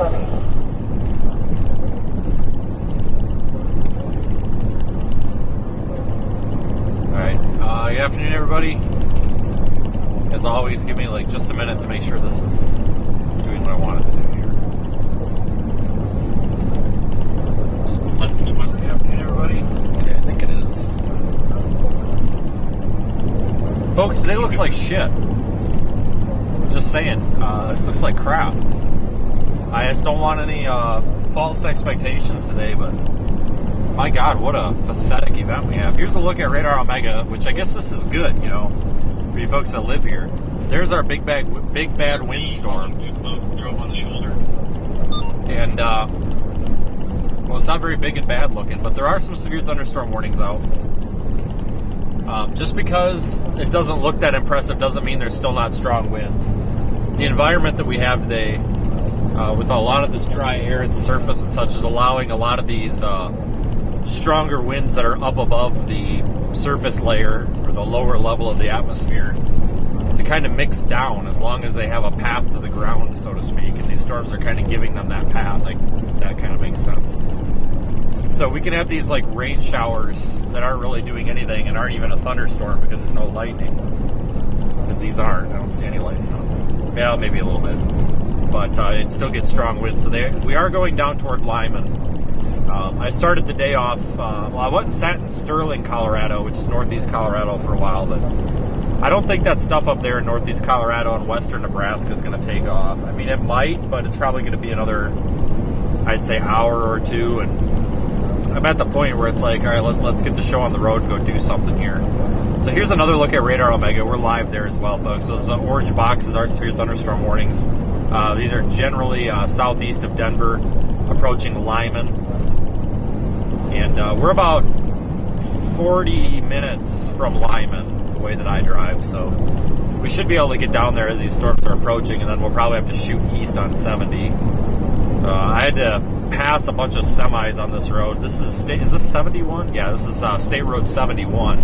sunny. Alright, good afternoon everybody. As always, give me like just a minute to make sure this is doing what I want it to do here. Good afternoon everybody. Okay, I think it is. Folks, today looks like shit. Just saying, this looks like crap. I just don't want any false expectations today, but my God, what a pathetic event we have. Here's a look at Radar Omega, which I guess this is good, you know, for you folks that live here. There's our big bad windstorm. And, well, it's not very big and bad looking, but there are some severe thunderstorm warnings out. Just because it doesn't look that impressive doesn't mean there's still not strong winds. The environment that we have today, with a lot of this dry air at the surface and such, is allowing a lot of these stronger winds that are up above the surface layer or the lower level of the atmosphere to kind of mix down, as long as they have a path to the ground, so to speak, and these storms are kind of giving them that path. Like, that kind of makes sense. So we can have these like rain showers that aren't really doing anything and aren't even a thunderstorm because there's no lightning. Because these aren't. I don't see any lightning on them. Yeah, maybe a little bit. But it still gets strong winds. So we are going down toward Lyman. I started the day off, well, I went and sat in Sterling, Colorado, which is northeast Colorado, for a while, but I don't think that stuff up there in northeast Colorado and western Nebraska is going to take off. I mean, it might, but it's probably going to be another, I'd say, hour or two, and I'm at the point where it's like, all right, let's get the show on the road and go do something here. So here's another look at Radar Omega. We're live there as well, folks. Those orange boxes are severe thunderstorm warnings. These are generally southeast of Denver, approaching Lyman. And we're about 40 minutes from Lyman, the way that I drive. So we should be able to get down there as these storms are approaching, and then we'll probably have to shoot east on 70. I had to pass a bunch of semis on this road. Is this 71? Yeah, this is State Road 71.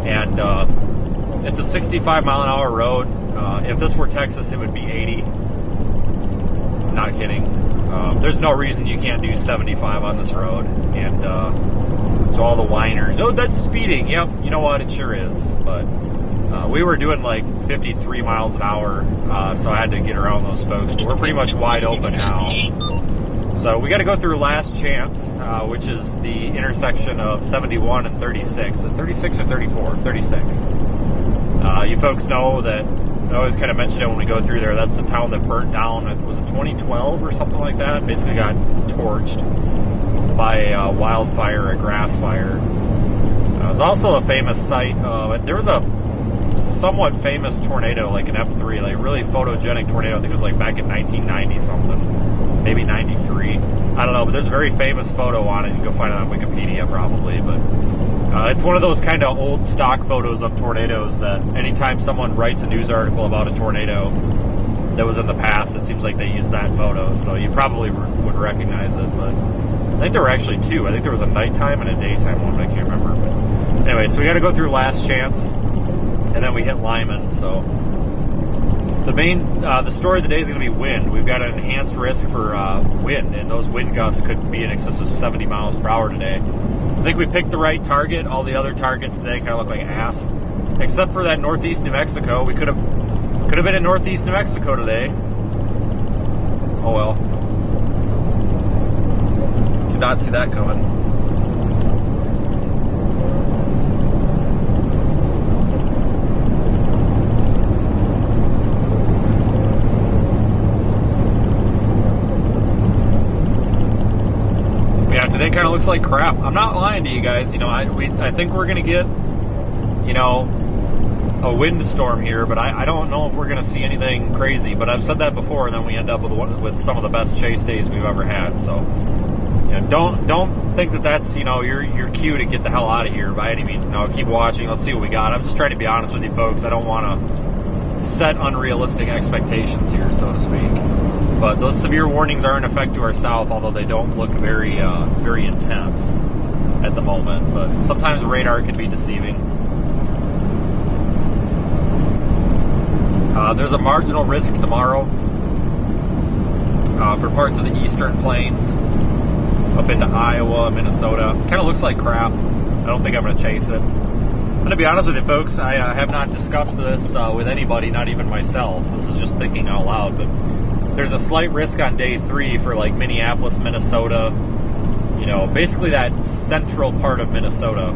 And it's a 65 mile an hour road. If this were Texas, it would be 80. Not kidding. There's no reason you can't do 75 on this road. And to all the whiners, oh, that's speeding. Yep, you know what? It sure is. But we were doing like 53 miles an hour, so I had to get around those folks. But we're pretty much wide open now. So we got to go through Last Chance, which is the intersection of 71 and 36. 36 or 34? 36. You folks know that I always kind of mention it when we go through there. That's the town that burnt down. Was it 2012 or something like that? Basically got torched by a wildfire, a grass fire. It was also a famous site. There was a somewhat famous tornado, like an F3, like a really photogenic tornado. I think it was like back in 1990 something, maybe 93. I don't know, but there's a very famous photo on it. You can go find it on Wikipedia probably, but it's one of those kind of old stock photos of tornadoes that anytime someone writes a news article about a tornado that was in the past, it seems like they use that photo. So you probably would recognize it, but I think there were actually two. I think there was a nighttime and a daytime one, but I can't remember. But anyway, so we got to go through Last Chance, and then we hit Lyman. So the story of the day is going to be wind. We've got an enhanced risk for wind, and those wind gusts could be in excess of 70 miles per hour today. I think we picked the right target. All the other targets today kind of look like ass, except for that northeast New Mexico. We could have been in northeast New Mexico today. Oh well. Did not see that coming. Today kind of looks like crap. I'm not lying to you guys. You know, I think we're gonna get, you know, a windstorm here, but I don't know if we're gonna see anything crazy. But I've said that before, and then we end up with some of the best chase days we've ever had. So, you know, don't think that that's, you know, your cue to get the hell out of here by any means. No, keep watching. Let's see what we got. I'm just trying to be honest with you folks. I don't want to set unrealistic expectations here, so to speak. But those severe warnings are in effect to our south, although they don't look very intense at the moment. But sometimes radar can be deceiving. There's a marginal risk tomorrow. for parts of the eastern plains, up into Iowa, Minnesota. Kind of looks like crap. I don't think I'm going to chase it. I'm going to be honest with you, folks. I have not discussed this with anybody, not even myself. This is just thinking out loud. But there's a slight risk on day 3 for like Minneapolis, Minnesota. You know, basically that central part of Minnesota.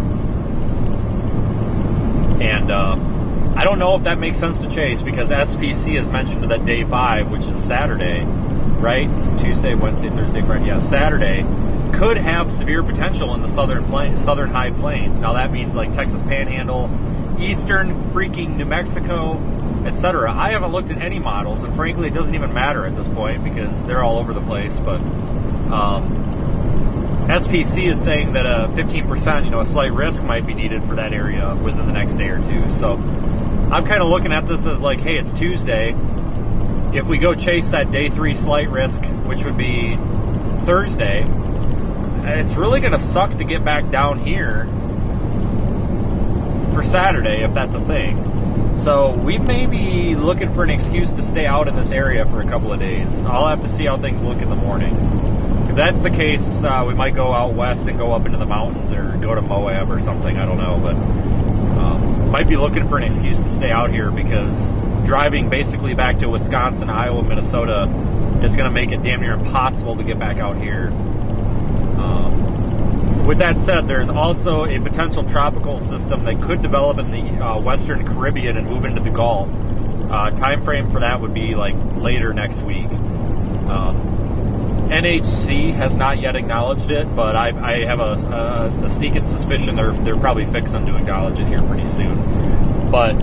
And I don't know if that makes sense to chase because SPC has mentioned that day 5, which is Saturday, right? It's Tuesday, Wednesday, Thursday, Friday. Yeah, Saturday could have severe potential in the southern high plains. Now that means like Texas Panhandle, eastern freaking New Mexico, etc. I haven't looked at any models, and frankly, it doesn't even matter at this point because they're all over the place. But SPC is saying that a 15%, you know, a slight risk might be needed for that area within the next day or two. So I'm kind of looking at this as like, hey, it's Tuesday. If we go chase that day 3 slight risk, which would be Thursday, it's really going to suck to get back down here for Saturday if that's a thing. So we may be looking for an excuse to stay out in this area for a couple of days. I'll have to see how things look in the morning. If that's the case, we might go out west and go up into the mountains or go to Moab or something. I don't know, but might be looking for an excuse to stay out here because driving basically back to Wisconsin, Iowa, Minnesota is going to make it damn near impossible to get back out here. With that said, there's also a potential tropical system that could develop in the Western Caribbean and move into the Gulf. Time frame for that would be like later next week. NHC has not yet acknowledged it, but I have a sneaking suspicion they're probably fixing to acknowledge it here pretty soon. But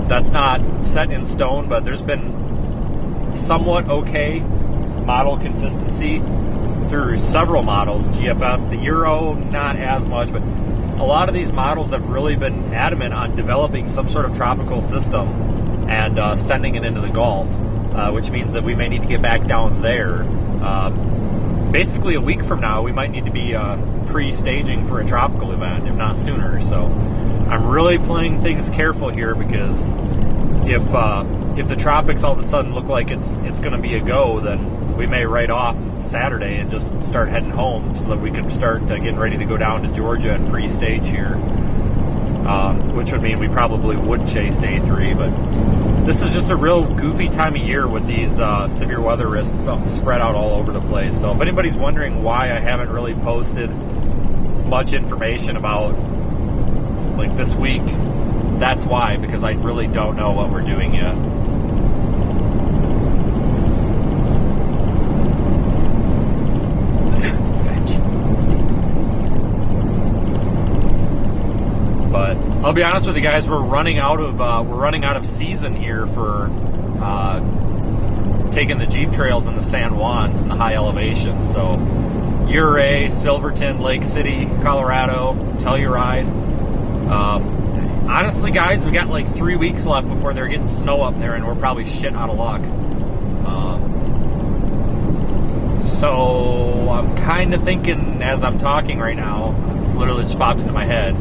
that's not set in stone, but there's been somewhat okay model consistency through several models. GFS, the Euro, not as much, but a lot of these models have really been adamant on developing some sort of tropical system and sending it into the Gulf. Which means that we may need to get back down there. Basically, a week from now, we might need to be pre-staging for a tropical event, if not sooner. So I'm really playing things careful here because if the tropics all of a sudden look like it's going to be a go, then we may write off Saturday and just start heading home so that we can start getting ready to go down to Georgia and pre-stage here. Which would mean we probably would chase day 3, but this is just a real goofy time of year with these severe weather risks spread out all over the place. So if anybody's wondering why I haven't really posted much information about like this week, that's why, because I really don't know what we're doing yet. But I'll be honest with you guys, we're running out of season here for taking the Jeep trails in the San Juans and the high elevations. So Ouray, Silverton, Lake City, Colorado, Telluride. Honestly, guys, we got like 3 weeks left before they're getting snow up there, and we're probably shit out of luck. So I'm kind of thinking, as I'm talking right now, this literally just popped into my head,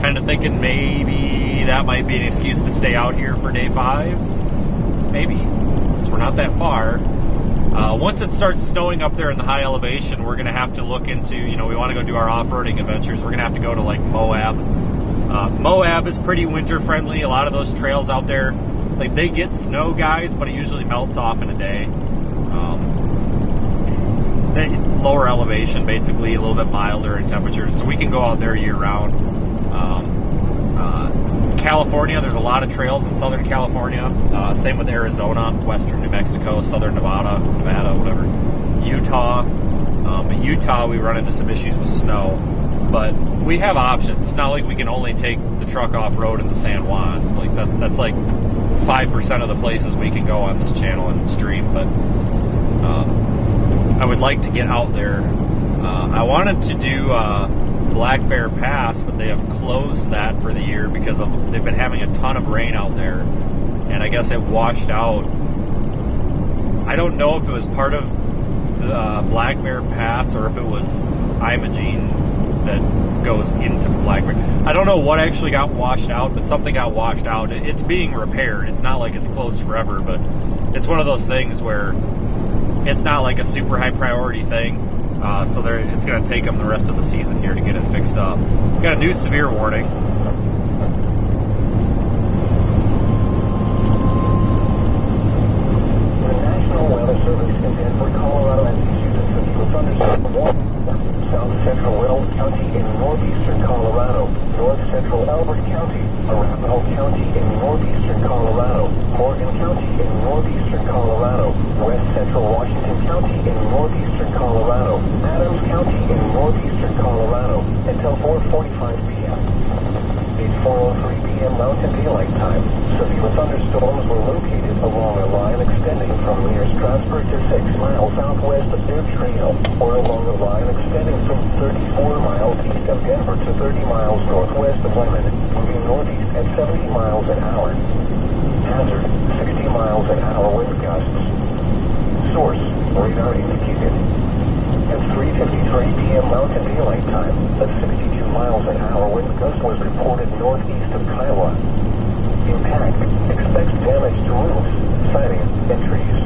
kind of thinking maybe that might be an excuse to stay out here for day 5, maybe, because we're not that far. Once it starts snowing up there in the high elevation, we're going to have to look into, we want to go do our off-roading adventures. We're going to have to go to like Moab. Moab is pretty winter friendly. A lot of those trails out there, like they get snow, guys, but it usually melts off in a day. Lower elevation, basically a little bit milder in temperatures, so we can go out there year round. California, there's a lot of trails in Southern California. Same with Arizona, Western New Mexico, Southern Nevada, whatever. Utah. In Utah, we run into some issues with snow, but we have options. It's not like we can only take the truck off-road in the San Juans. Like that's like 5% of the places we can go on this channel and stream, but I would like to get out there. I wanted to do Black Bear Pass, but they have closed that for the year because they've been having a ton of rain out there, and I guess it washed out. I don't know if it was part of the Black Bear Pass or if it was Imogene that goes into Black Bear. I don't know what actually got washed out, but something got washed out. It's being repaired. It's not like it's closed forever, but it's one of those things where it's not like a super high priority thing. So it's going to take them the rest of the season here to get it fixed up. We've got a new severe warning. The National Weather Service in Denver, Colorado has issued a severe thunderstorm warning. South central Waelti County in northeastern Colorado, north central Elbert County, Arapahoe County in northeastern Colorado, Morgan County in northeastern Colorado, west central Washington County in northeastern Colorado, Adams County in northeastern Colorado, until 4:45 p.m. It's 4:03 p.m. Mountain Daylight Time. Severe thunderstorms were located along a line extending from near Strasburg to 6 miles southwest of their trail, or along a line extending from 34 miles east of Denver to 30 miles northwest of Lemon, moving northeast at 70 miles an hour. Hazard, 60 miles an hour wind gusts. Source, radar indicated. At 3:53 p.m. Mountain Daylight Time, a 62 miles an hour wind gust was reported northeast of Kiowa. Impact, expects damage to roofs, siding, and trees.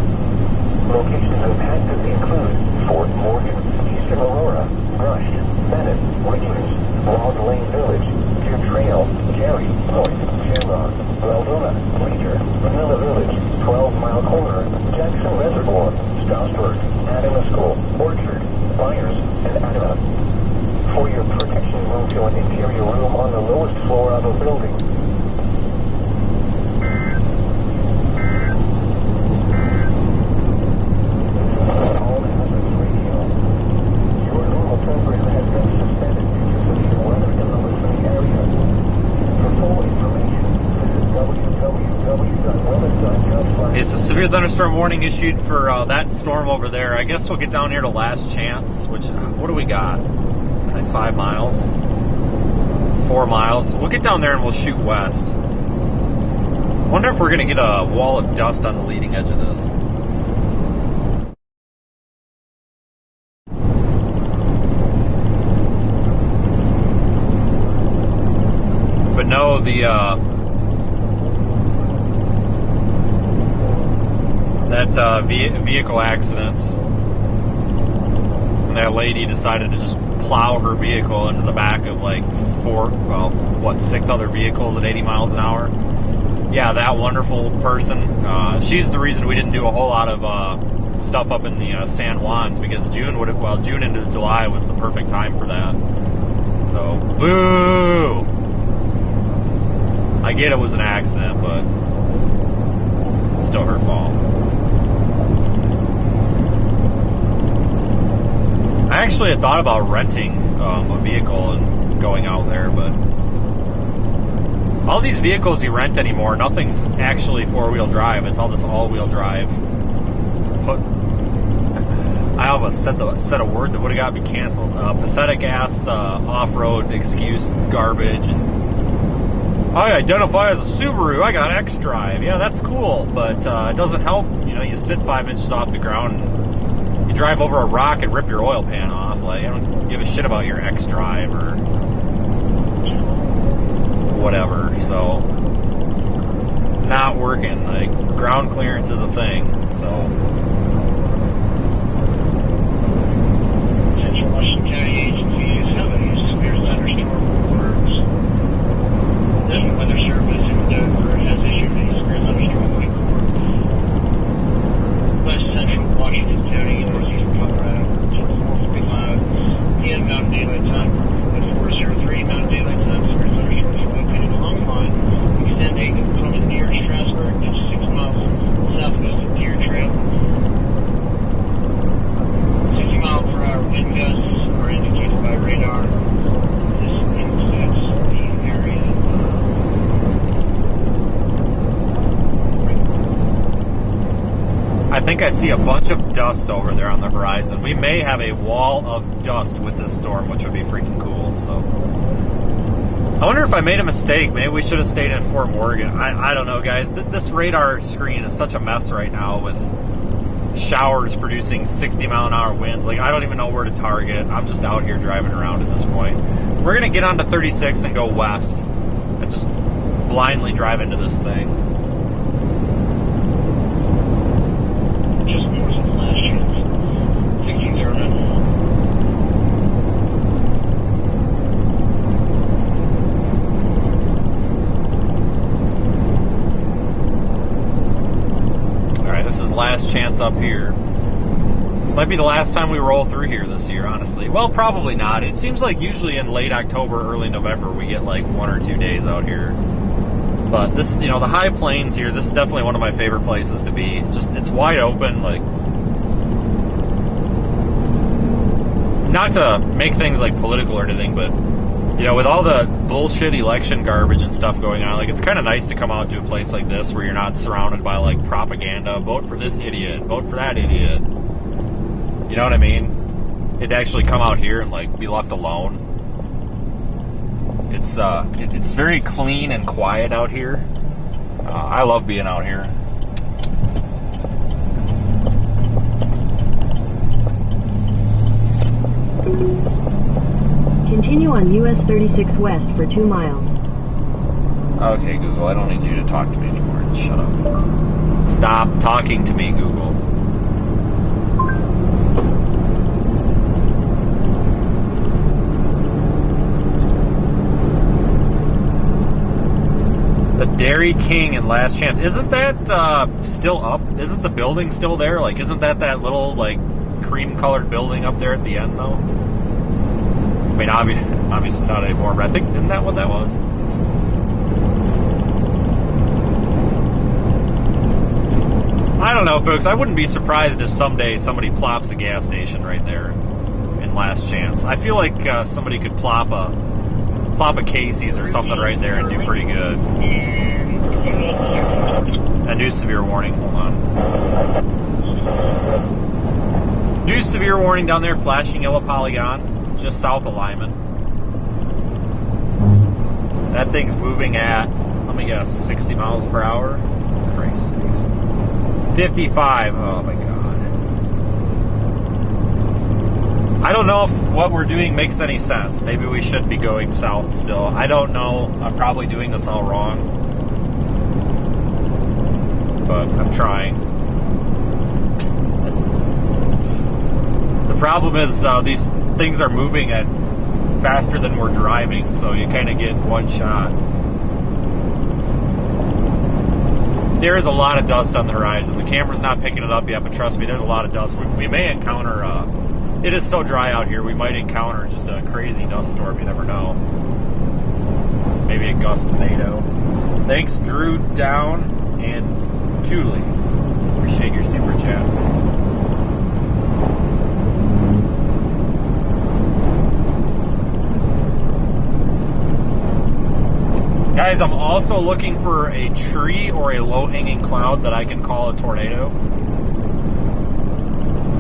Locations impacted include Fort Morgan, Eastern Aurora, Brush, Bennett, Richards, Log Lane Village, Deer Trail, Gary, Lloyd, Shamrock, Weldona, Leader, Vanilla Village, 12-Mile Corner, Jackson Reservoir, Strasburg, Adama School, Orchard, Byers, and Adama. For your protection, move to an interior room on the lowest floor of a building. All hazards radio. Your normal program has been suspended due to severe weather in the listening area. For full information, visit www.weather.gov. It's a severe thunderstorm warning issued for that storm over there. I guess we'll get down here to Last Chance, which, what do we got? Like 5 miles? 4 miles. We'll get down there and we'll shoot west. Wonder if we're going to get a wall of dust on the leading edge of this. But no, that vehicle accident, and that lady decided to just plow her vehicle into the back of like 6 other vehicles at 80 miles an hour. Yeah, that wonderful person. She's the reason we didn't do a whole lot of stuff up in the San Juans, because June into July was the perfect time for that. So, boo! I get it was an accident, but it's still her fault. I actually had thought about renting a vehicle and going out there, but all these vehicles you rent anymore, nothing's actually four-wheel drive. It's all this all-wheel drive. I almost said a word that would have got me canceled. Pathetic-ass off-road excuse garbage. And I identify as a Subaru. I got X-Drive. Yeah, that's cool, but it doesn't help. You know, you sit 5 inches off the ground and you drive over a rock and rip your oil pan off. Like, I don't give a shit about your X-Drive or whatever. So, not working. Like, ground clearance is a thing. So, Central Washington County agencies have a severe thunderstorm alerts. National Weather Service in Denver has issued a severe thunderstorm warning for West Central Washington County, northeast Colorado, until 4:45 p.m. Mountain Daylight Time. At 4:03 Mountain Daylight Time, severe thunderstorms are located along the line extending from near Strasburg to 6 miles southwest of Deer Trail. 60-mile-per-hour wind gusts are indicated by radar. This intersects the area. I think I see a bunch of dust over there on the horizon. We may have a wall of dust with this storm, which would be freaking cool. So, I wonder if I made a mistake. Maybe we should have stayed in Fort Morgan. I don't know, guys. This radar screen is such a mess right now with showers producing 60-mile-an-hour winds. Like, I don't even know where to target. I'm just out here driving around at this point. We're going to get onto 36 and go west and just blindly drive into this thing. chance up here. This might be the last time we roll through here this year, honestly. Well, probably not. It seems like usually in late October, early November, we get like 1 or 2 days out here. But this, you know, the high plains here, this is definitely one of my favorite places to be. It's wide open, like, not to make things like political or anything, but, you know, with all the bullshit election garbage and stuff going on, like, it's kind of nice to come out to a place like this where you're not surrounded by, like, propaganda. Vote for this idiot. Vote for that idiot. You know what I mean? It'd actually come out here and, like, be left alone. It's very clean and quiet out here. I love being out here. Continue on US 36 West for 2 miles. Okay, Google, I don't need you to talk to me anymore. Shut up. Stop talking to me, Google. The Dairy King and Last Chance. Isn't that still up? Isn't the building still there? Like, isn't that little, like, cream-colored building up there at the end, though? I mean, obviously not anymore, but I think, isn't that what that was? I don't know, folks. I wouldn't be surprised if someday somebody plops a gas station right there in Last Chance. I feel like somebody could plop a Casey's or something right there and do pretty good. A new severe warning. Hold on. New severe warning down there, flashing yellow polygon, just south of Lyman. That thing's moving at, let me guess, 60 miles per hour? Christ sakes. 55. Oh my god. I don't know if what we're doing makes any sense. Maybe we should be going south still. I don't know. I'm probably doing this all wrong. But I'm trying. The problem is these things are moving at faster than we're driving, so you kind of get one shot. There is a lot of dust on the horizon. The camera's not picking it up yet, but trust me, there's a lot of dust. We may encounter... it is so dry out here, we might encounter just a crazy dust storm. You never know. Maybe a gustnado. Thanks, Drew Down and Julie. Appreciate your super chats. Guys, I'm also looking for a tree or a low-hanging cloud that I can call a tornado,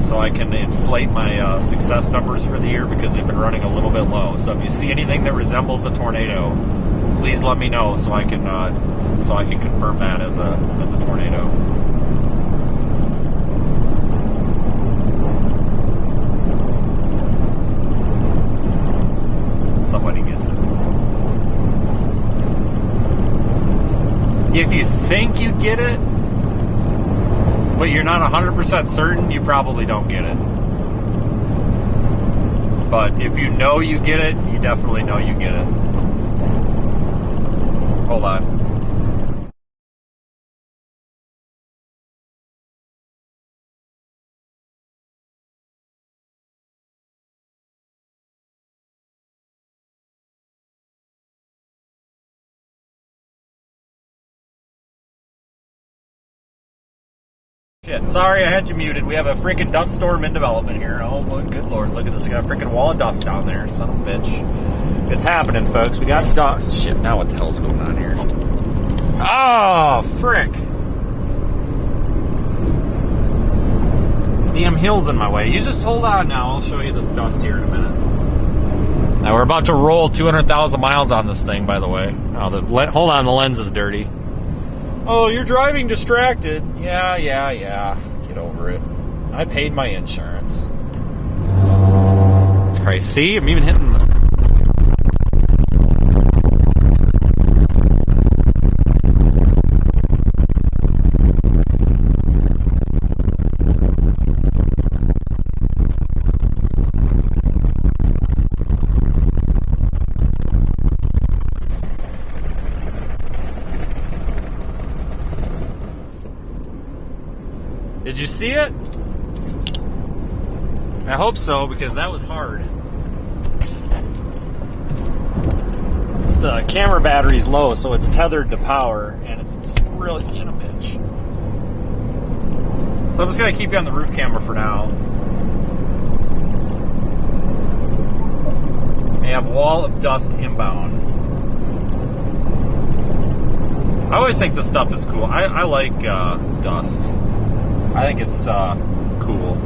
so I can inflate my success numbers for the year, because they've been running a little bit low. So if you see anything that resembles a tornado, please let me know so I can confirm that as a tornado. Somebody gets it. If you think you get it, but you're not 100% certain, you probably don't get it. But if you know you get it, you definitely know you get it. Hold on. Shit, sorry I had you muted. We have a freaking dust storm in development here. Oh, good lord, look at this. We got a freaking wall of dust down there, son of a bitch. It's happening, folks. We got dust. Shit, now what the hell's going on here? Oh, frick. Damn hill's in my way. You just hold on now. I'll show you this dust here in a minute. Now, we're about to roll 200,000 miles on this thing, by the way. Oh, hold on, the lens is dirty. Oh, you're driving distracted. Yeah. Get over it. I paid my insurance. That's crazy. See, I'm even hitting the... Did you see it? I hope so, because that was hard. The camera battery's low, so it's tethered to power, and it's just really in a bitch. So I'm just going to keep you on the roof camera for now. We have wall of dust inbound. I always think this stuff is cool. I like dust. I think it's cool.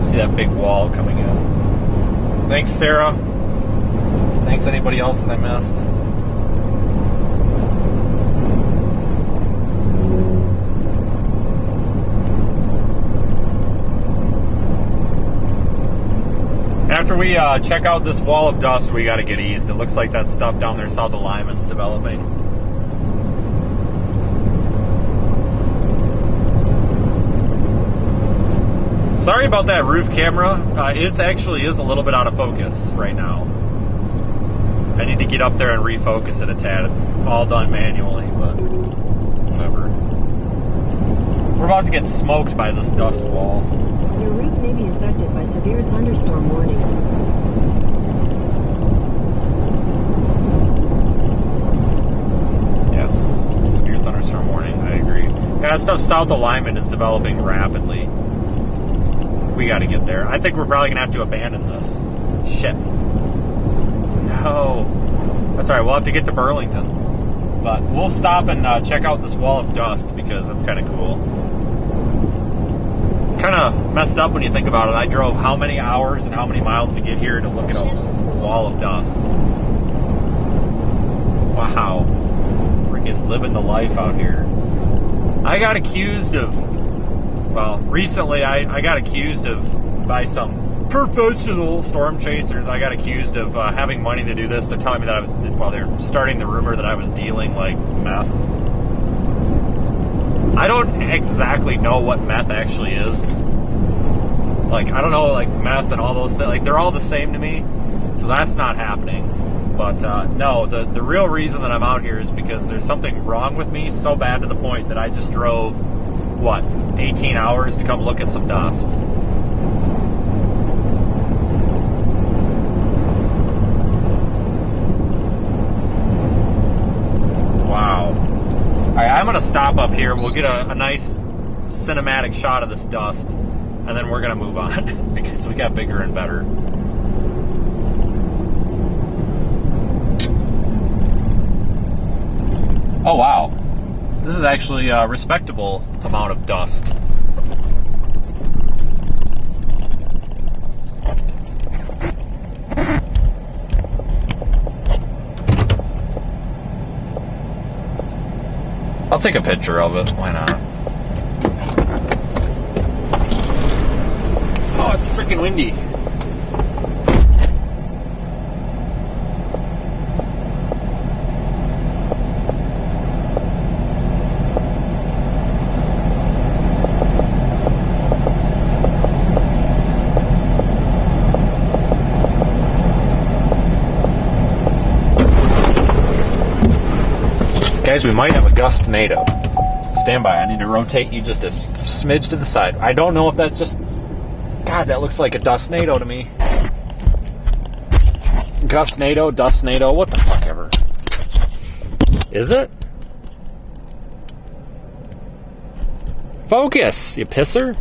See that big wall coming in. Thanks, Sarah. Thanks, anybody else that I missed. After we check out this wall of dust, we got to get east. It looks like that stuff down there south of Lyman's developing. Sorry about that roof camera. It actually is a little bit out of focus right now. I need to get up there and refocus it a tad. It's all done manually, but whatever. We're about to get smoked by this dust wall. Your route may be affected by severe thunderstorm warning. Yes, severe thunderstorm warning. I agree. Yeah, that stuff south of Lyman is developing rapidly. We got to get there. I think we're probably going to have to abandon this. Shit. No. That's alright, we'll have to get to Burlington. But we'll stop and check out this wall of dust because that's kind of cool. It's kind of messed up when you think about it. I drove how many hours and how many miles to get here to look at a wall of dust. Wow. Freaking living the life out here. I got accused of... Well, recently I got accused of, by some professional storm chasers, I got accused of having money to do this. They're telling me that I was, well, they're starting the rumor that I was dealing, like, meth. I don't exactly know what meth actually is. Like, I don't know, like, meth and all those things. Like, they're all the same to me. So that's not happening. But, no, the real reason that I'm out here is because there's something wrong with me so bad to the point that I just drove, what, 18 hours to come look at some dust. Wow. All right, I'm going to stop up here. We'll get a nice cinematic shot of this dust, and then we're going to move on because we got bigger and better. Oh, wow. This is actually a respectable amount of dust. I'll take a picture of it. Why not? Oh, it's freaking windy. Guys, we might have a gustnado. Stand by. I need to rotate you just a smidge to the side. I don't know if that's just... God, that looks like a dustnado to me. Gustnado, dustnado, what the fuck ever. Is it? Focus, you pisser.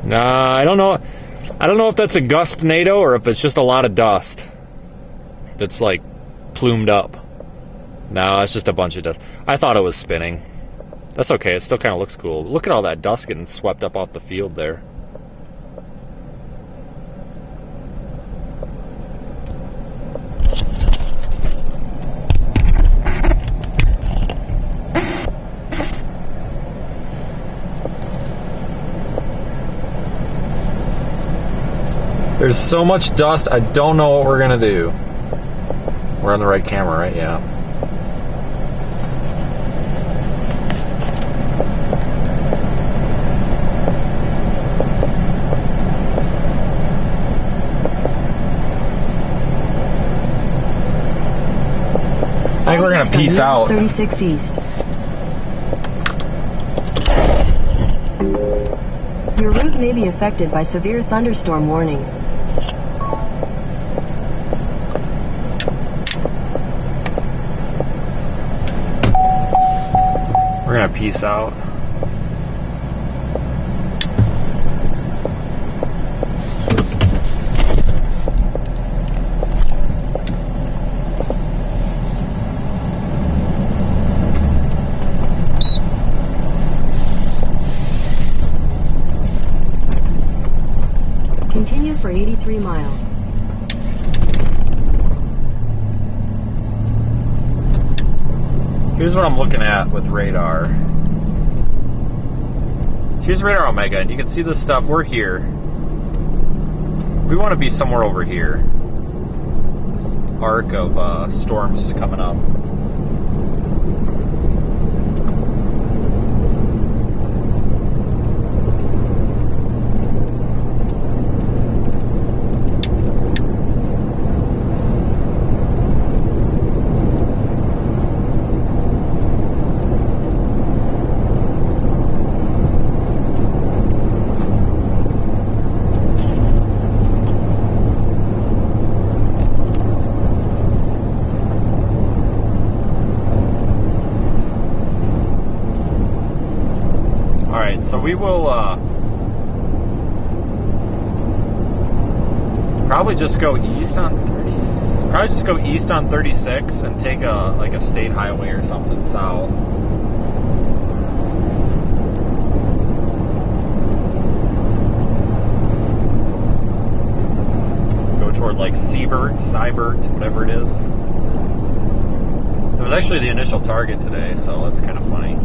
Nah, I don't know. I don't know if that's a gustnado or if it's just a lot of dust that's like plumed up. No, it's just a bunch of dust. I thought it was spinning. That's okay, it still kind of looks cool. Look at all that dust getting swept up off the field there. There's so much dust, I don't know what we're gonna do. We're on the right camera, right? Yeah. I think we're gonna peace out. 36 east. Your route may be affected by severe thunderstorm warning. We're gonna peace out. Continue for 83 miles. Here's what I'm looking at with radar. Here's radar Omega, and you can see this stuff. We're here. We want to be somewhere over here. This arc of storms coming up. So we will probably just go east on 36 and take a state highway or something south. Go toward like Seibert, whatever it is. It was actually the initial target today, so that's kind of funny.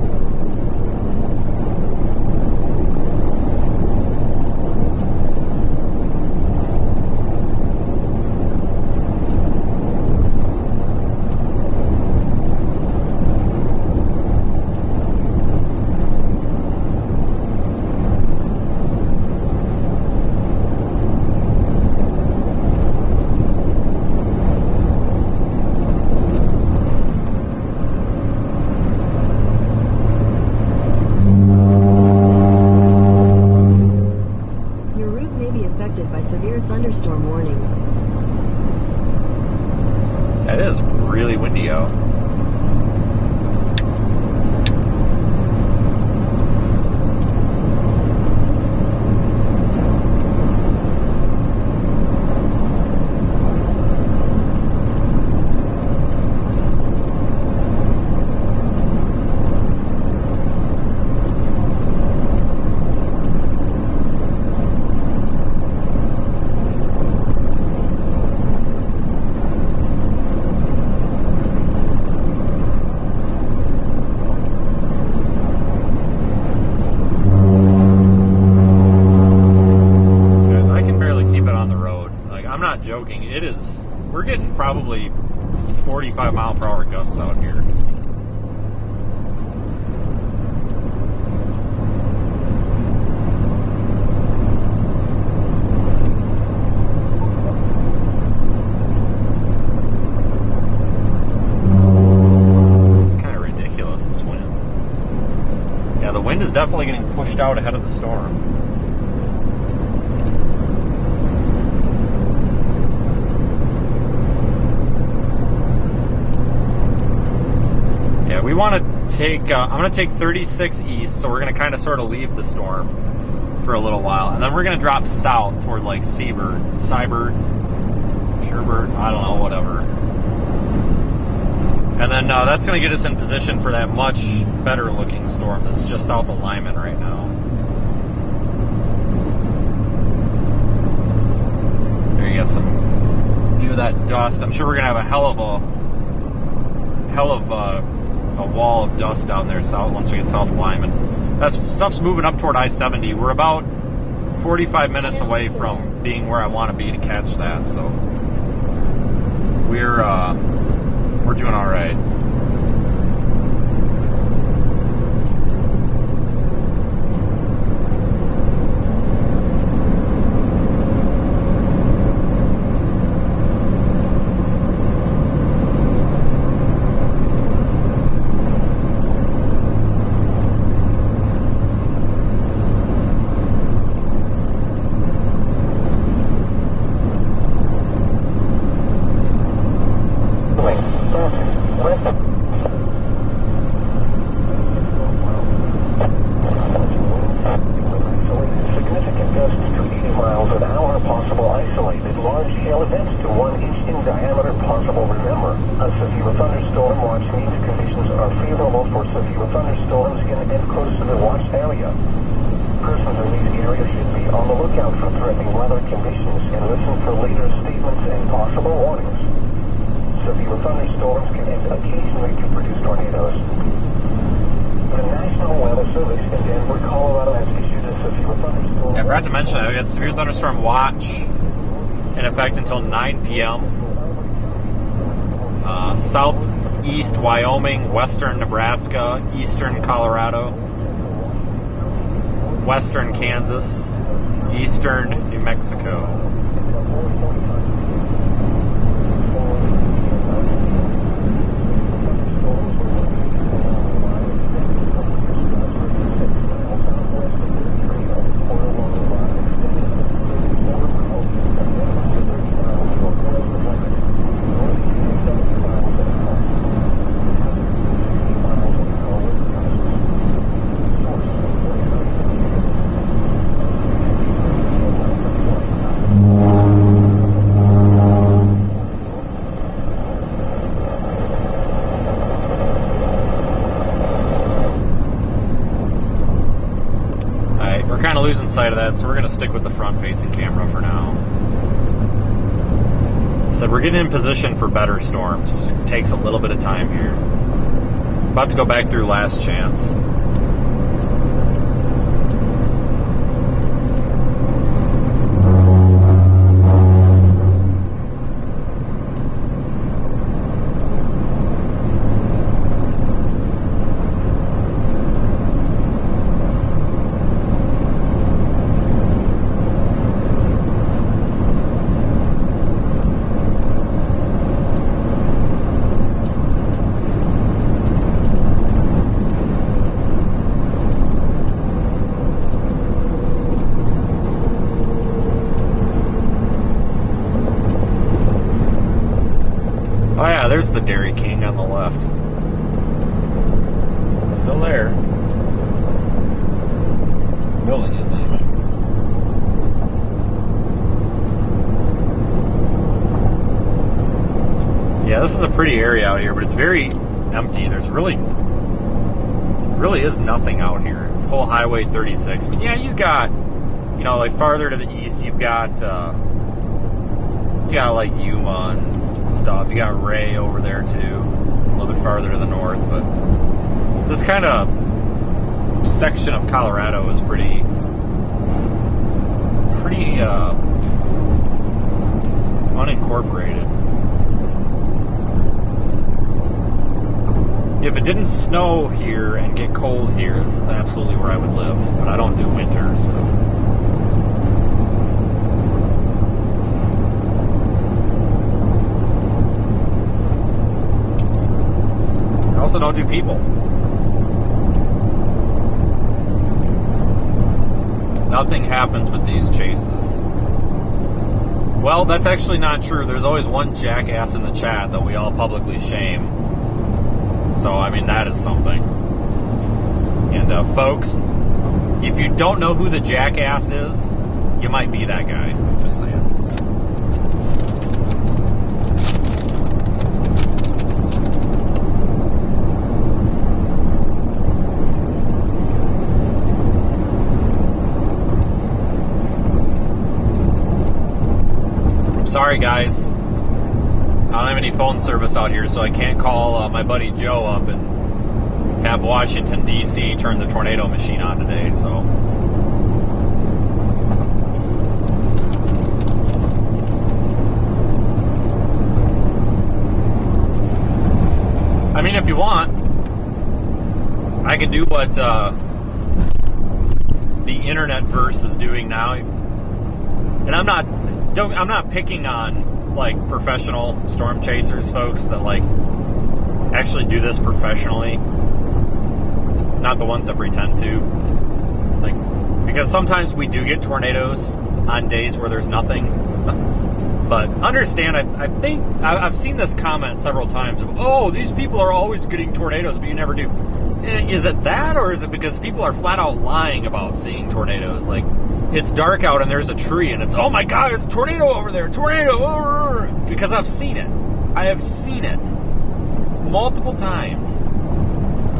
Thunderstorm warning. That is really windy out. Joking, it is. We're getting probably 45 mile per hour gusts out here. This is kind of ridiculous, this wind. Yeah, the wind is definitely getting pushed out ahead of the storm. We want to take, I'm going to take 36 east, so we're going to kind of sort of leave the storm for a little while. And then we're going to drop south toward like Sherbert, I don't know, whatever. And then that's going to get us in position for that much better looking storm that's just south of Lyman right now. There you got some view of that dust. I'm sure we're going to have a hell of a wall of dust down there south once we get south of Lyman. That stuff's moving up toward I-70. We're about 45 minutes away from being where I want to be to catch that, so we're doing all right. 1 inch in diameter possible. Remember, a severe thunderstorm watch means conditions are favorable for severe thunderstorms in and close to the watch area. Persons in these areas should be on the lookout for threatening weather conditions and listen for later statements and possible warnings. Severe thunderstorms can occasionally to produce tornadoes. The National Weather Service in Denver, Colorado has issued a severe thunderstorm. Yeah, I forgot to mention that we got severe thunderstorm watch in effect until 9 p.m. Southeast Wyoming, western Nebraska, eastern Colorado, western Kansas, eastern New Mexico. Losing sight of that, so we're going to stick with the front-facing camera for now. So we're getting in position for better storms. Just takes a little bit of time here. About to go back through last chance. Oh yeah, there's the Dairy King on the left. Still there. The building is anyway. Yeah, this is a pretty area out here, but it's very empty. There's really is nothing out here. This whole Highway 36. I mean, yeah, you got, you know, like farther to the east, you've got, like Yuma and stuff. You got Ray over there too, a little bit farther to the north, but this kind of section of Colorado is pretty unincorporated. If it didn't snow here and get cold here, this is absolutely where I would live, but I don't do winter, so. Also don't do people. Nothing happens with these chases. Well, that's actually not true. There's always one jackass in the chat that we all publicly shame. So, I mean, that is something. And, folks, if you don't know who the jackass is, you might be that guy. Just saying. Sorry guys, I don't have any phone service out here, so I can't call my buddy Joe up and have Washington, D.C. turn the tornado machine on today, so. I mean, if you want, I can do what the internet verse is doing now, and I'm not picking on like professional storm chasers, folks that like actually do this professionally, not the ones that pretend to, like, because sometimes we do get tornadoes on days where there's nothing. But understand, I think I've seen this comment several times of, oh, these people are always getting tornadoes but you never do. Is it that, or is it because people are flat out lying about seeing tornadoes? Like, it's dark out and there's a tree and it's, oh my God, there's a tornado over there, tornado, because I've seen it. I have seen it multiple times.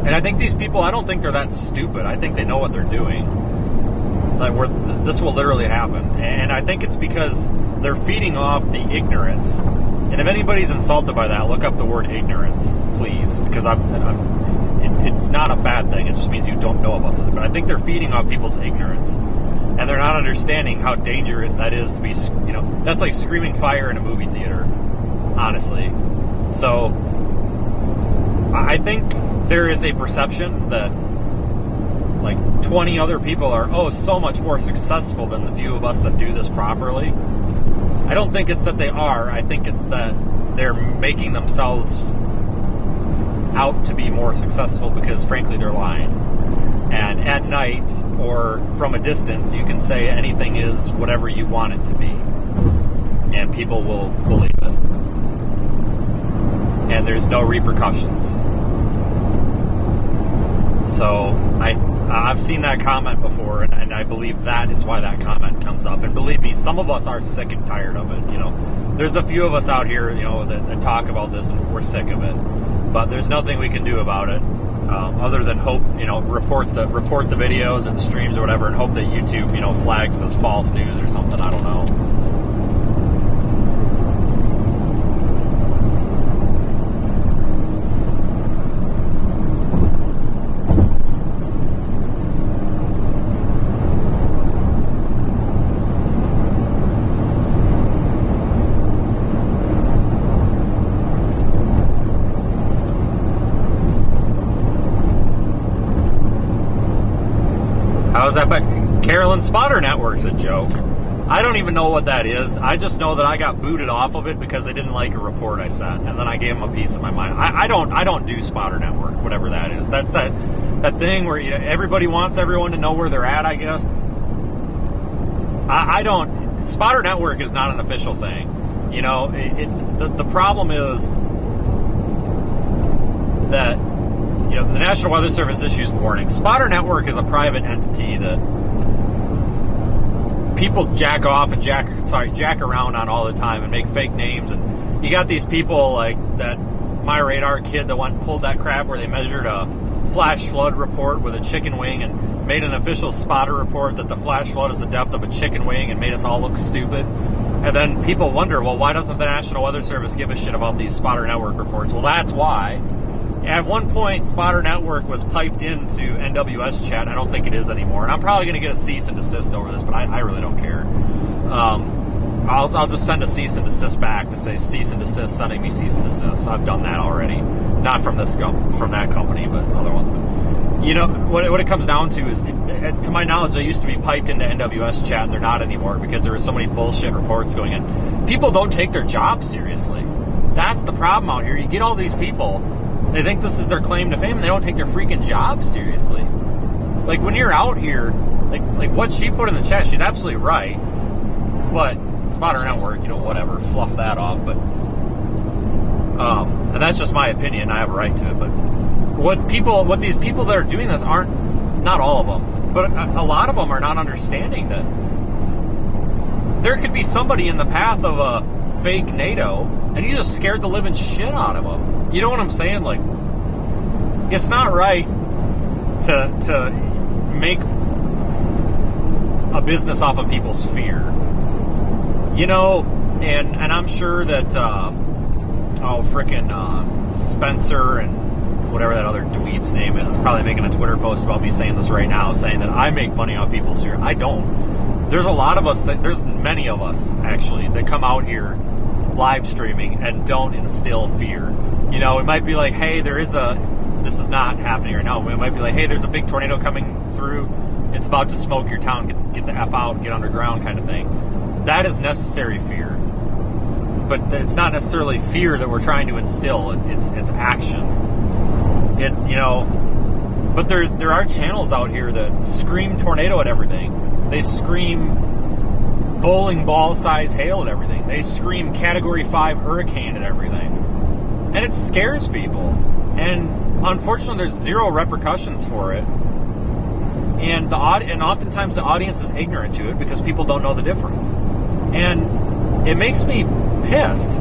And I think these people, I don't think they're that stupid. I think they know what they're doing. Like, this will literally happen. And I think it's because they're feeding off the ignorance. And if anybody's insulted by that, look up the word ignorance, please, because it's not a bad thing. It just means you don't know about something. But I think they're feeding off people's ignorance. And they're not understanding how dangerous that is to be, that's like screaming fire in a movie theater, honestly. So, I think there is a perception that, like, 20 other people are, so much more successful than the few of us that do this properly. I don't think it's that they are. I think it's that they're making themselves out to be more successful because, frankly, they're lying. And at night or from a distance, you can say anything is whatever you want it to be. And people will believe it. And there's no repercussions. So I've seen that comment before, and I believe that is why that comment comes up. And believe me, some of us are sick and tired of it. There's a few of us out here, that talk about this, and we're sick of it. But there's nothing we can do about it. Other than hope, report the videos or the streams or whatever, and hope that YouTube, flags this false news or something. I don't know. How's that back? Carolyn Spotter Network's a joke. I don't even know what that is. I just know that I got booted off of it because they didn't like a report I sent, and then I gave them a piece of my mind. I don't do Spotter Network, whatever that is. That's that thing where everybody wants everyone to know where they're at, I guess. I don't. Spotter Network is not an official thing. The problem is that the National Weather Service issues warning. Spotter Network is a private entity that people jack off and jack around on all the time and make fake names. And you got these people like that My Radar kid that pulled that crap where they measured a flash flood report with a chicken wing and made an official spotter report that the flash flood is the depth of a chicken wing and made us all look stupid. And then people wonder, well, why doesn't the National Weather Service give a shit about these Spotter Network reports? Well, that's why. At one point, Spotter Network was piped into NWS chat. I don't think it is anymore. And I'm probably going to get a cease and desist over this, but I really don't care. I'll just send a cease and desist back to say cease and desist, sending me cease and desist. I've done that already. Not from that company, but other ones. But, what it comes down to is, to my knowledge, they used to be piped into NWS chat, and they're not anymore because there were so many bullshit reports going in. People don't take their job seriously. That's the problem out here. You get all these people... They think this is their claim to fame, and they don't take their freaking job seriously. Like, when you're out here, like what she put in the chat, she's absolutely right. But Spotter Network, whatever, fluff that off. But and that's just my opinion. I have a right to it. But what these people that are doing this aren't, not all of them, but a lot of them are not understanding that there could be somebody in the path of a fake NATO, and you just scared the living shit out of them. You know what I'm saying? Like, it's not right to make a business off of people's fear. And I'm sure that, Spencer and whatever that other dweeb's name is probably making a Twitter post about me saying this right now, saying that I make money off people's fear. I don't. There's a lot of us, there's many of us, actually, that come out here live streaming and don't instill fear. It might be like, hey, this is not happening right now. It might be like, hey, there's a big tornado coming through. It's about to smoke your town. Get the F out, get underground kind of thing. That is necessary fear. But it's not necessarily fear that we're trying to instill. It's action. But there are channels out here that scream tornado at everything. They scream bowling ball size hail at everything. They scream Category 5 hurricane at everything. And it scares people. And unfortunately, there's zero repercussions for it. and oftentimes the audience is ignorant to it because people don't know the difference. And it makes me pissed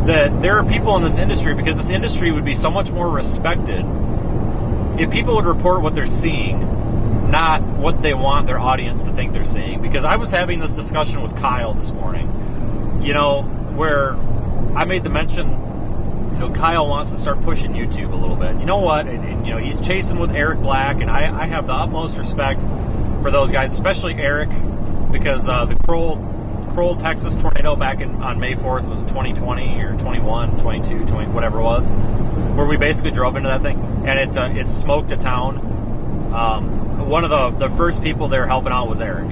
that there are people in this industry, because this industry would be so much more respected if people would report what they're seeing, not what they want their audience to think they're seeing. Because I was having this discussion with Kyle this morning, where I made the mention, Kyle wants to start pushing YouTube a little bit. You know what? And he's chasing with Eric Black, and I have the utmost respect for those guys, especially Eric, because the Kroll, Texas tornado back on May 4th was 2020 or 21, 22, 20, whatever it was, where we basically drove into that thing, and it smoked a town. One of the first people there helping out was Eric.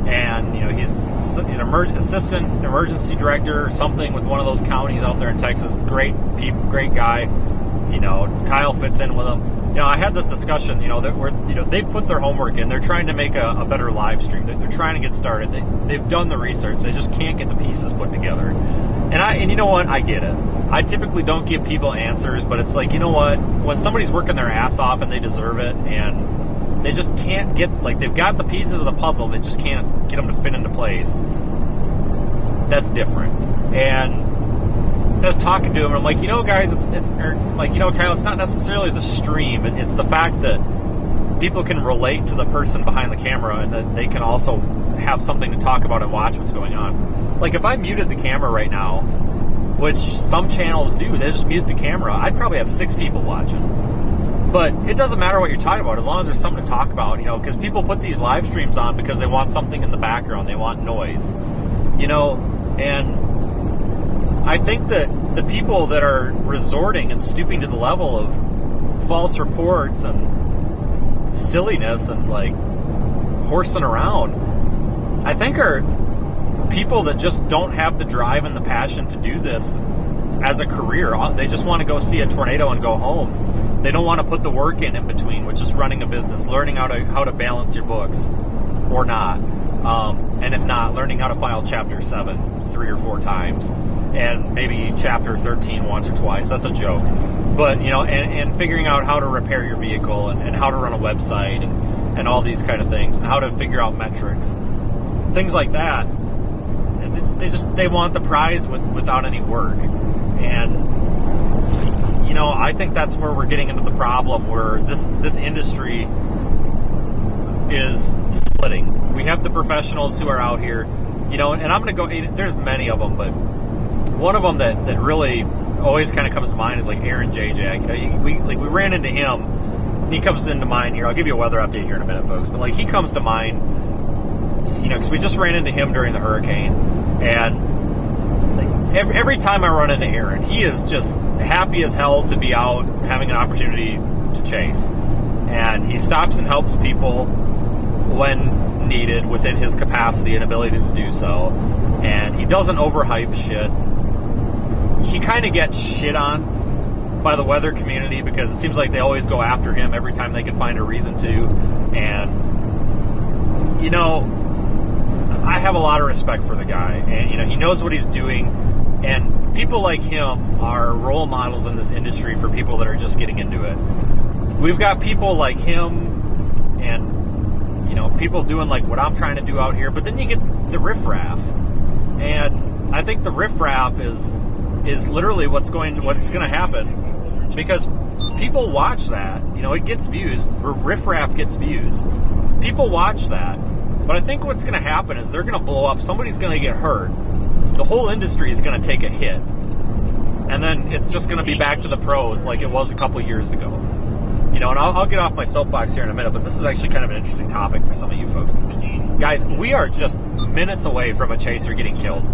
And, he's an assistant emergency director or something with one of those counties out there in Texas. Great guy. Kyle fits in with him. I had this discussion, they put their homework in. They're trying to make a better live stream. They're trying to get started. They've done the research. They just can't get the pieces put together. And you know what? I get it. I typically don't give people answers, but it's like, you know what? When somebody's working their ass off and they deserve it, and they just can't they've got the pieces of the puzzle, they just can't get them to fit into place. That's different. And I was talking to him, and I'm like, guys, Kyle, it's not necessarily the stream. It's the fact that people can relate to the person behind the camera, and that they can also have something to talk about and watch what's going on. Like, if I muted the camera right now, which some channels do, they just mute the camera, I'd probably have 6 people watching. But it doesn't matter what you're talking about, as long as there's something to talk about, because people put these live streams on because they want something in the background. They want noise, and I think that the people that are resorting and stooping to the level of false reports and silliness and, horsing around, I think are people that just don't have the drive and the passion to do this as a career. They just want to go see a tornado and go home. They don't want to put the work in between, which is running a business, learning how to balance your books or not. And if not, learning how to file Chapter 7 3 or 4 times, and maybe Chapter 13 once or twice. That's a joke. But, and figuring out how to repair your vehicle and how to run a website and all these kind of things, and how to figure out metrics. Things like that. They want the prize without any work. And I think that's where we're getting into the problem, where this industry is splitting. We have the professionals who are out here, and I'm going to go, there's many of them, but one of them that really always kind of comes to mind is Aaron Jajak. We ran into him, and he comes into mind here. I'll give you a weather update here in a minute, folks, but he comes to mind, because we just ran into him during the hurricane, and every time I run into Aaron, he is just happy as hell to be out having an opportunity to chase. And he stops and helps people when needed within his capacity and ability to do so. And he doesn't overhype shit. He kind of gets shit on by the weather community because it seems like they always go after him every time they can find a reason to. And, I have a lot of respect for the guy. And, he knows what he's doing. And people like him are role models in this industry for people that are just getting into it. We've got people like him and, people doing what I'm trying to do out here. But then you get the riffraff. And I think the riffraff is literally what's going to happen. Because people watch that. It gets views. Riffraff gets views. People watch that. But I think what's going to happen is they're going to blow up. Somebody's going to get hurt. The whole industry is going to take a hit. And then it's just going to be back to the pros like it was a couple years ago. And I'll get off my soapbox here in a minute, but this is actually kind of an interesting topic for some of you folks. Guys, we are just minutes away from a chaser getting killed.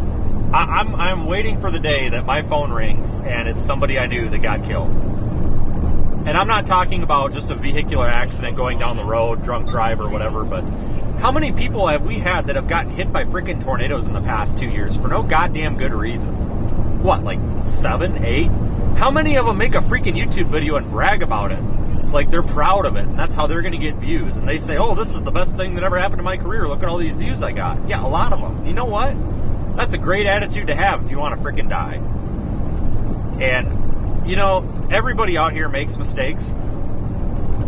I'm waiting for the day that my phone rings and it's somebody I knew that got killed. And I'm not talking about just a vehicular accident going down the road, drunk drive or whatever, but how many people have we had that have gotten hit by freaking tornadoes in the past 2 years for no goddamn good reason? What, 7, 8? How many of them make a freaking YouTube video and brag about it? They're proud of it, and that's how they're going to get views. And they say, oh, this is the best thing that ever happened to my career. Look at all these views I got. Yeah, a lot of them. You know what? That's a great attitude to have if you want to freaking die. And, everybody out here makes mistakes.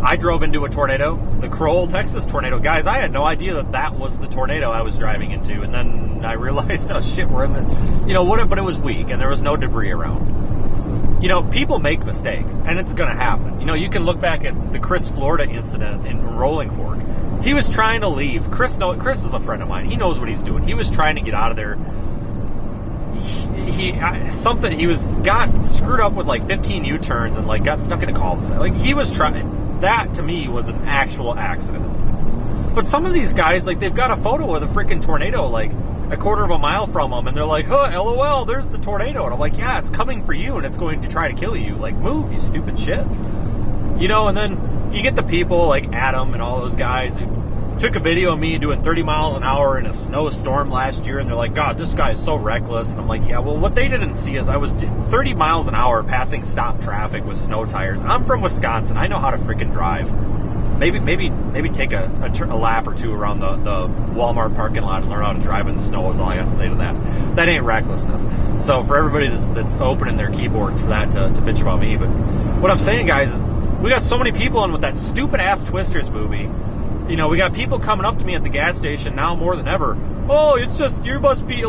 I drove into a tornado, the Crowell, Texas tornado. Guys, I had no idea that that was the tornado I was driving into. And then I realized, oh shit, we're in the, you know, what, but it was weak and there was no debris around. You know, people make mistakes and it's going to happen. You know, you can look back at the Chris, Florida incident in Rolling Fork. He was trying to leave. Chris is a friend of mine. He knows what he's doing. He was trying to get out of there. He got screwed up with like 15 U-turns and like got stuck in a cul-de-sac. Like he was trying. That, to me, was an actual accident. But some of these guys, like, they've got a photo of the freaking tornado, like, a quarter of a mile from them, and they're like, huh, LOL, there's the tornado. And I'm like, yeah, it's coming for you, and it's going to try to kill you. Like, move, you stupid shit. You know, and then you get the people like Adam and all those guys who took a video of me doing 30 miles an hour in a snowstorm last year, and they're like, God, this guy is so reckless. And I'm like, yeah, well, what they didn't see is I was 30 miles an hour passing stop traffic with snow tires. I'm from Wisconsin. I know how to freaking drive. Maybe take a lap or two around the Walmart parking lot and learn how to drive in the snow is all I have to say to that. That ain't recklessness. So for everybody that's opening their keyboards for that to bitch about me. But what I'm saying, guys, is we got so many people in with that stupid-ass Twisters movie. You know, we got people coming up to me at the gas station now more than ever. Oh, it's just, you must be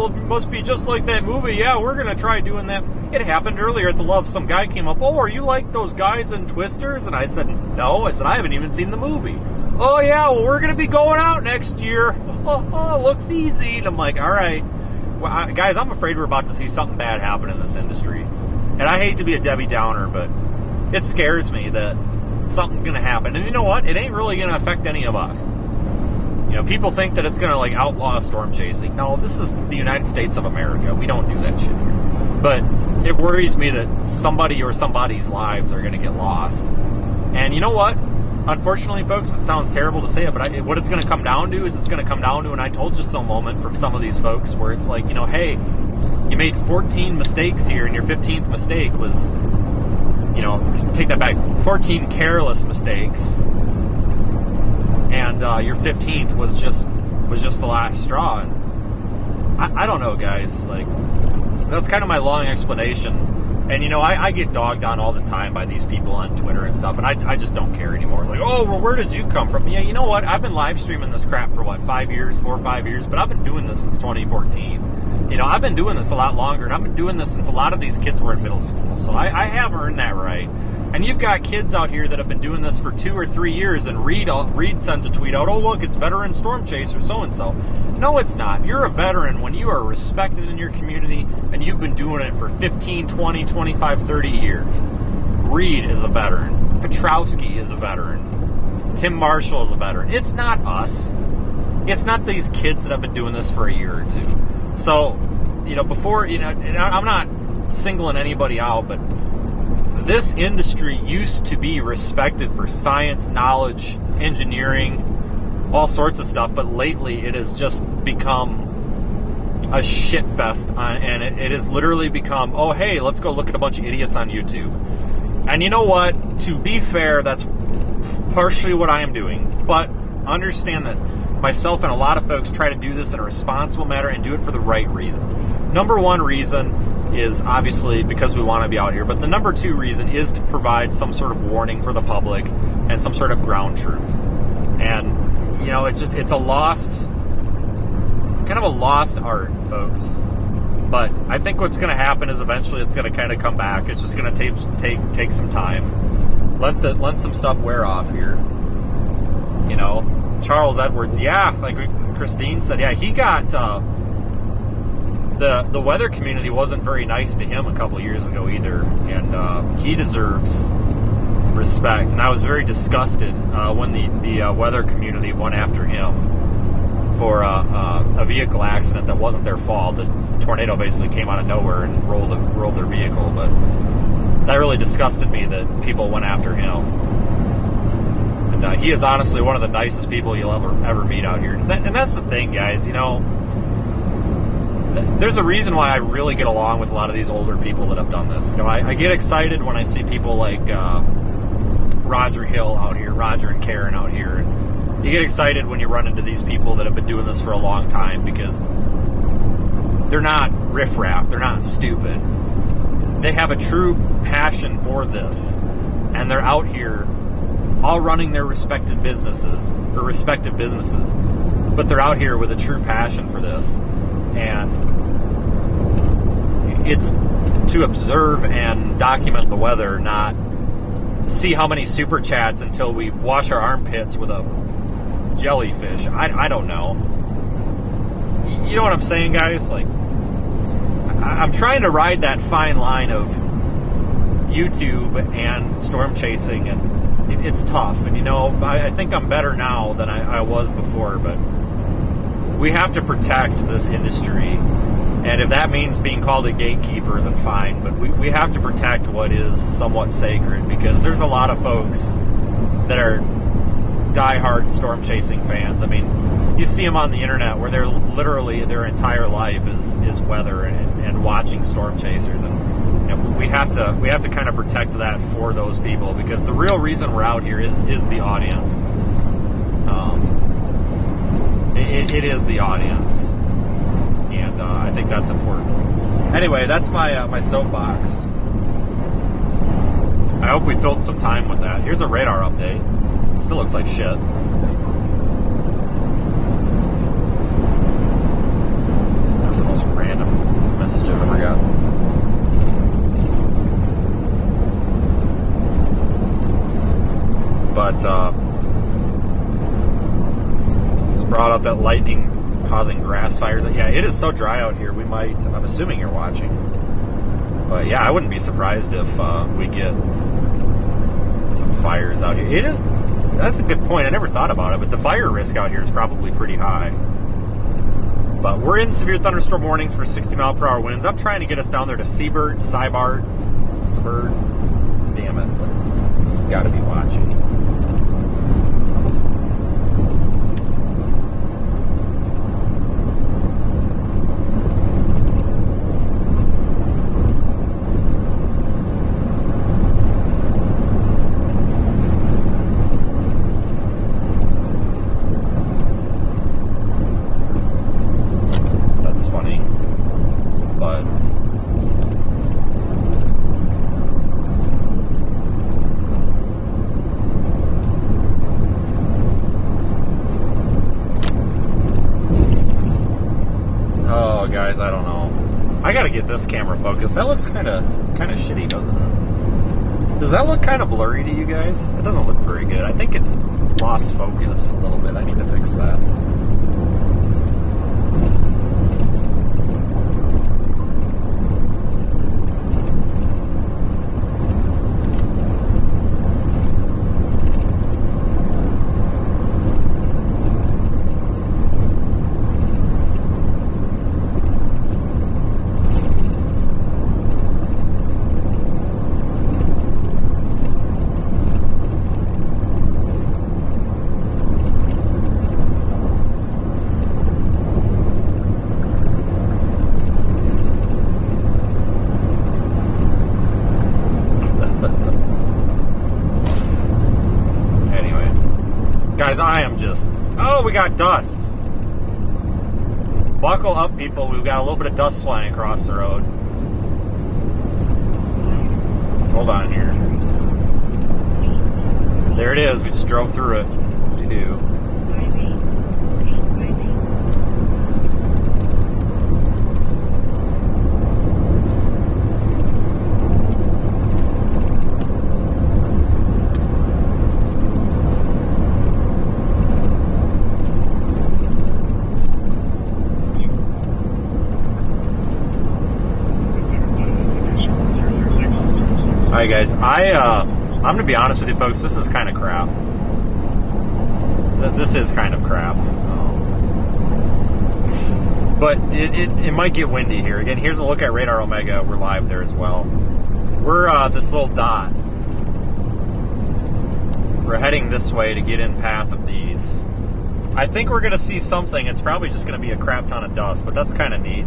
just like that movie. Yeah, we're going to try doing that. It happened earlier at the Love. Some guy came up, oh, are you like those guys in Twisters? And I said, no. I said, I haven't even seen the movie. Oh, yeah, well, we're going to be going out next year. Oh, looks easy. And I'm like, all right. Well, guys, I'm afraid we're about to see something bad happen in this industry. And I hate to be a Debbie Downer, but it scares me that something's going to happen. And you know what? It ain't really going to affect any of us. You know, people think that it's going to, like, outlaw storm chasing. No, this is the United States of America. We don't do that shit here. But it worries me that somebody or somebody's lives are going to get lost. And you know what? Unfortunately, folks, it sounds terrible to say it, but what it's going to come down to is it's going to come down to an I told you so moment from some of these folks where it's like, you know, hey, you made 14 mistakes here and your 15th mistake was, you know, take that back, 14 careless mistakes, and your 15th was just the last straw. And I don't know, guys. Like, that's kind of my long explanation. And you know, I get dogged on all the time by these people on Twitter and stuff, and I just don't care anymore. Like, oh, well, where did you come from? Yeah, you know what? I've been live streaming this crap for what, 4 or 5 years, but I've been doing this since 2014. You know, I've been doing this a lot longer, and I've been doing this since a lot of these kids were in middle school. So I have earned that right. And you've got kids out here that have been doing this for 2 or 3 years, and Reed sends a tweet out, oh, look, it's veteran storm chaser so-and-so. No, it's not. You're a veteran when you are respected in your community, and you've been doing it for 15, 20, 25, 30 years. Reed is a veteran. Petrowski is a veteran. Tim Marshall is a veteran. It's not us. It's not these kids that have been doing this for a year or two. So, you know, before, you know, and I'm not singling anybody out, but this industry used to be respected for science, knowledge, engineering, all sorts of stuff, but lately it has just become a shit fest, and it has literally become, oh, hey, let's go look at a bunch of idiots on YouTube. And you know what? To be fair, that's partially what I am doing, but understand that myself and a lot of folks try to do this in a responsible manner and do it for the right reasons. Number one reason is obviously because we want to be out here, but the number two reason is to provide some sort of warning for the public and some sort of ground truth. And, you know, it's a lost art, folks. But I think what's going to happen is eventually it's going to kind of come back. It's just going to take some time. Let some stuff wear off here. You know, Charles Edwards, yeah, like Christine said, yeah, he got the weather community wasn't very nice to him a couple of years ago either, and he deserves respect. And I was very disgusted when the weather community went after him for a vehicle accident that wasn't their fault. The tornado basically came out of nowhere and rolled their vehicle, but that really disgusted me that people went after him. And he is honestly one of the nicest people you'll ever meet out here. And that's the thing, guys, you know, there's a reason why I really get along with a lot of these older people that have done this. You know, I get excited when I see people like Roger Hill out here, Roger and Karen out here. And you get excited when you run into these people that have been doing this for a long time because they're not riffraff, they're not stupid. They have a true passion for this, and they're out here all running their respective businesses, but they're out here with a true passion for this, and it's to observe and document the weather, not see how many super chats until we wash our armpits with a jellyfish. I don't know. You know what I'm saying, guys? Like, I'm trying to ride that fine line of YouTube and storm chasing, and it's tough. And you know, I think I'm better now than I was before, but we have to protect this industry. And if that means being called a gatekeeper, then fine. But we have to protect what is somewhat sacred, because there's a lot of folks that are diehard storm chasing fans. I mean, you see them on the internet where they're literally their entire life is weather and watching storm chasers, and you know, we have to kind of protect that for those people, because the real reason we're out here is the audience. It is the audience, and I think that's important. Anyway, that's my soapbox. I hope we filled some time with that. Here's a radar update. Still looks like shit. That's the most random message I've ever got. But it's brought up that lightning causing grass fires. Yeah, it is so dry out here. We might. I'm assuming you're watching. But yeah, I wouldn't be surprised if we get some fires out here. It is. That's a good point. I never thought about it, but the fire risk out here is probably pretty high. But we're in severe thunderstorm warnings for 60-mile-per-hour winds. I'm trying to get us down there to Seabird, Sybart, damn it. You've got to be watching. I don't know. I gotta get this camera focused. That looks kind of shitty, doesn't it? Does that look kind of blurry to you guys? It doesn't look very good. I think it's lost focus a little bit. I need to fix that. I am just... Oh, we got dust. Buckle up, people. We've got a little bit of dust flying across the road. Hold on here. There it is. We just drove through it. Doo-doo. Alright guys, I'm going to be honest with you folks, this is kind of crap. This is kind of crap. But it might get windy here. Again, here's a look at Radar Omega. We're live there as well. We're this little dot. We're heading this way to get in path of these. I think we're going to see something. It's probably just going to be a crap ton of dust, but that's kind of neat.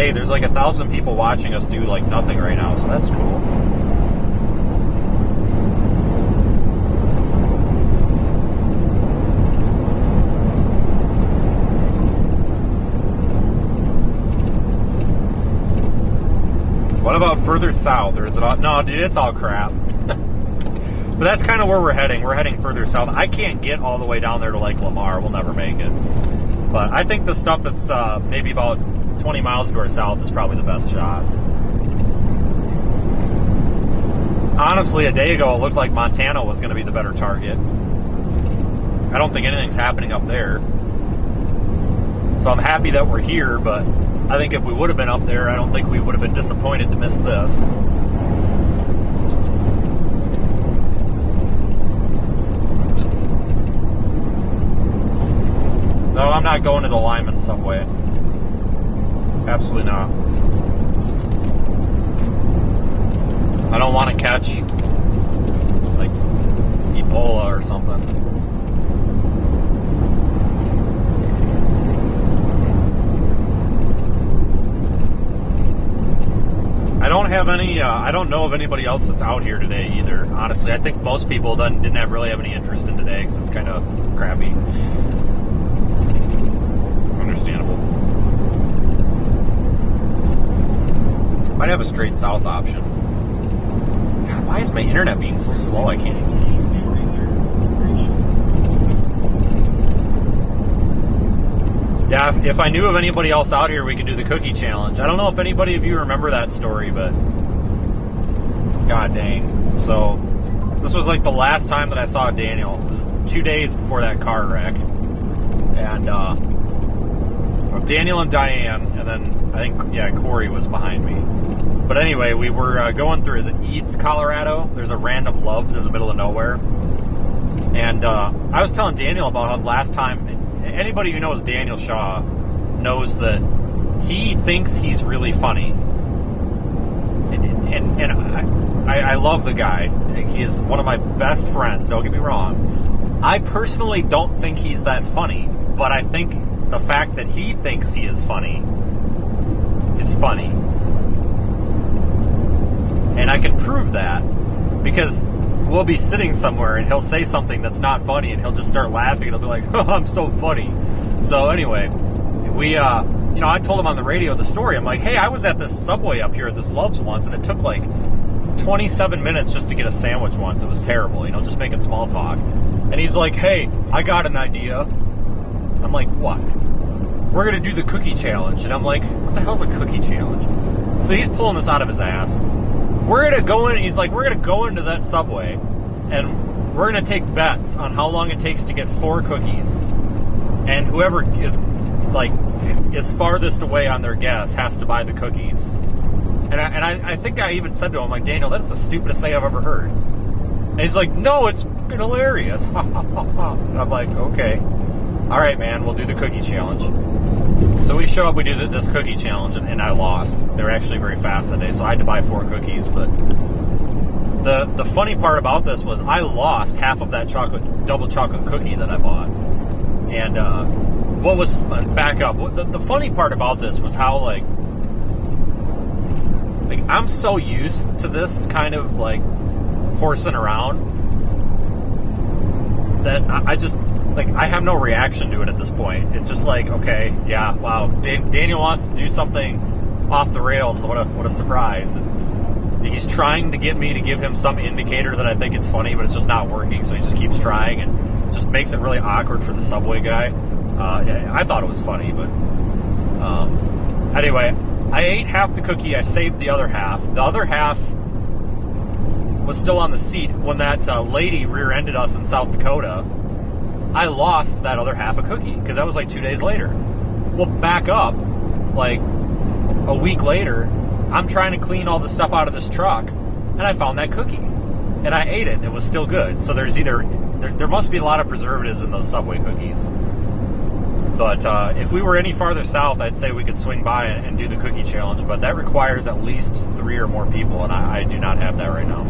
hey, there's like 1,000 people watching us do like nothing right now, so that's cool. What about further south, or is it all... No, dude, it's all crap. But that's kind of where we're heading. We're heading further south. I can't get all the way down there to Lake Lamar. We'll never make it. But I think the stuff that's maybe about 20 miles to our south is probably the best shot. Honestly, a day ago, it looked like Montana was going to be the better target. I don't think anything's happening up there. So I'm happy that we're here, but I think if we would have been up there, I don't think we would have been disappointed to miss this. No, I'm not going to the Lyman subway. Absolutely not. I don't want to catch, like, Ebola or something. I don't have any, I don't know of anybody else that's out here today either, honestly. I think most people didn't really have any interest in today because it's kind of crappy. Understandable. Might have a straight south option. God, why is my internet being so slow? I can't even... Yeah, if I knew of anybody else out here, we could do the cookie challenge. I don't know if anybody of you remember that story, but god dang. So this was like the last time that I saw Daniel. It was 2 days before that car wreck. And Daniel and Diane, and then I think, yeah, Corey was behind me. But anyway, we were going through, is it Eads, Colorado? There's a random Love's in the middle of nowhere. And I was telling Daniel about how last time... Anybody who knows Daniel Shaw knows that he thinks he's really funny, and I love the guy. He is one of my best friends. Don't get me wrong. I personally don't think he's that funny, but I think the fact that he thinks he is funny is funny, and I can prove that because we'll be sitting somewhere and he'll say something that's not funny and he'll just start laughing and he'll be like, oh, I'm so funny. So anyway, we, I told him on the radio the story. I'm like, hey, I was at this Subway up here at this Love's once and it took like 27 minutes just to get a sandwich once. It was terrible, just making small talk. And he's like, hey, I got an idea. I'm like, what? We're going to do the cookie challenge. And I'm like, what the hell's a cookie challenge? So he's pulling this out of his ass. We're going to go in, he's like, we're going to go into that Subway and we're going to take bets on how long it takes to get 4 cookies. And whoever is farthest away on their guess has to buy the cookies. And I think I even said to him, like, Daniel, that's the stupidest thing I've ever heard. And he's like, no, it's fucking hilarious. And I'm like, okay. All right, man, we'll do the cookie challenge. So we show up, we do this cookie challenge, and I lost. They were actually very fast that day, so I had to buy 4 cookies. But the funny part about this was I lost half of that double chocolate cookie that I bought. And what was back up? The funny part about this was how like I'm so used to this kind of like horsing around that I just. I have no reaction to it at this point. It's just like, okay, yeah, wow. Daniel wants to do something off the rails. What a surprise. And he's trying to get me to give him some indicator that I think it's funny, but it's just not working. So he just keeps trying and just makes it really awkward for the Subway guy. I thought it was funny, but anyway, I ate half the cookie. I saved the other half. The other half was still on the seat when that lady rear-ended us in South Dakota. I lost that other half a cookie because that was like 2 days later. Well, back up, like a week later, I'm trying to clean all the stuff out of this truck, and I found that cookie, and I ate it, and it was still good. So there's there must be a lot of preservatives in those Subway cookies. But if we were any farther south, I'd say we could swing by and do the cookie challenge, but that requires at least 3 or more people, and I do not have that right now.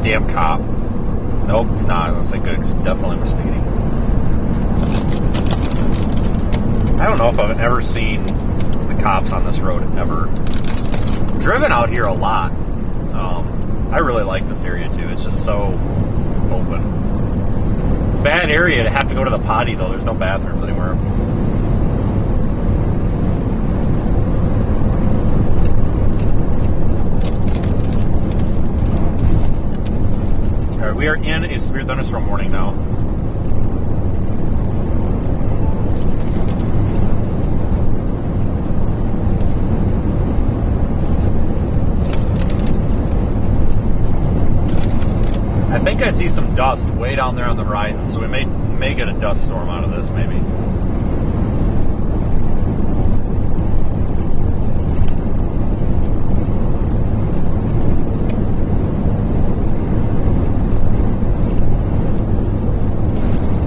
damn cop. Nope, it's not. Let's say good. Definitely we're speeding. I don't know if I've ever seen the cops on this road ever. Driven out here a lot. I really like this area too. It's just so open. Bad area to have to go to the potty though. There's no bathrooms anywhere. Alright, we are in a severe thunderstorm warning now. I think I see some dust way down there on the horizon, so we may get a dust storm out of this, maybe.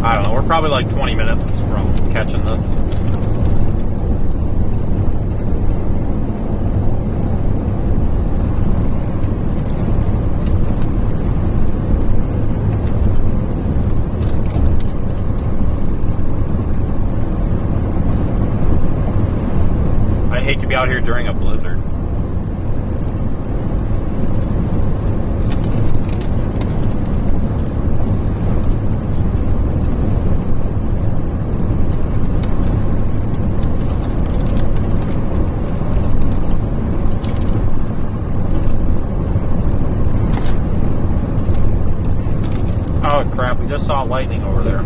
I don't know, we're probably like 20 minutes from catching this. Hate to be out here during a blizzard. Oh crap, we just saw lightning over there.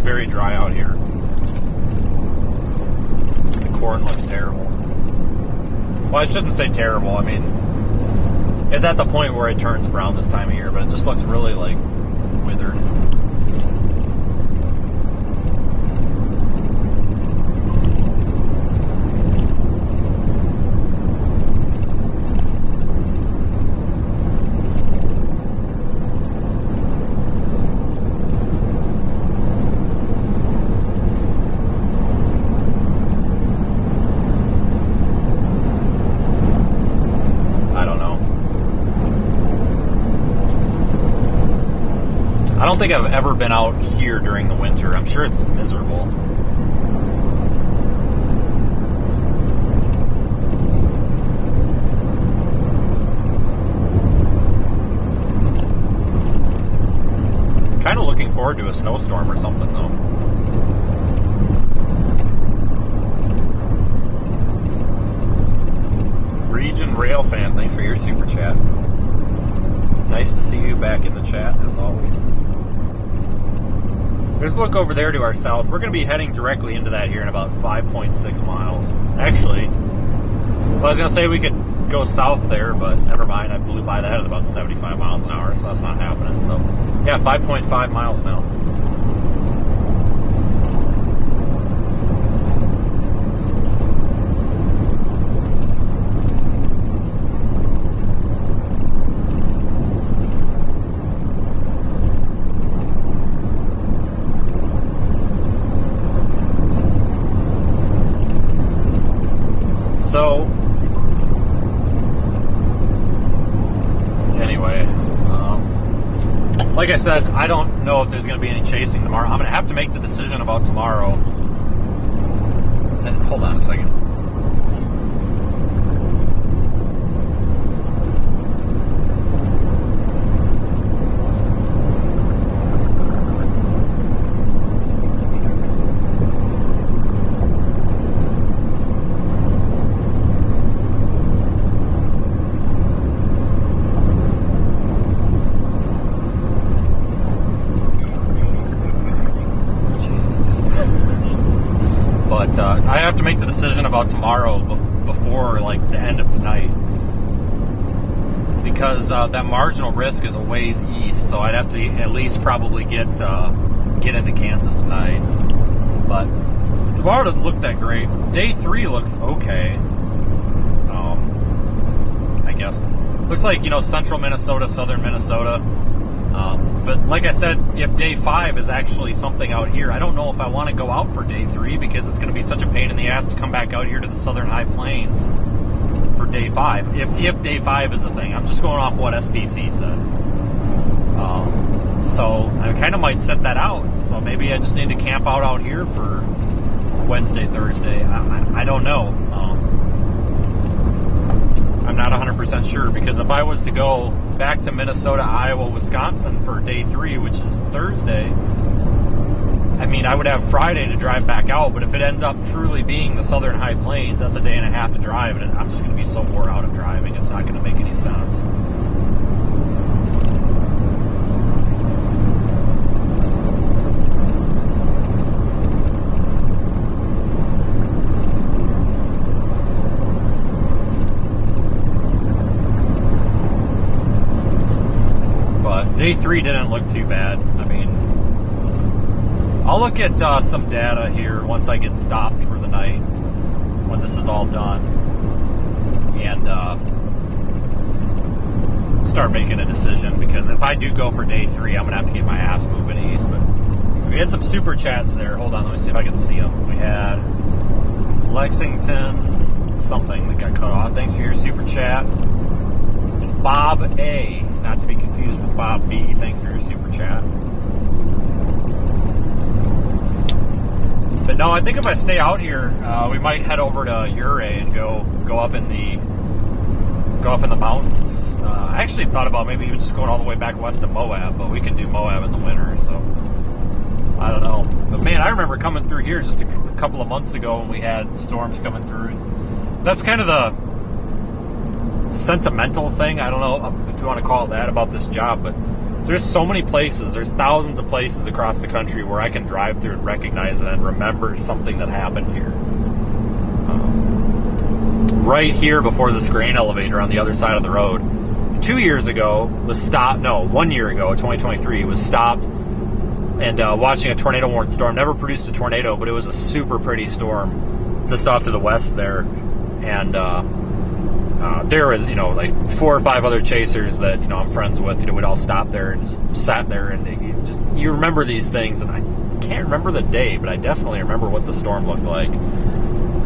Very dry out here. The corn looks terrible. Well, I shouldn't say terrible. I mean, it's at the point where it turns brown this time of year, but it just looks really like withered. I don't think I've ever been out here during the winter. I'm sure it's miserable. Kind of looking forward to a snowstorm or something, though. Region Rail Fan, thanks for your super chat. Nice to see you back in the chat, as always. There's a look over there to our south. We're going to be heading directly into that here in about 5.6 miles. Actually, well, I was going to say we could go south there, but never mind. I blew by that at about 75 miles an hour, so that's not happening. So, yeah, 5.5 miles now. So, anyway, like I said, I don't know if there's going to be any chasing tomorrow. I'm going to have to make the decision about tomorrow. And hold on a second. I have to make the decision about tomorrow before like the end of tonight, because that marginal risk is a ways east, so I'd have to at least probably get into Kansas tonight. But tomorrow doesn't look that great. Day 3 looks okay. guess. Looks like, central Minnesota, southern Minnesota. But like I said, if day 5 is actually something out here, I don't know if I want to go out for day 3 because it's going to be such a pain in the ass to come back out here to the southern high plains for day 5. If day 5 is a thing. I'm just going off what SPC said. So I kind of might set that out. So maybe I just need to camp out here for Wednesday, Thursday. I don't know. I'm not 100% sure, because if I was to go back to Minnesota, Iowa, Wisconsin for day 3, which is Thursday, I mean, I would have Friday to drive back out, but if it ends up truly being the southern high plains, that's a day and a half to drive, and I'm just going to be so wore out of driving, it's not going to make any sense. Day 3 didn't look too bad. I mean, I'll look at some data here once I get stopped for the night, when this is all done, and start making a decision, because if I do go for day 3, I'm going to have to get my ass moving east. But we had some super chats there. Hold on, let me see if I can see them. We had Lexington something that got cut off. Thanks for your super chat. Bob A, not to be confused with Bob B. Thanks for your super chat. But no, I think if I stay out here, we might head over to Ouray and go up in the mountains. I actually thought about maybe even just going all the way back west to Moab, but we can do Moab in the winter, so I don't know. But man, I remember coming through here just a couple of months ago when we had storms coming through. That's kind of the sentimental thing, I don't know if you want to call it that, about this job, but there's so many places, there's thousands of places across the country where I can drive through and recognize it and remember something that happened here. Right here before this grain elevator on the other side of the road, 2 years ago was stopped, no, 1 year ago, 2023, was stopped and watching a tornado warned storm. Never produced a tornado, but it was a super pretty storm just off to the west there, and there was, like 4 or 5 other chasers that, I'm friends with, we'd all stop there and just sat there, and you remember these things, and I can't remember the day, but I definitely remember what the storm looked like.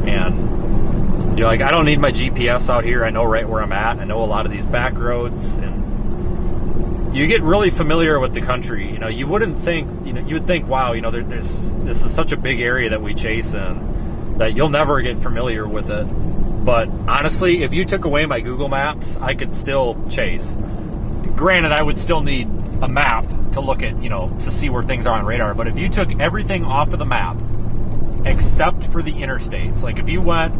And you're like, I don't need my GPS out here. I know right where I'm at. I know a lot of these back roads, and you get really familiar with the country. You wouldn't think, you would think, wow, this is such a big area that we chase in, that you'll never get familiar with it. But honestly, if you took away my Google Maps, I could still chase. Granted, I would still need a map to look at, to see where things are on radar. But if you took everything off of the map, except for the interstates, like if you went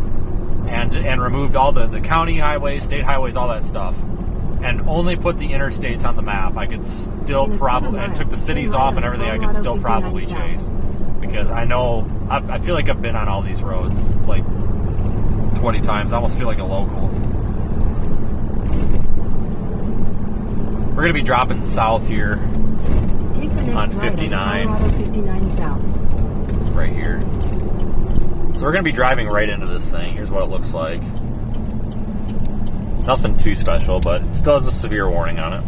and removed all the county highways, state highways, all that stuff, and only put the interstates on the map, I could still probably, and took the cities off and everything, I could still probably chase. Because I know, I feel like I've been on all these roads, like 20 times. I almost feel like a local. We're going to be dropping south here on 59. 59 south. Right here. So we're going to be driving right into this thing. Here's what it looks like. Nothing too special, but it still has a severe warning on it.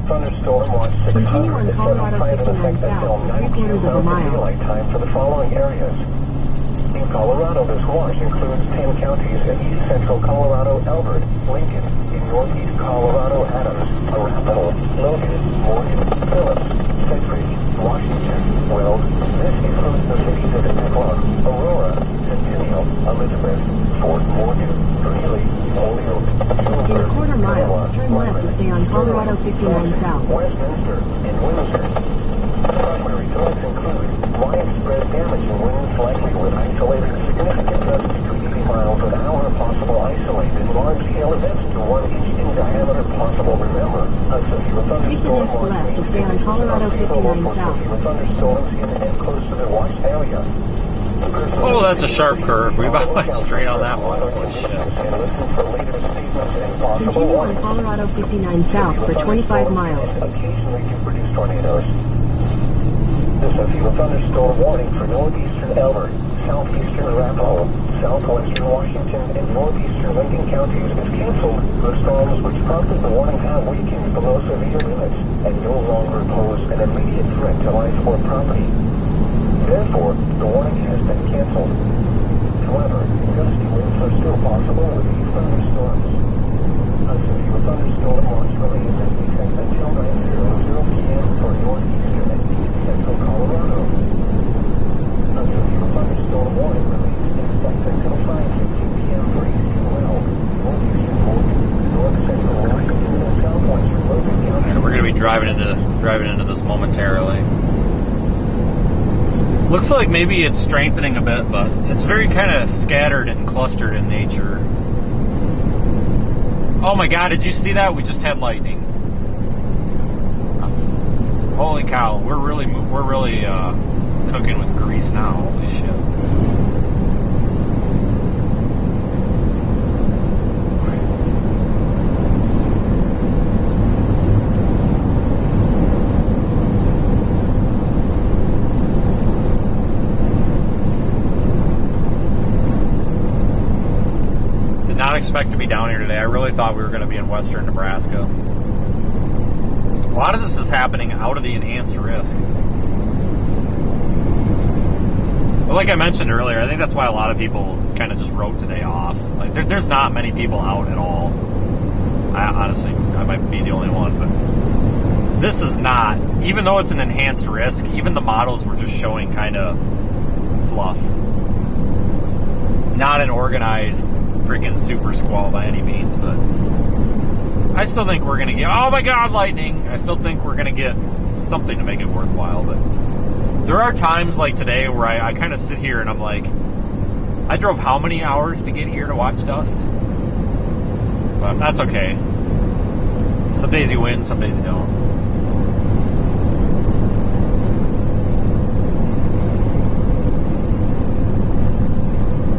Thunderstorm watch 600 Continue on Colorado 59 south for 3/4 of a mile. Daylight time for the following areas. In Colorado, this watch includes 10 counties in east central Colorado: Elbert, Lincoln; in northeast Colorado, Adams, Arapahoe, Logan, Morgan, Phillips, Sedgwick, Washington, Wells. This includes the cities of Temecula, Aurora, Centennial, Elizabeth, Fort Morgan, Greeley, Holyoke, In a quarter mile, turn left to stay on Colorado 59 south. Westminster, and Windsor. Primary threats include widespread damage and winds likely with isolated significant gusts to 80 miles an hour, possible isolated large-scale events to 1 inch in diameter possible. Remember, a severe thunderstorm Take the next left to stay on Colorado 59 south. severe thunderstorms in and close to the watch area. Oh, that's a sharp curve. We about went straight on that one. Holy shit. Continue on Colorado 59 south for 25 miles. Occasionally to produce tornadoes. This is a thunderstorm warning for northeastern Elbert, southeastern Arapahoe, southwestern Washington, and northeastern Lincoln counties is canceled. The storms which prompted the warning have weakened below severe limits and no longer pose an immediate threat to life or property. Therefore, the warning has been canceled. However, gusty winds are still possible with these thunderstorms. A severe thunderstorm watch remains in effect until 9:00 p.m. for northeastern and east central Colorado. A severe thunderstorm warning remains in effect until 5:15 p.m. for eastern Weld, northeastern Morgan, north central Washington, and southwestern Logan counties. We're going to be driving into this momentarily. Looks like maybe it's strengthening a bit, but it's very kind of scattered and clustered in nature. Oh my God, did you see that? We just had lightning. Holy cow, we're really cooking with grease now. Holy shit. Not expect to be down here today. I really thought we were going to be in western Nebraska. A lot of this is happening out of the enhanced risk. But like I mentioned earlier, I think that's why a lot of people kind of just wrote today off. Like there's not many people out at all. Honestly, I might be the only one, but this is not, even though it's an enhanced risk, even the models were just showing kind of fluff. Not an organized freaking super squall by any means, but I still think we're gonna get, oh my God, lightning. I still think we're gonna get something to make it worthwhile. But there are times like today where I kind of sit here and I'm like, I drove how many hours to get here to watch dust? But that's okay. Some days you win, some days you don't.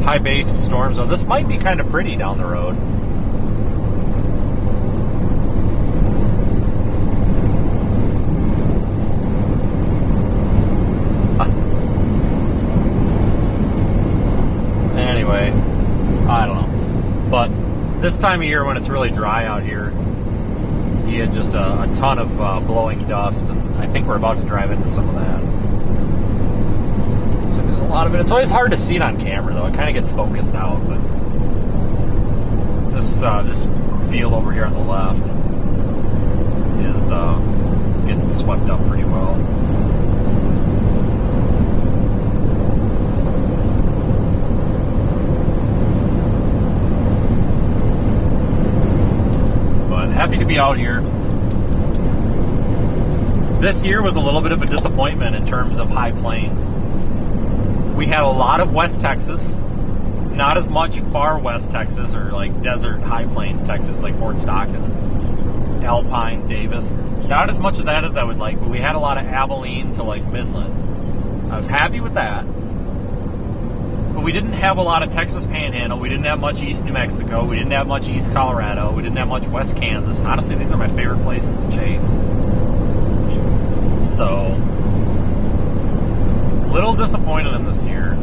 High-based storms, though. This might be kind of pretty down the road. Anyway, I don't know. But this time of year when it's really dry out here, you get just a ton of blowing dust, and I think we're about to drive into some of that. So there's a lot of it. It's always hard to see it on camera, though. It kind of gets focused out. But this field over here on the left is getting swept up pretty well. But happy to be out here. This year was a little bit of a disappointment in terms of high plains. We had a lot of West Texas, not as much far West Texas or like desert high plains Texas like Fort Stockton, Alpine, Davis. Not as much of that as I would like, but we had a lot of Abilene to like Midland. I was happy with that. But we didn't have a lot of Texas Panhandle. We didn't have much East New Mexico. We didn't have much East Colorado. We didn't have much West Kansas. Honestly, these are my favorite places to chase. So, little disappointed in this year.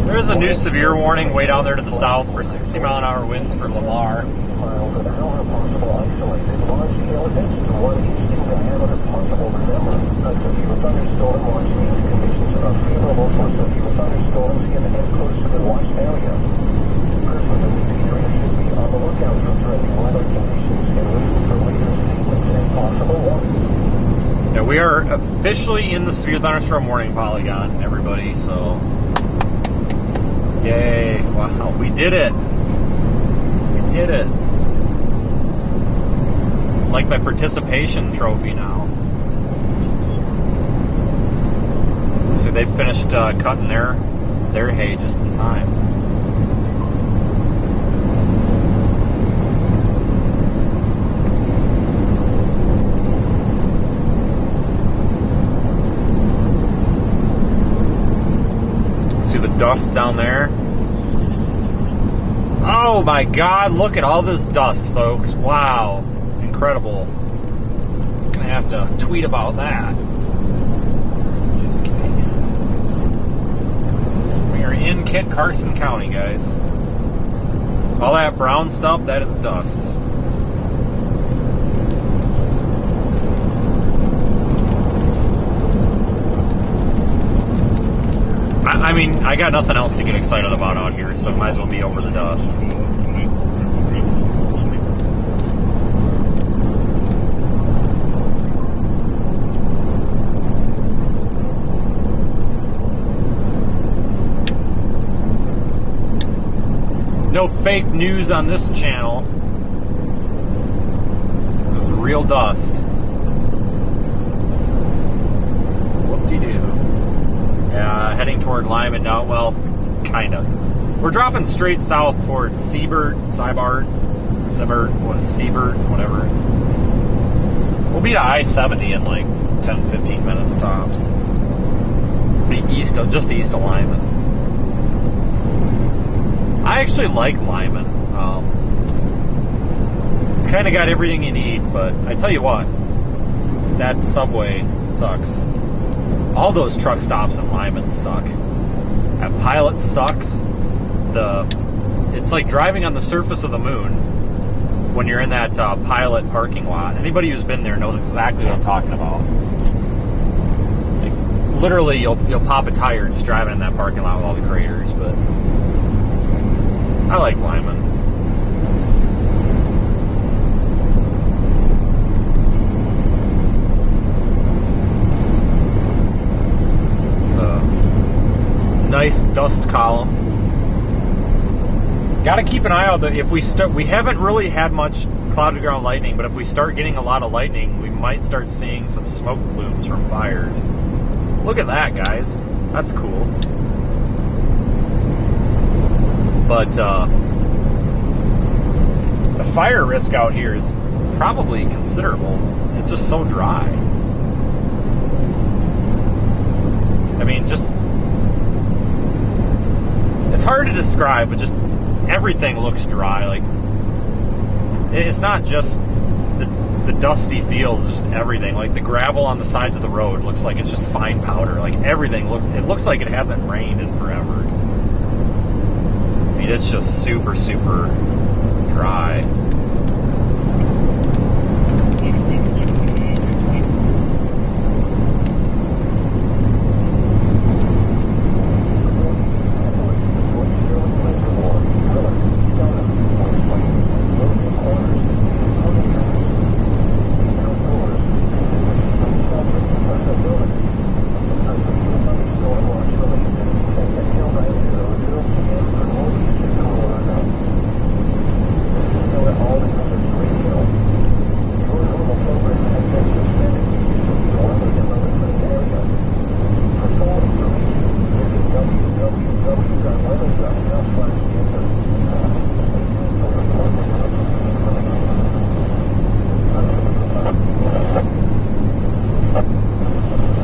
There's a new severe warning way down there to the south for 60-mile-an-hour winds for Lamar. Miles an hour, possible isolated large-scale events to 1 inch in diameter possible. Remember, a severe thunderstorm watch means conditions are favorable for severe thunderstorms in and close to the watched area. Persons in these areas should be on the lookout for threatening weather conditions and listen for later statements and possible warnings. Yeah, we are officially in the severe thunderstorm warning polygon, everybody, so Yay. Wow, we did it. We did it. Like my participation trophy now. See, they finished cutting their hay just in time. See the dust down there? Oh my God, look at all this dust, folks. Wow. Incredible. Gonna have to tweet about that. Just kidding. We are in Kit Carson County, guys. All that brown stuff, that is dust. I mean, I got nothing else to get excited about out here, so might as well be over the dust. No fake news on this channel. This is real dust. Whoop-de-doo. Yeah, heading toward Lyman now. Well, kind of. We're dropping straight south towards Seibert, whatever. We'll be to I-70 in like 10, 15 minutes tops. Be just east of Lyman. I actually like Lyman. It's kind of got everything you need, but I tell you what, that subway sucks. All those truck stops in Lyman suck. That Pilot sucks. It's like driving on the surface of the moon when you're in that Pilot parking lot. Anybody who's been there knows exactly what I'm talking about. Like, literally, you'll pop a tire just driving in that parking lot with all the craters. But I like Lyman. Nice dust column. Got to keep an eye out that if we haven't really had much cloud to ground lightning, but if we start getting a lot of lightning, we might start seeing some smoke plumes from fires. Look at that, guys. That's cool. But the fire risk out here is probably considerable. It's just so dry. I mean, just... It's hard to describe, but just everything looks dry. Like, it's not just the dusty fields, just everything. Like the gravel on the sides of the road looks like it's just fine powder. Like everything looks like it hasn't rained in forever. I mean, it's just super, super dry.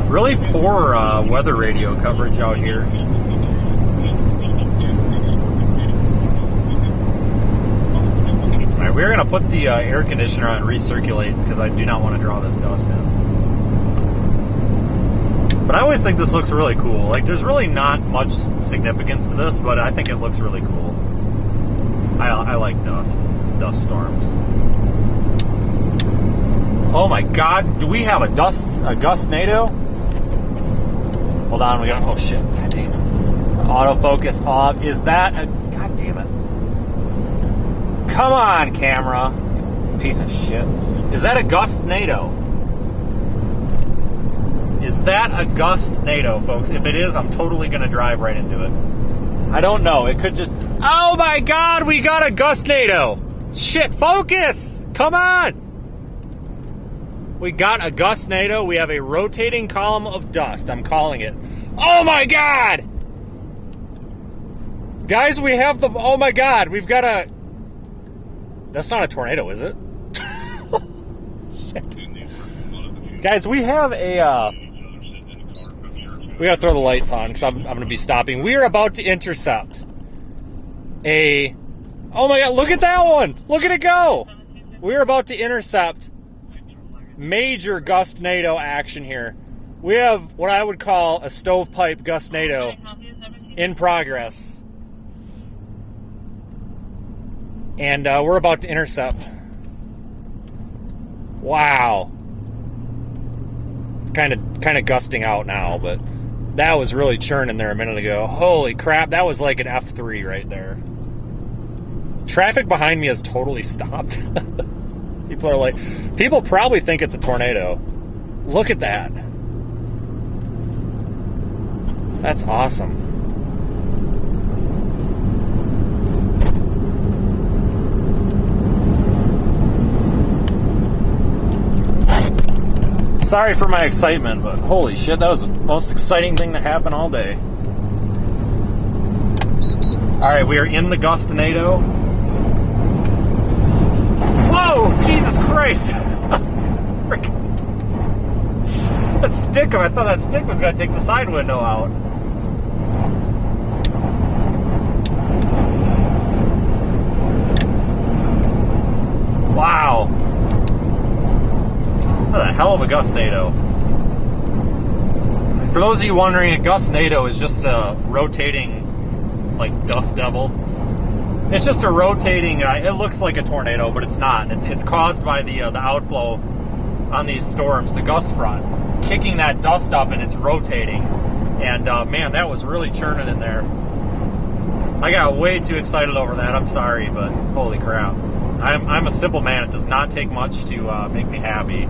Really poor weather radio coverage out here. Alright, we're going to put the air conditioner on and recirculate because I do not want to draw this dust in. But I always think this looks really cool. Like, there's really not much significance to this, but I think it looks really cool. I like dust storms. Oh my God, do we have a gustnado? Hold on, we got, oh shit, god damn it. Autofocus off, is that a, god damn it. Come on, camera. Piece of shit. Is that a gustnado? Is that a gustnado, folks? If it is, I'm totally gonna drive right into it. I don't know. It could just... Oh my God, we got a gustnado. Shit, focus. Come on. We got a gustnado. We have a rotating column of dust. I'm calling it. Oh my God. Guys, we have the... Oh my God, we've got a... That's not a tornado, is it? Shit. Guys, we have a... We gotta throw the lights on because I'm gonna be stopping. We are about to intercept a... Oh my God, look at that one! Look at it go! We're about to intercept major gustnado action here. We have what I would call a stovepipe gustnado in progress. And we're about to intercept. Wow. It's kind of gusting out now, but that was really churning there a minute ago. Holy crap, that was like an F3 right there. Traffic behind me has totally stopped. People are like, people probably think it's a tornado. Look at that. That's awesome. Sorry for my excitement, but holy shit, that was the most exciting thing to happen all day. Alright, we are in the gustnado. Whoa! Jesus Christ! That's freaking... That stick, I thought that stick was going to take the side window out. Wow. What a hell of a gustnado. For those of you wondering, a gustnado is just a rotating, like, dust devil. It's just a rotating, it looks like a tornado, but it's not. It's caused by the outflow on these storms, the gust front, kicking that dust up and it's rotating. And man, that was really churning in there. I got way too excited over that, I'm sorry, but holy crap. I'm a simple man, it does not take much to make me happy.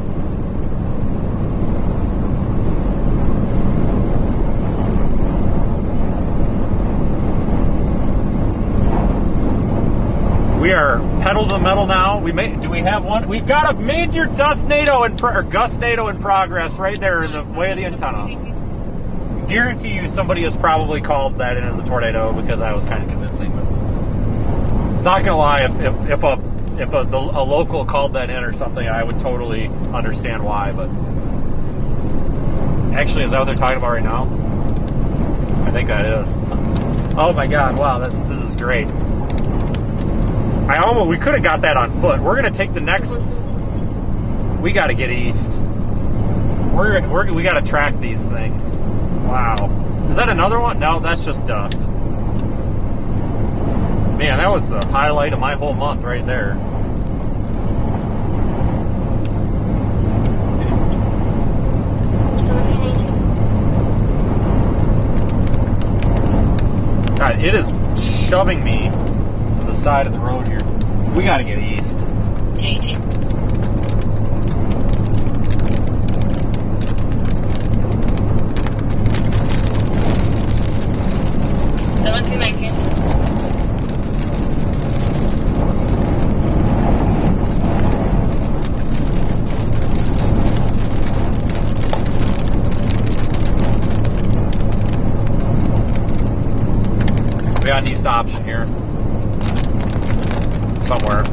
We are pedal to the metal now. Do we have one? We've got a major gustnado in progress right there in the way of the antenna. Guarantee you somebody has probably called that in as a tornado because I was kind of convincing. But not gonna lie, if a local called that in or something, I would totally understand why. But actually, is that what they're talking about right now? I think that is. Oh my God! Wow, this is great. We could have got that on foot. We're gonna take the next. We got to get east. We got to track these things. Wow, is that another one? No, that's just dust. Man, that was the highlight of my whole month right there. God, it is shoving me to the side of the road here. We gotta get east. We got an east option here. Somewhere.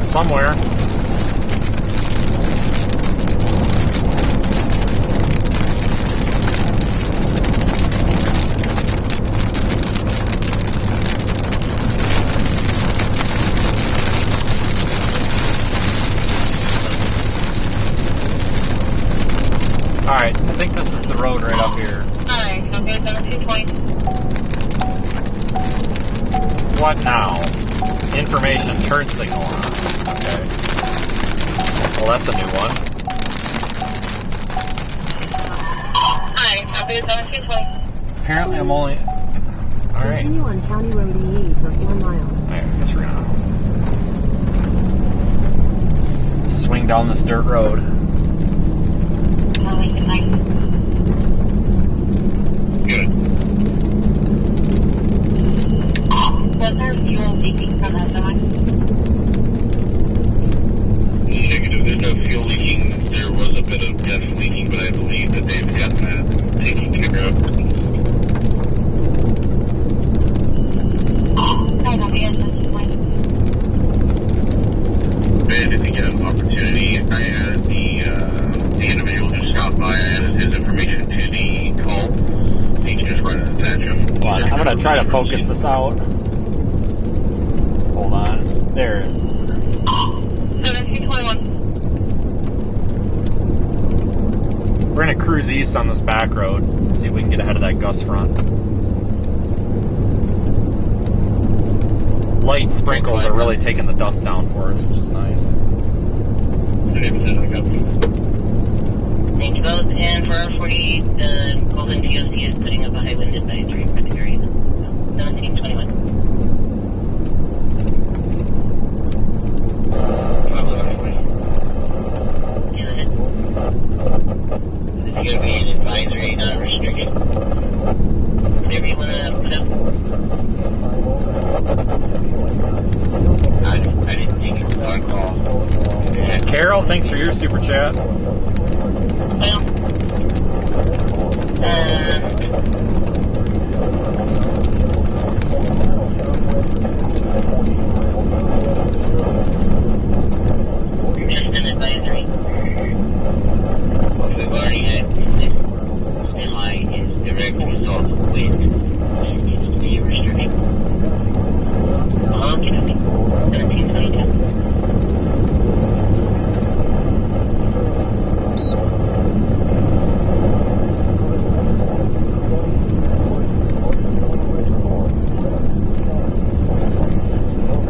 Somewhere. Alright, I think this is the road right up here. Alright, okay, 1720. What now? Information turn signal on. Okay. Well, that's a new one. Alright, I'll be on 220. Apparently I'm only... Alright. Continue on County Road EE for 4 miles. Alright, I guess we're gonna swing down this dirt road. Good. Was there fuel leaking from that semi? Negative, there's no fuel leaking. There was a bit of gas leaking, but I believe that they've got that taken care of. And if you get an opportunity, I added the individual who stopped by, I added his information to the call. You can just write an attachment. Hold on, I'm gonna try to focus this out. Hold on. There it is. 1721. We're gonna cruise east on this back road. See if we can get ahead of that gust front. Light sprinkles are really taking the dust down for us, which is nice. Thank you both. And for R40, the Golden DOC is putting up a high wind advisory for the area. 1721. This is going to be an advisory, not restricted. Whatever you want to put up. I didn't think it was on call. Carol, thanks for your super chat. Well, just an advisory. What we've already had semi is direct result of wind. It needs to be a restriction. Okay, 1722.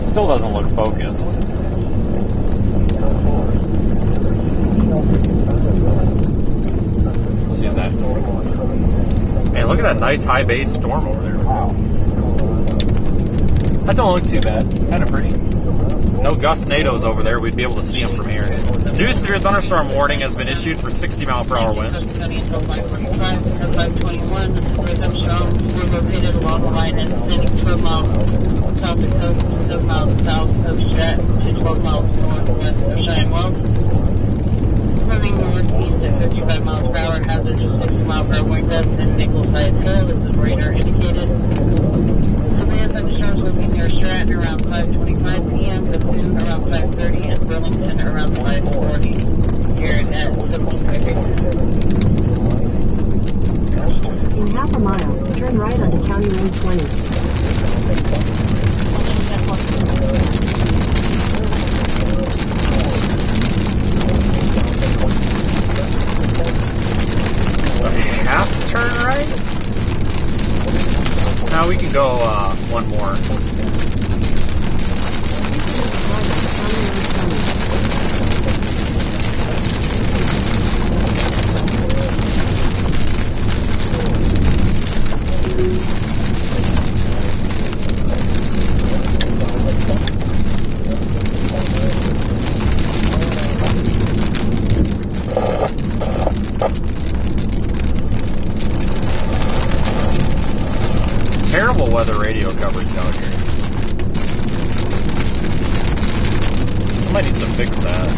Still doesn't look focused. See if that fixes it. Hey, look at that nice high base storm over there. Wow. That don't look too bad. Kind of pretty. No gustnados over there. We'd be able to see them from here. New severe thunderstorm warning has been issued for 60-mile-per-hour winds. Until 5:45, 5:21. We're located along the line and sitting 12 miles south of coast, 7 miles south of Stout, to 12 miles northwest of Cheyenne Wells. Running northeast at 55 miles per hour, hazard to 60-mile-per-hour wind depth, and nickel side hill. This is radar indicated. Severe thunderstorms will be near Stratton around 5:25 p.m. Bethune around 5:30 and Burlington around 5:40. Here at 1750. In half a mile, turn right onto County Road 20. A half turn right? Now we can go one more. Terrible weather radio coverage out here. Somebody needs to fix that.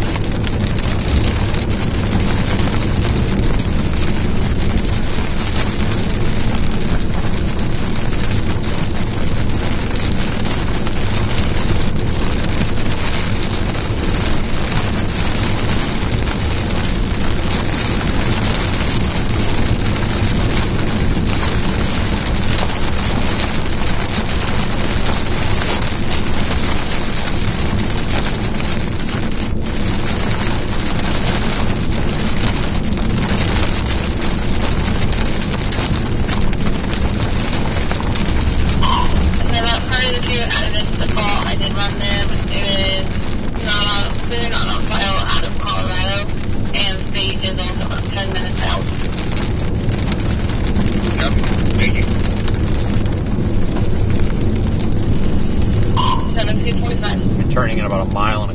turning in about 1.25 miles.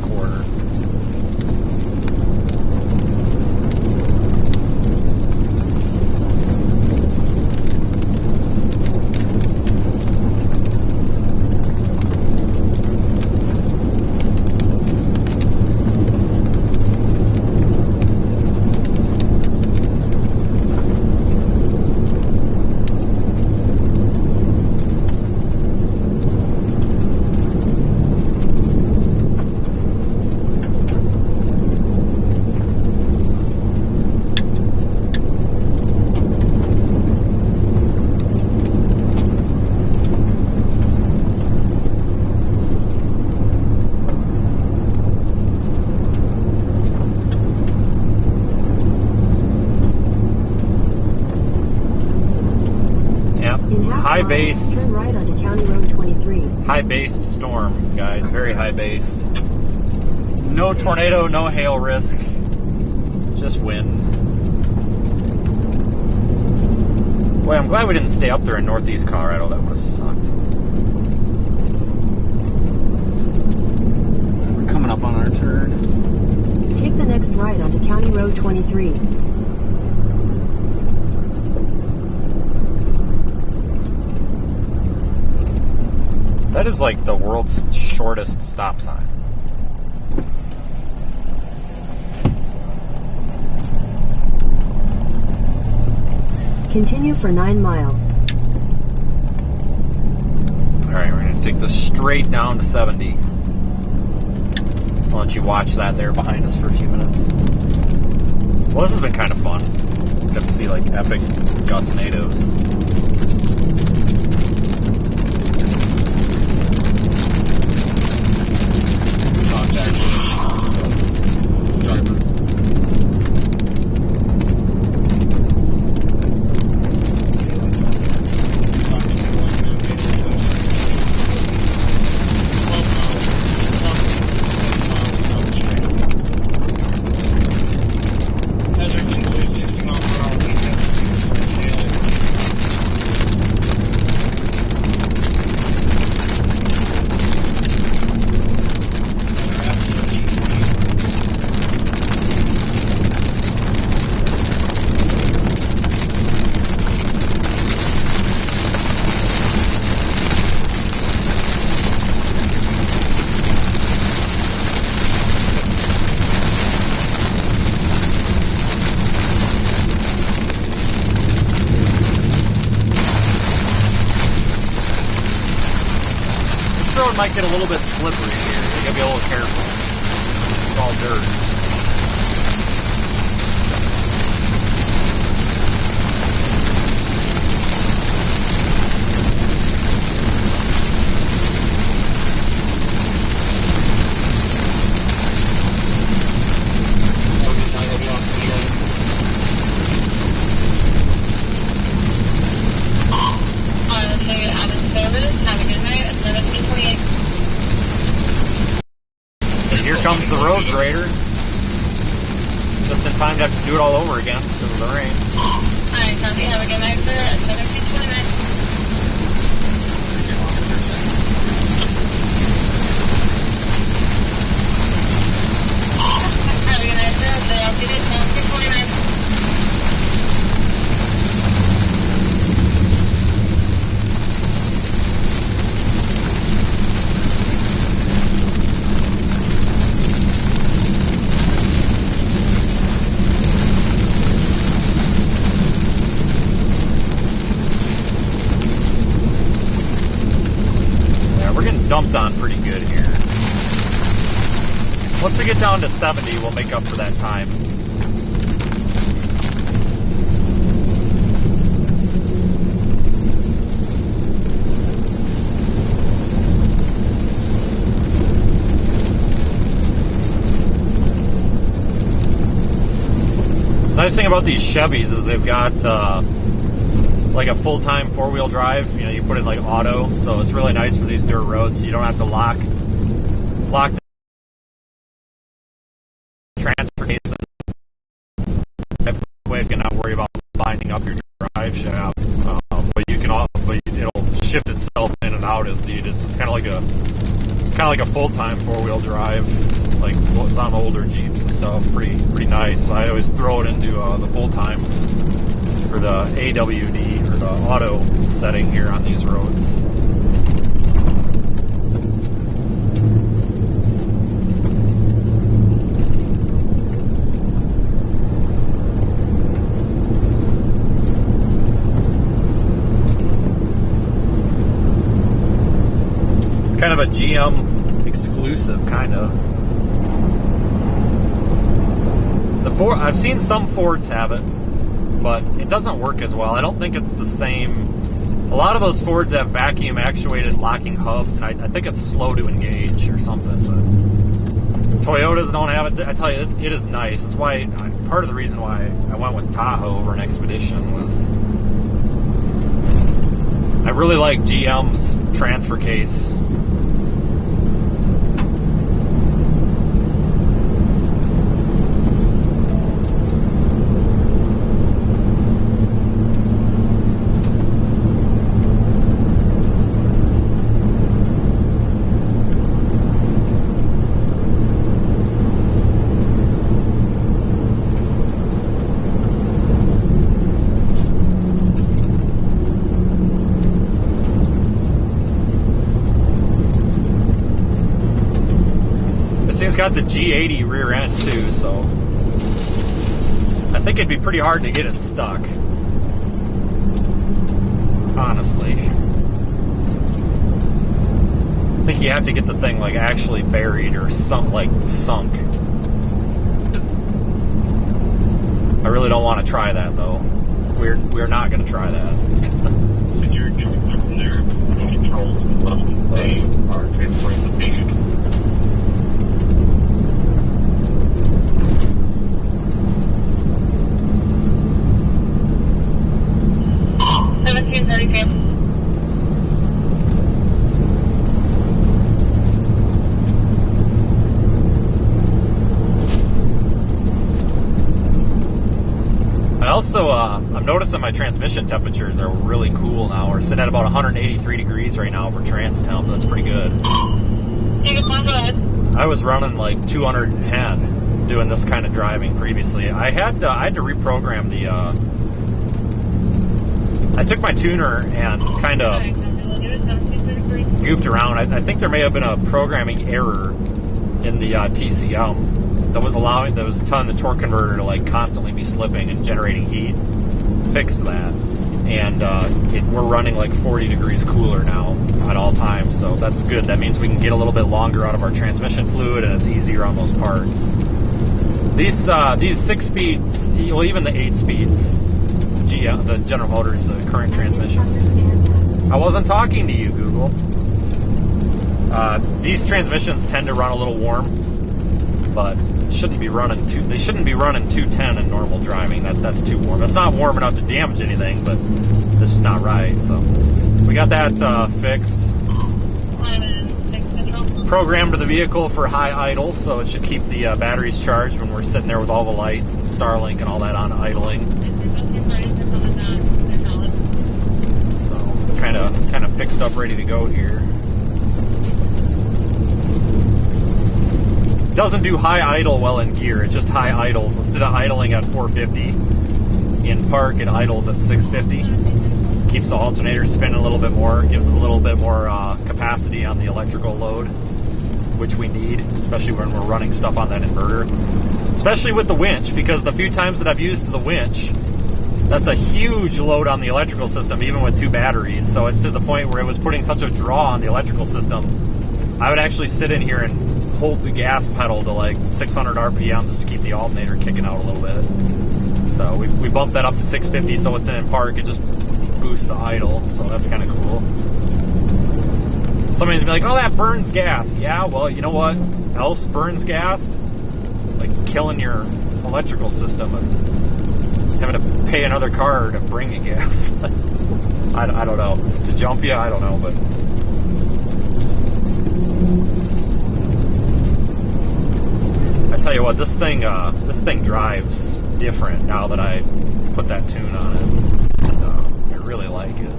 High-based, turn right onto County Road 23. High-based storm, guys. Very high-based. No tornado, no hail risk. Just wind. Boy, I'm glad we didn't stay up there in northeast Colorado. That would have sucked. We're coming up on our turn. Take the next right onto County Road 23. That is like the world's shortest stop sign. Continue for 9 miles. Alright, we're going to take this straight down to 70. I'll let you watch that there behind us for a few minutes. Well, this has been kind of fun. Got to see like epic gustnados. Might get a little bit slippery here. You gotta be a little careful. It's all dirt. Comes the road grader. Just in time to have to do it all over again because of the rain. Alright, copy. Have a good night, sir. At 1729. Have a good night, sir. I'll see you at 1729. Dumped on pretty good here. Once we get down to 70, we'll make up for that time. The nice thing about these Chevys is they've got like a full-time four-wheel drive. You know, you put it in like auto, so it's really nice for these dirt roads. So you don't have to lock the transportation quick and not worry about binding up your drive shaft. But it'll shift itself in and out as needed. So it's kind of like a kind of like a full-time four-wheel drive, like what's on older Jeeps and stuff. Pretty nice. I always throw it into the full-time or the AWD or the auto setting here on these roads. Kind of a GM exclusive, kind of. The Ford, I've seen some Fords have it, but it doesn't work as well. I don't think it's the same. A lot of those Fords have vacuum actuated locking hubs, and I think it's slow to engage or something. But Toyotas don't have it. I tell you, it is nice. It's why part of the reason why I went with Tahoe over an Expedition was I really like GM's transfer case. It's got the G80 rear end too, so I think it'd be pretty hard to get it stuck, honestly. I think you have to get the thing like actually buried or sunk. I really don't want to try that though. We're not going to try that. And you're getting from there, controls and levels, they are transferring the patient. Also, I'm noticing my transmission temperatures are really cool now. We're sitting at about 183 degrees right now for trans temp. That's pretty good. I was running like 210 doing this kind of driving previously. I had to reprogram the. I took my tuner and kind of goofed around. I think there may have been a programming error in the TCM. That was telling the torque converter to like constantly be slipping and generating heat. Fixed that, and we're running like 40 degrees cooler now at all times, so that's good. That means we can get a little bit longer out of our transmission fluid, and it's easier on those parts. These 6 speeds, well, even the 8 speeds, the General Motors, the current transmissions. I wasn't talking to you, Google. These transmissions tend to run a little warm, but they shouldn't be running 210 in normal driving. That's too warm. It's not warm enough to damage anything, but this is not right. So we got that fixed. Programmed the vehicle for high idle, so it should keep the batteries charged when we're sitting there with all the lights and Starlink and all that on idling. So kind of fixed up, ready to go here. Doesn't do high idle well in gear. It's just high idles. Instead of idling at 450 in park, it idles at 650. Keeps the alternator spinning a little bit more. Gives us a little bit more capacity on the electrical load, which we need, especially when we're running stuff on that inverter. Especially with the winch, because the few times that I've used the winch, that's a huge load on the electrical system, even with 2 batteries. So it's to the point where it was putting such a draw on the electrical system. I would actually sit in here and hold the gas pedal to like 600 RPM just to keep the alternator kicking out a little bit. So we bumped that up to 650, so it's in park. It just boosts the idle, so that's kind of cool. Somebody's gonna be like, oh, that burns gas. Yeah, well, you know what else burns gas? Like killing your electrical system and having to pay another car to bring you gas. I don't know. To jump you, I don't know, but... I tell you what, this thing drives different now that I put that tune on it. And, I really like it.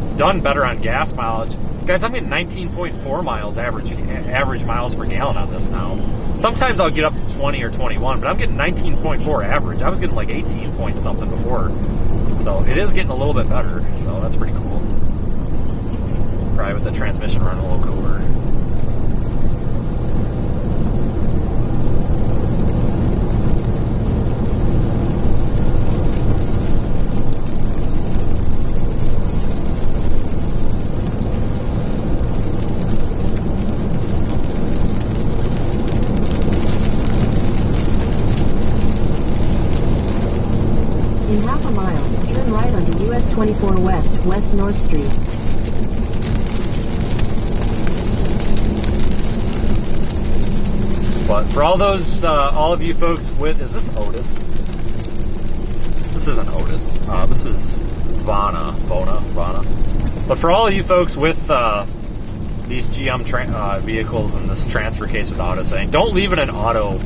It's done better on gas mileage. Guys, I'm getting 19.4 miles average miles per gallon on this now. Sometimes I'll get up to 20 or 21, but I'm getting 19.4 average. I was getting like 18 point something before. So it is getting a little bit better, so that's pretty cool. Probably with the transmission running a little cooler. In half a mile, turn right onto US 24 West, West North Street. But for all those, all of you folks with, is this Otis? This isn't Otis. This is Vana. But for all of you folks with these GM vehicles in this transfer case with auto setting, don't leave it in auto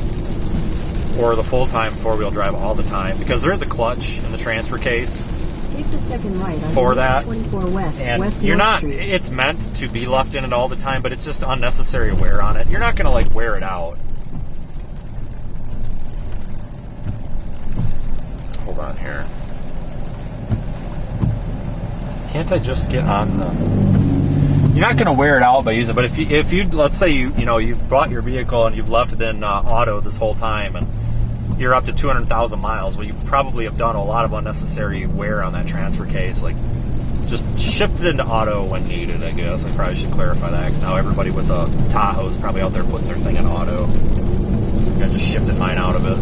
or the full-time four-wheel drive all the time, because there is a clutch in the transfer case. Take the second right on for US that, 24 West, and West you're North not. Street. It's meant to be left in it all the time, but it's just unnecessary wear on it. You're not going to like wear it out. Hold on here. Can't I just get on the? You're not going to wear it out by using it, but if you let's say you've bought your vehicle and you've left it in auto this whole time and you're up to 200,000 miles, well, you probably have done a lot of unnecessary wear on that transfer case. Like, just shift it into auto when needed, I guess. I probably should clarify that, because now everybody with a Tahoe is probably out there putting their thing in auto. I just shifted mine out of it.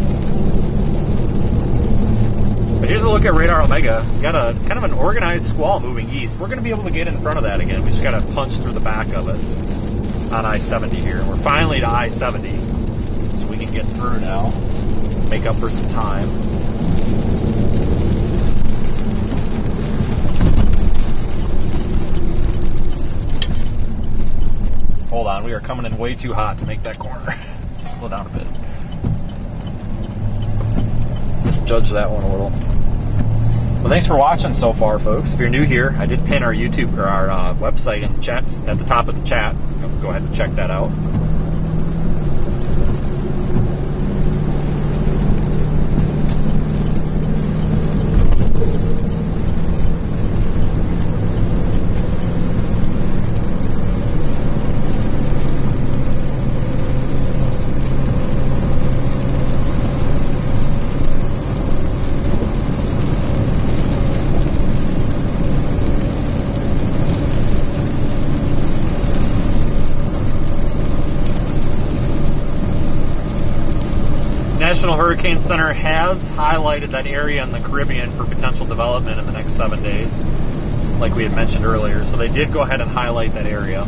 But here's a look at Radar Omega. We got a kind of an organized squall moving east. We're going to be able to get in front of that again. We just got to punch through the back of it on I-70 here. We're finally to I-70, so we can get through now. Make up for some time. Hold on, we are coming in way too hot to make that corner. Slow down a bit. Misjudge that one a little. Well, thanks for watching so far, folks. If you're new here, I did pin our YouTube or our website in the chat at the top of the chat. Go ahead and check that out. National Hurricane Center has highlighted that area in the Caribbean for potential development in the next 7 days, like we had mentioned earlier. So they did go ahead and highlight that area.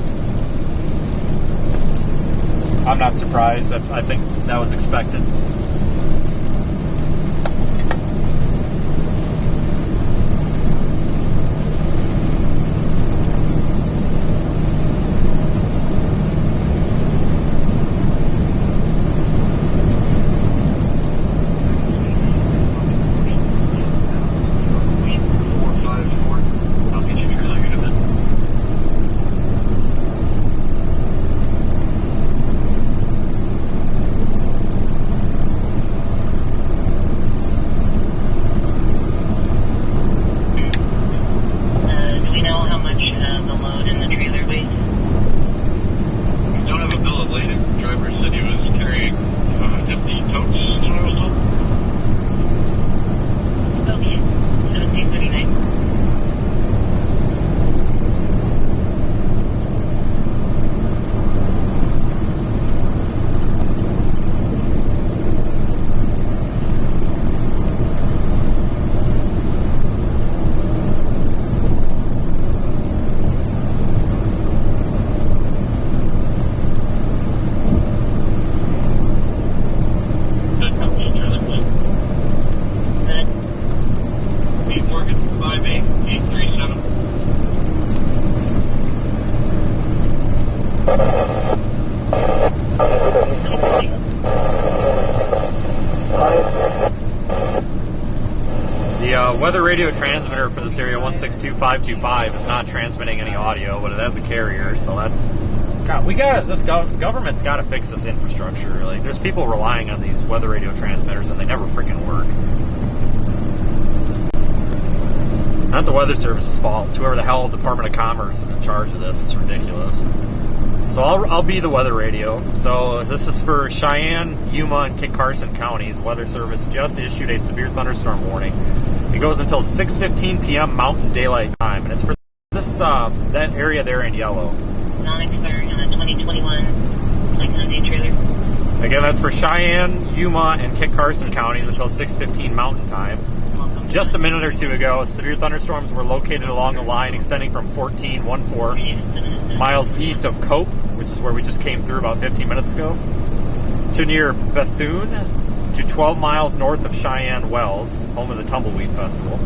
I'm not surprised. I think that was expected. radio transmitter for this area 162.525 is not transmitting any audio, but it has a carrier, so that's... God, this government's got to fix this infrastructure. Like, there's people relying on these weather radio transmitters, and they never freaking work. Not the Weather Service's fault. It's whoever the hell Department of Commerce is in charge of this. It's ridiculous. So I'll be the weather radio. So this is for Cheyenne, Yuma, and Kit Carson counties. Weather Service just issued a severe thunderstorm warning. It goes until 6:15 p.m. Mountain Daylight Time, and it's for this that area there in yellow. Non-expiring on a 2021 Lake Sunday trailer. Again, that's for Cheyenne, Yuma, and Kit Carson counties until 6:15 Mountain Time. Just a minute or two ago, severe thunderstorms were located along a line extending from 14 miles east of Cope, which is where we just came through about 15 minutes ago, to near Bethune, to 12 miles north of Cheyenne Wells, home of the Tumbleweed Festival.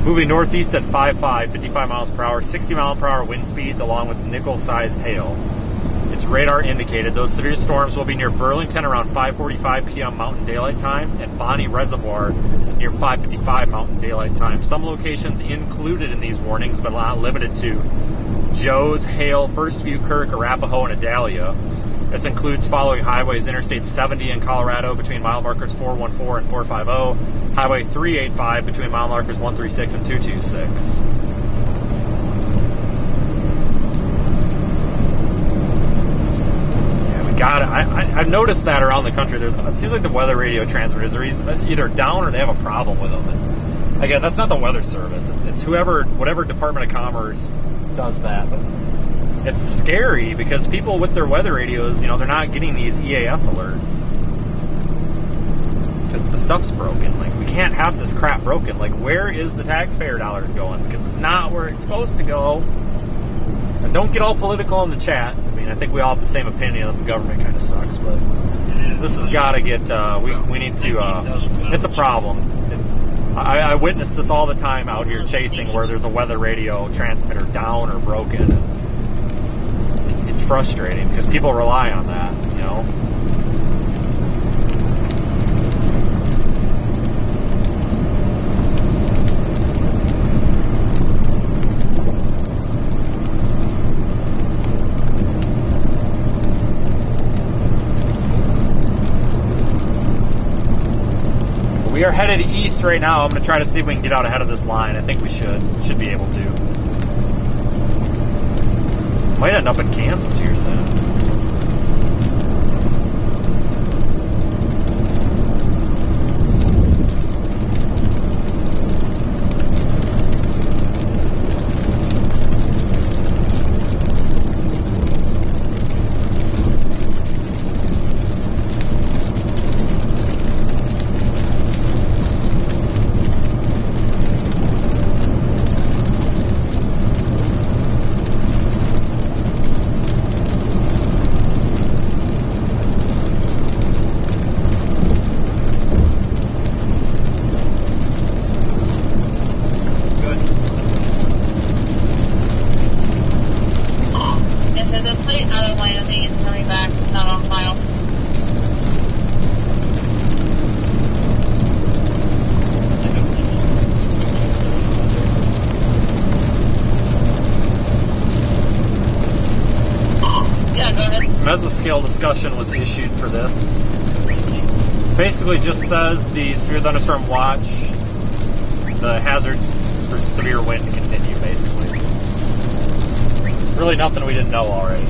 Moving northeast at 55 miles per hour, 60 mile per hour wind speeds, along with nickel-sized hail. It's radar indicated. Those severe storms will be near Burlington around 5:45 p.m. Mountain Daylight Time and Bonnie Reservoir near 5:55 Mountain Daylight Time. Some locations included in these warnings, but not limited to: Joe's, Hale, First View, Kirk, Arapahoe, and Adalia. This includes following highways: Interstate 70 in Colorado between mile markers 414 and 450, Highway 385 between mile markers 136 and 226. Got it. I've noticed that around the country. It seems like the weather radio transmitters are either down or they have a problem with them. And again, that's not the Weather Service. It's whatever Department of Commerce does that. But it's scary because people with their weather radios, they're not getting these EAS alerts because the stuff's broken. Like, we can't have this crap broken. Like, where is the taxpayer dollars going? Because it's not where it's supposed to go. And don't get all political in the chat. I think we all have the same opinion that the government kind of sucks, but this has got to get, we need to, it's a problem. I witness this all the time out here chasing where there's a weather radio transmitter down or broken. It's frustrating because people rely on that, We are headed east right now. I'm going to try to see if we can get out ahead of this line. I think we should be able to. Might end up in Kansas here soon. Mesoscale discussion was issued for this. Basically just says the severe thunderstorm watch, the hazards for severe wind continue, basically. Really nothing we didn't know already.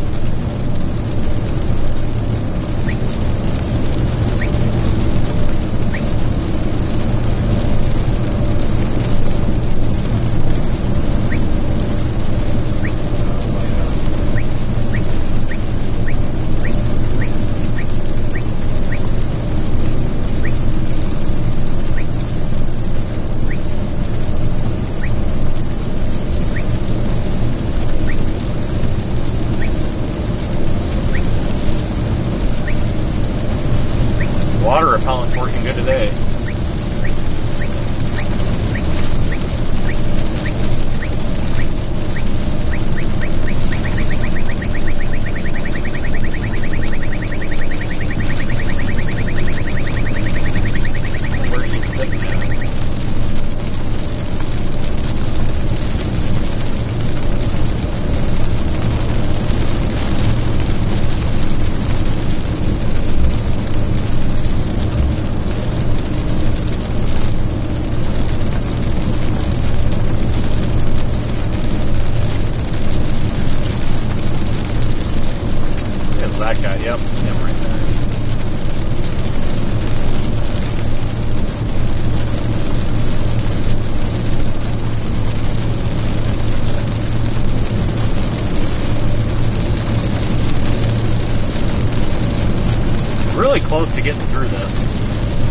close to getting through this.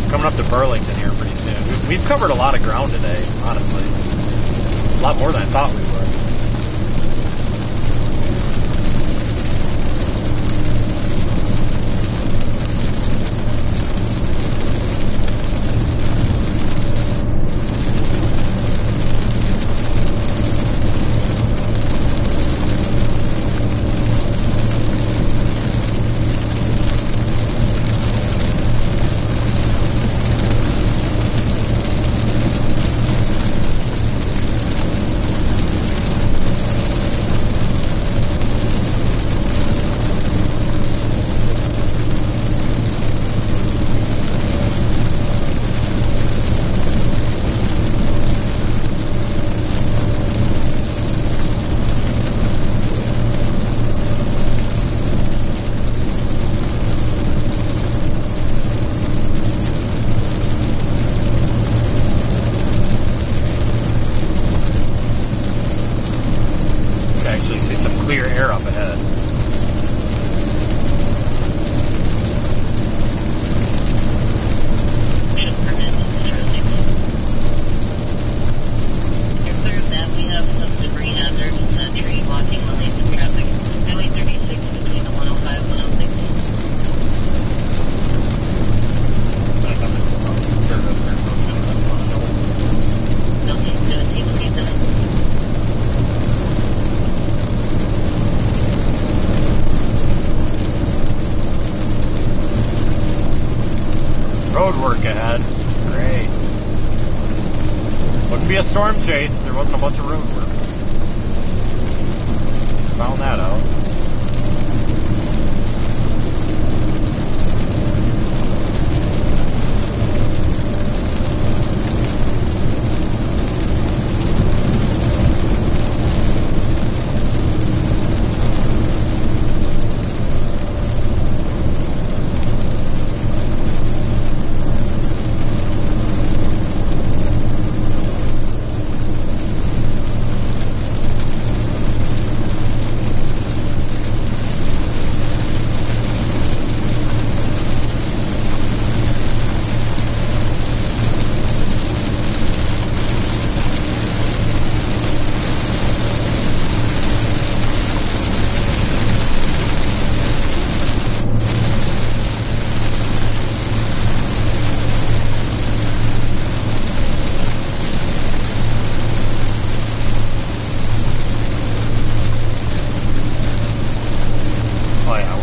Coming up to Burlington here pretty soon. We've covered a lot of ground today, honestly. A lot more than I thought we would. Storm chase if there wasn't a bunch of road work. Found that out.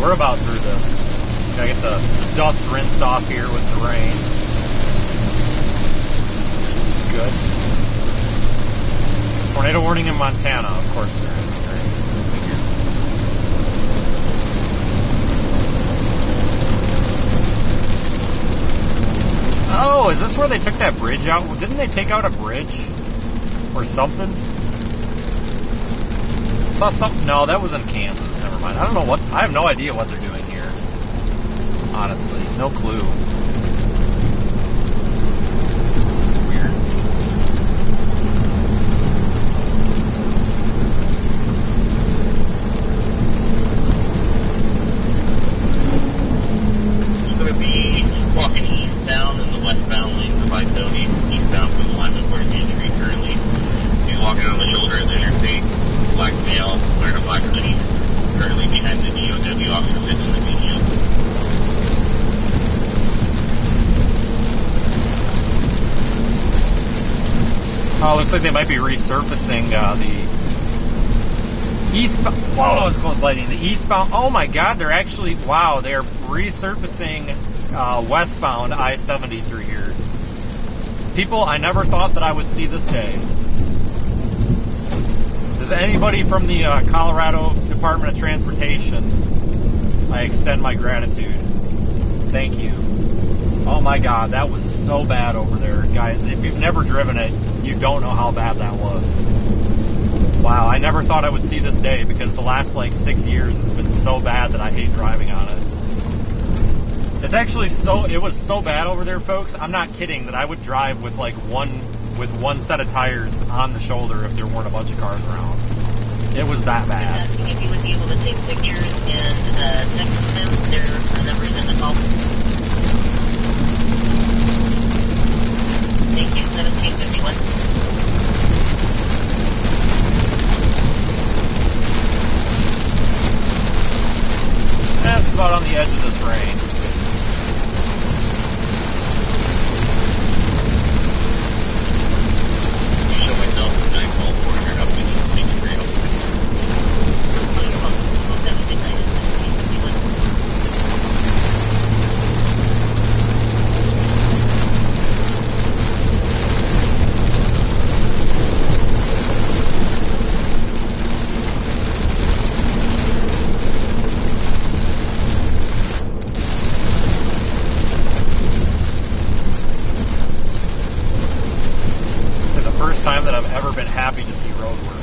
We're about through this. Gotta get the dust rinsed off here with the rain. Good. Tornado warning in Montana, of course there is. Great. Oh, is this where they took that bridge out? Didn't they take out a bridge? Or something? Saw something. No, that was in Kansas. Never mind. I don't know what. I have no idea what they're doing here. Honestly, no clue. This is weird. It's going to be walking eastbound in the westbound lanes of I-70, eastbound from the alignment where the injury currently. He's walking on the shoulder of the interstate. Black male, wearing a black hoodie, currently behind the DOW officer sits in the median. Oh, looks like they might be resurfacing the eastbound. Whoa, it's close lighting. The eastbound. Oh my God, they're actually, wow, they're resurfacing westbound I-70 through here. People, I never thought that I would see this day. Does anybody from the Colorado Department of Transportation, I extend my gratitude. Thank you. Oh my God, that was so bad over there. Guys, if you've never driven it, you don't know how bad that was. Wow, I never thought I would see this day because the last like 6 years it's been so bad that I hate driving on it. It's actually it was so bad over there, folks. I'm not kidding that I would drive with like one set of tires on the shoulder if there weren't a bunch of cars around. It was that bad. If you would be able to take pictures and text them their numbers in the call. Thank you, 1751. That's about on the edge of this range. Show myself 912 here up to 630. First time that I've ever been happy to see road work.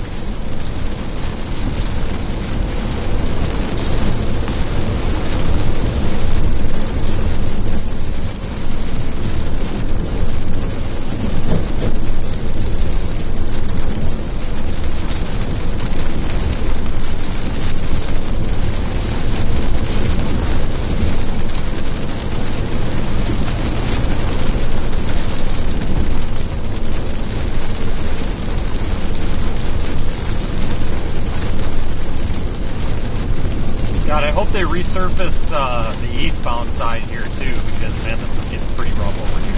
God, I hope they resurface the eastbound side here too, because man, this is getting pretty rough over here.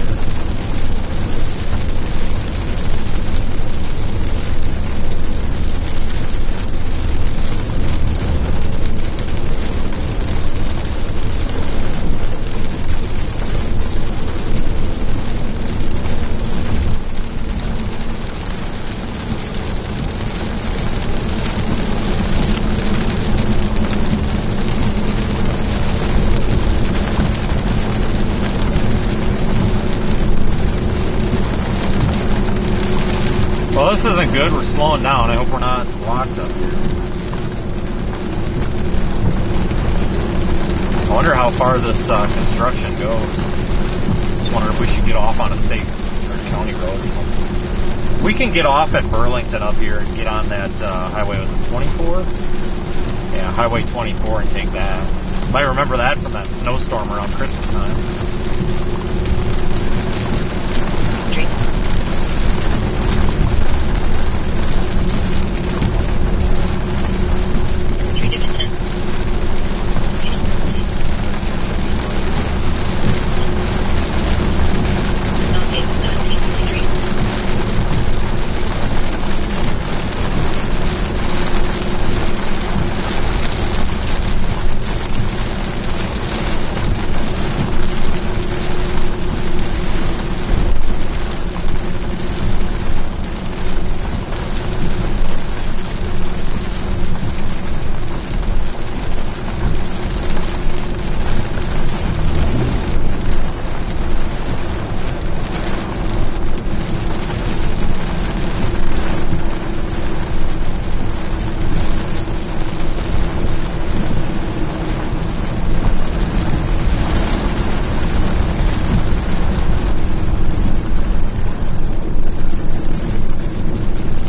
Well, this isn't good. We're slowing down. I hope we're not locked up here. I wonder how far this construction goes. Just wonder if we should get off on a state or county road or something. We can get off at Burlington up here and get on that highway, was it 24? Yeah, Highway 24 and take that. You might remember that from that snowstorm around Christmas time.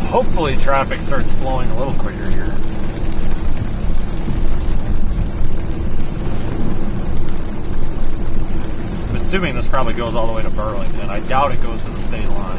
Hopefully traffic starts flowing a little quicker here. I'm assuming this probably goes all the way to Burlington. I doubt it goes to the state line.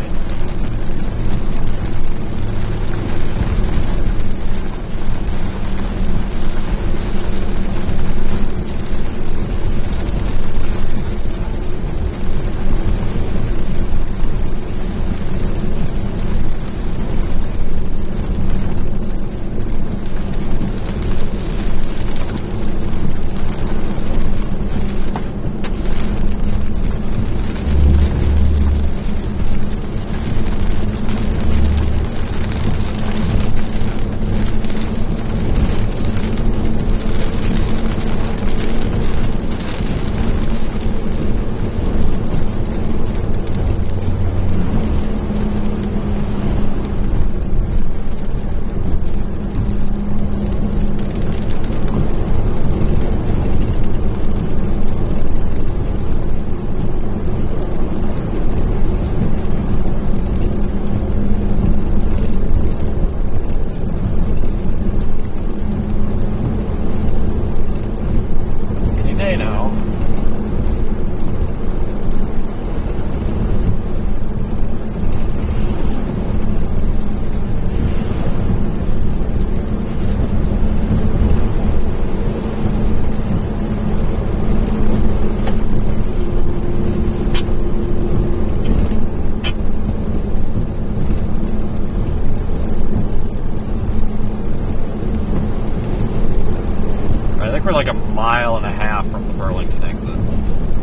think we're like a mile and a half from the Burlington exit.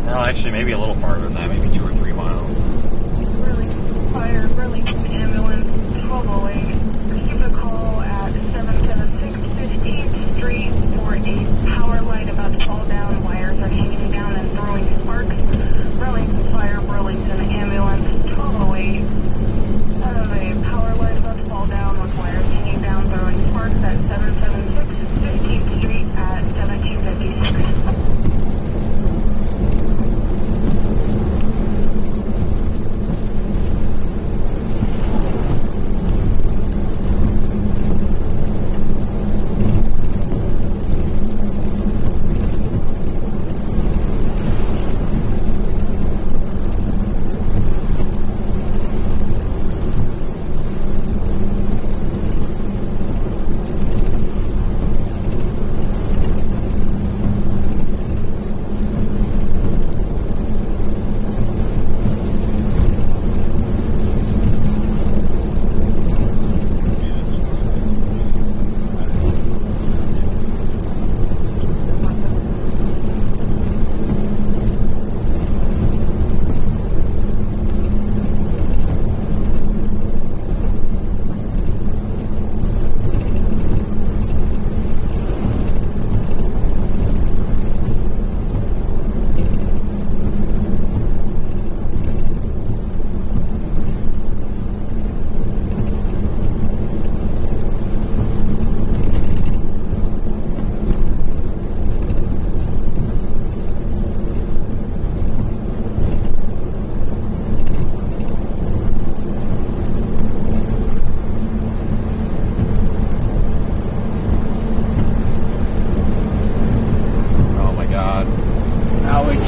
Well, actually, maybe a little farther than that, maybe 2 or 3 miles. Burlington Fire, Burlington Ambulance, 1208. Received a call at 776 15th Street for a power line about to fall down. Wires are hanging down and throwing sparks. Burlington Fire, Burlington Ambulance, 1208. A power line about to fall down with wires hanging down, throwing sparks at 776 15th Street at 1756.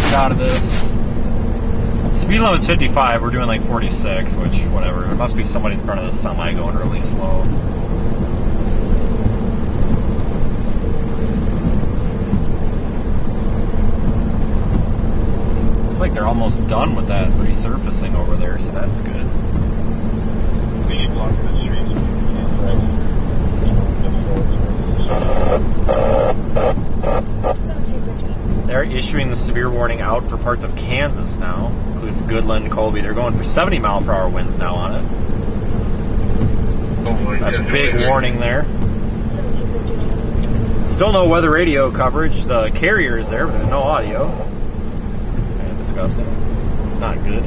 Out of this. Speed limit's 55, we're doing like 46, which, whatever. There must be somebody in front of the semi going really slow. Looks like they're almost done with that resurfacing over there, so that's good. They're issuing the severe warning out for parts of Kansas now. Includes Goodland, Colby. They're going for 70 mile per hour winds now on it. A big warning there. Still no weather radio coverage. The carrier is there, but there's no audio. Kind of disgusting. It's not good.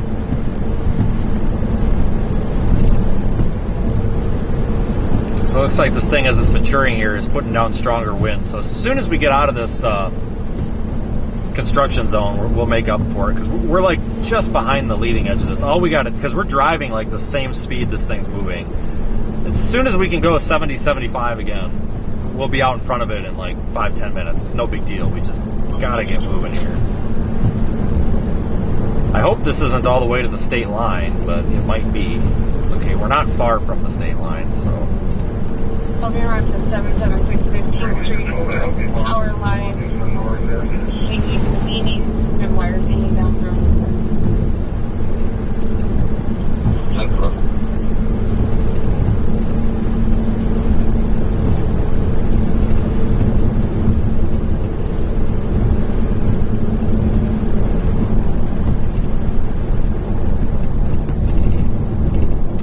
So it looks like this thing, as it's maturing here, is putting down stronger winds. So as soon as we get out of this construction zone, we'll make up for it, because we're like just behind the leading edge of this. All we got, because we're driving like the same speed this thing's moving. As soon as we can go 70, 75 again, we'll be out in front of it in like 5-10 minutes. It's no big deal. We just gotta get moving here. I hope this isn't all the way to the state line, but it might be. It's okay. We're not far from the state line, so. I'll be arrived at 776 15th Street. Power line leaning and wires hanging down through.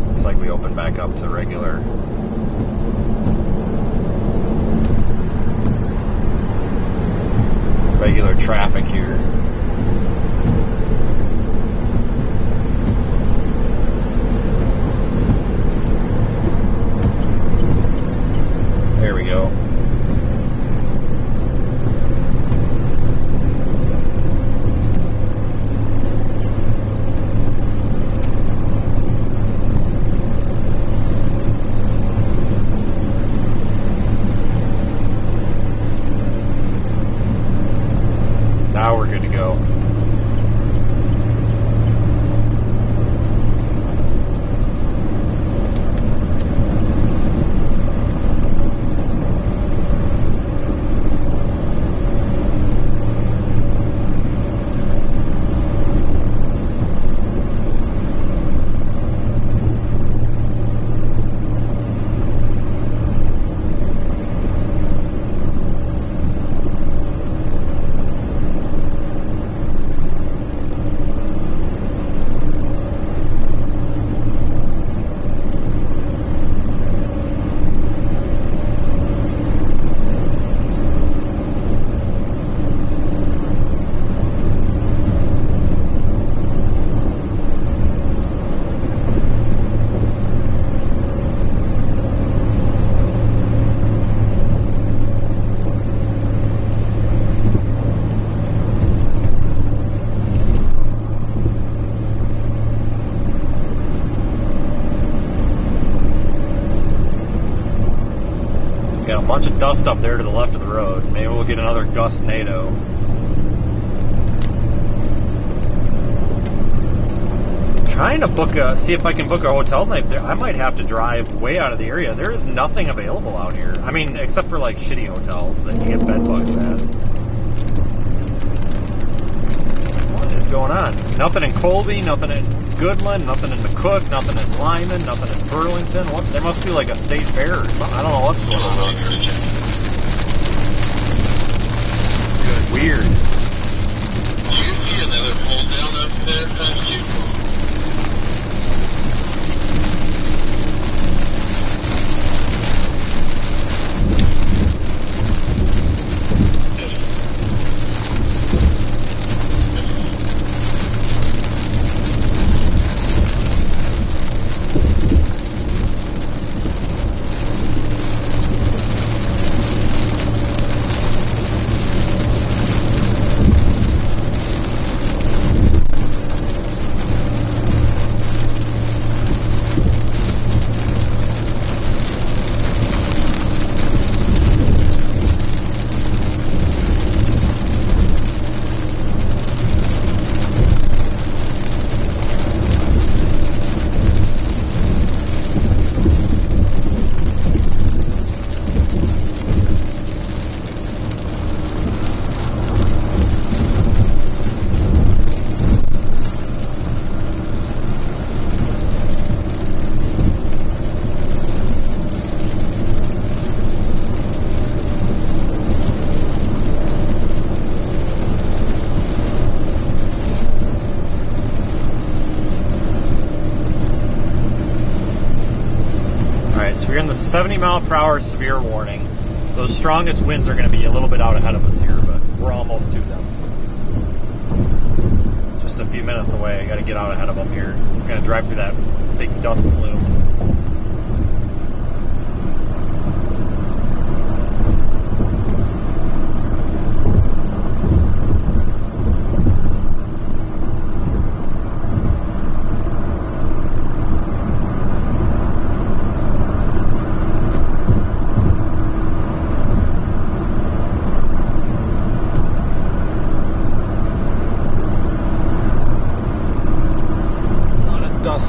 Looks like we open back up to regular traffic here. There we go. Now we're good to Got a bunch of dust up there to the left of the road. Maybe we'll get another gustnado. Trying to see if I can book a hotel night there. I might have to drive way out of the area. There is nothing available out here. I mean, except for like shitty hotels that you get bed bugs at. What is going on? Nothing in Colby, nothing in Goodland, nothing in McCook, nothing in Lyman, nothing in Burlington. What? There must be like a state fair or something. I don't know what's going on here. Good, weird. Do you see another pull down up there past you? We're in the 70 mile per hour severe warning. Those strongest winds are going to be a little bit out ahead of us here, but we're almost to them. Just a few minutes away. I got to get out ahead of them here. I'm going to drive through that big dust plume.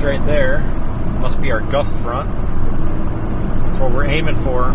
Right there must be our gust front. That's what we're aiming for.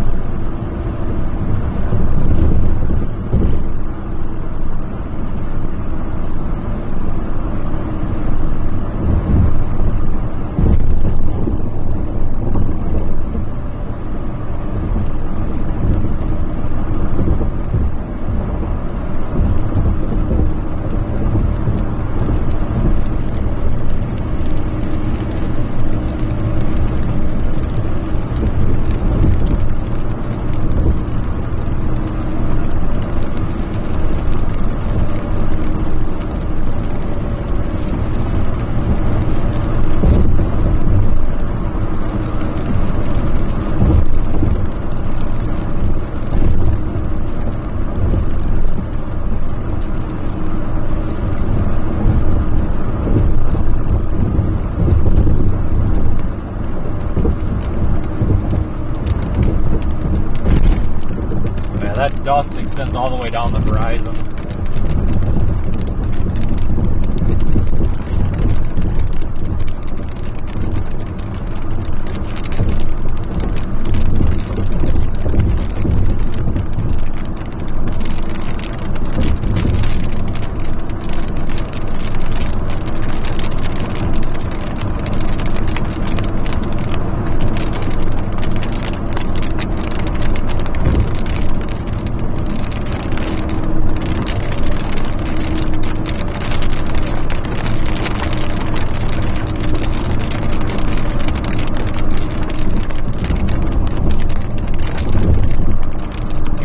That dust extends all the way down the horizon.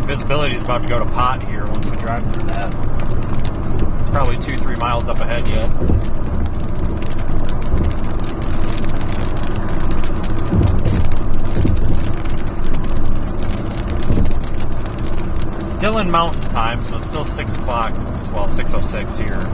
Visibility is about to go to pot here once we drive through that. It's probably 2-3 miles up ahead yet. Still in mountain time, so it's still 6 o'clock, well 6:06 here.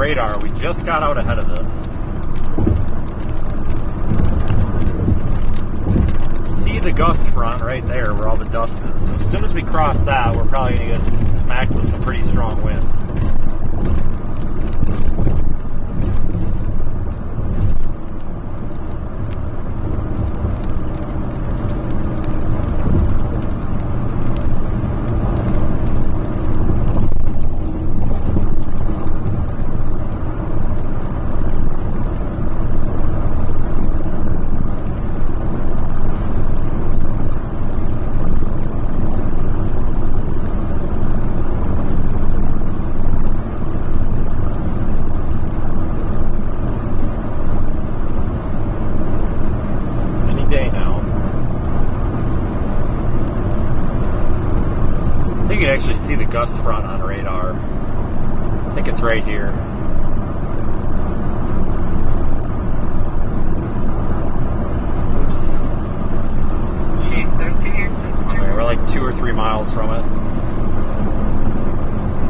radar. We just got out ahead of this. See the gust front right there where all the dust is. So as soon as we cross that, we're probably going to get smacked with some pretty strong winds. Actually see the gust front on radar. I think it's right here. Oops. Okay, we're like 2 or 3 miles from it.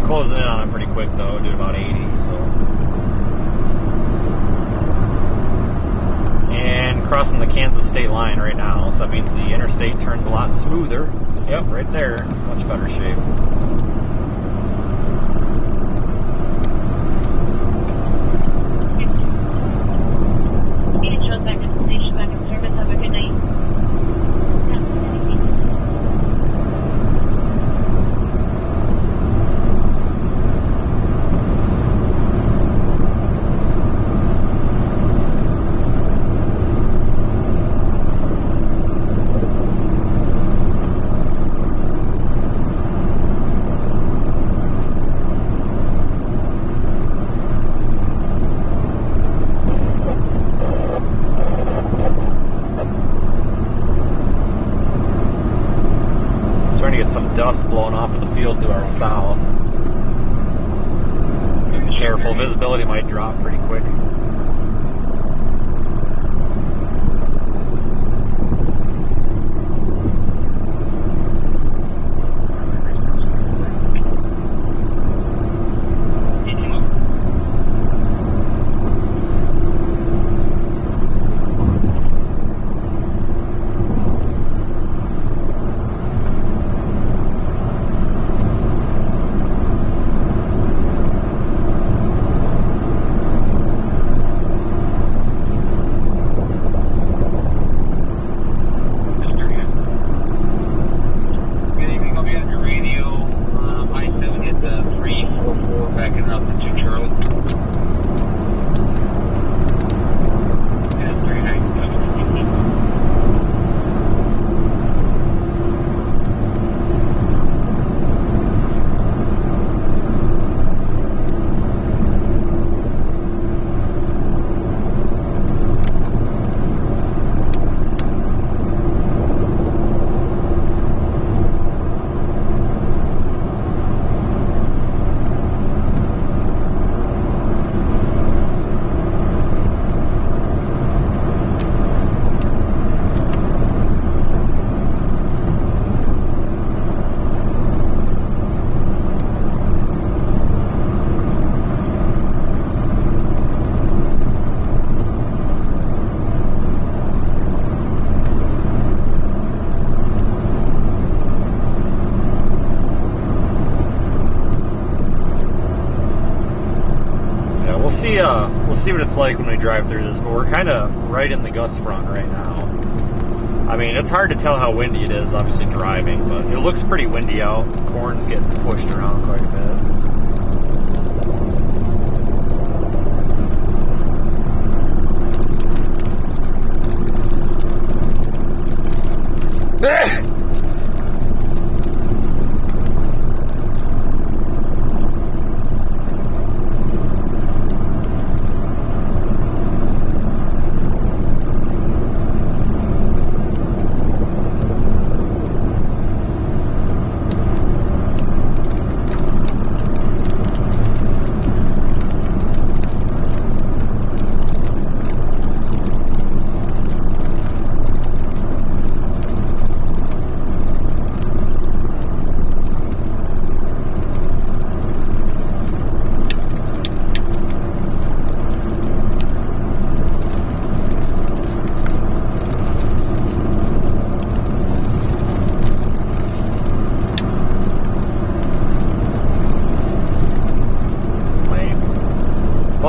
Closing in on it pretty quick though, doing about 80, so. And crossing the Kansas state line right now, so that means the interstate turns a lot smoother. Yep, right there. Much better shape. Back at the station, back in service. Have a good night. Dust blowing off of the field to our south. Be careful, visibility might drop pretty quick. We'll see what it's like when we drive through this, but we're kind of right in the gust front right now. I mean, it's hard to tell how windy it is, obviously driving, but it looks pretty windy out. The corn's getting pushed around quite a bit.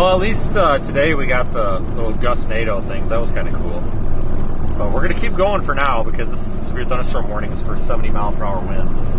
Well, at least today we got the little gustnado things. That was kind of cool. But we're going to keep going for now because this severe thunderstorm warning is for 70 mile per hour winds.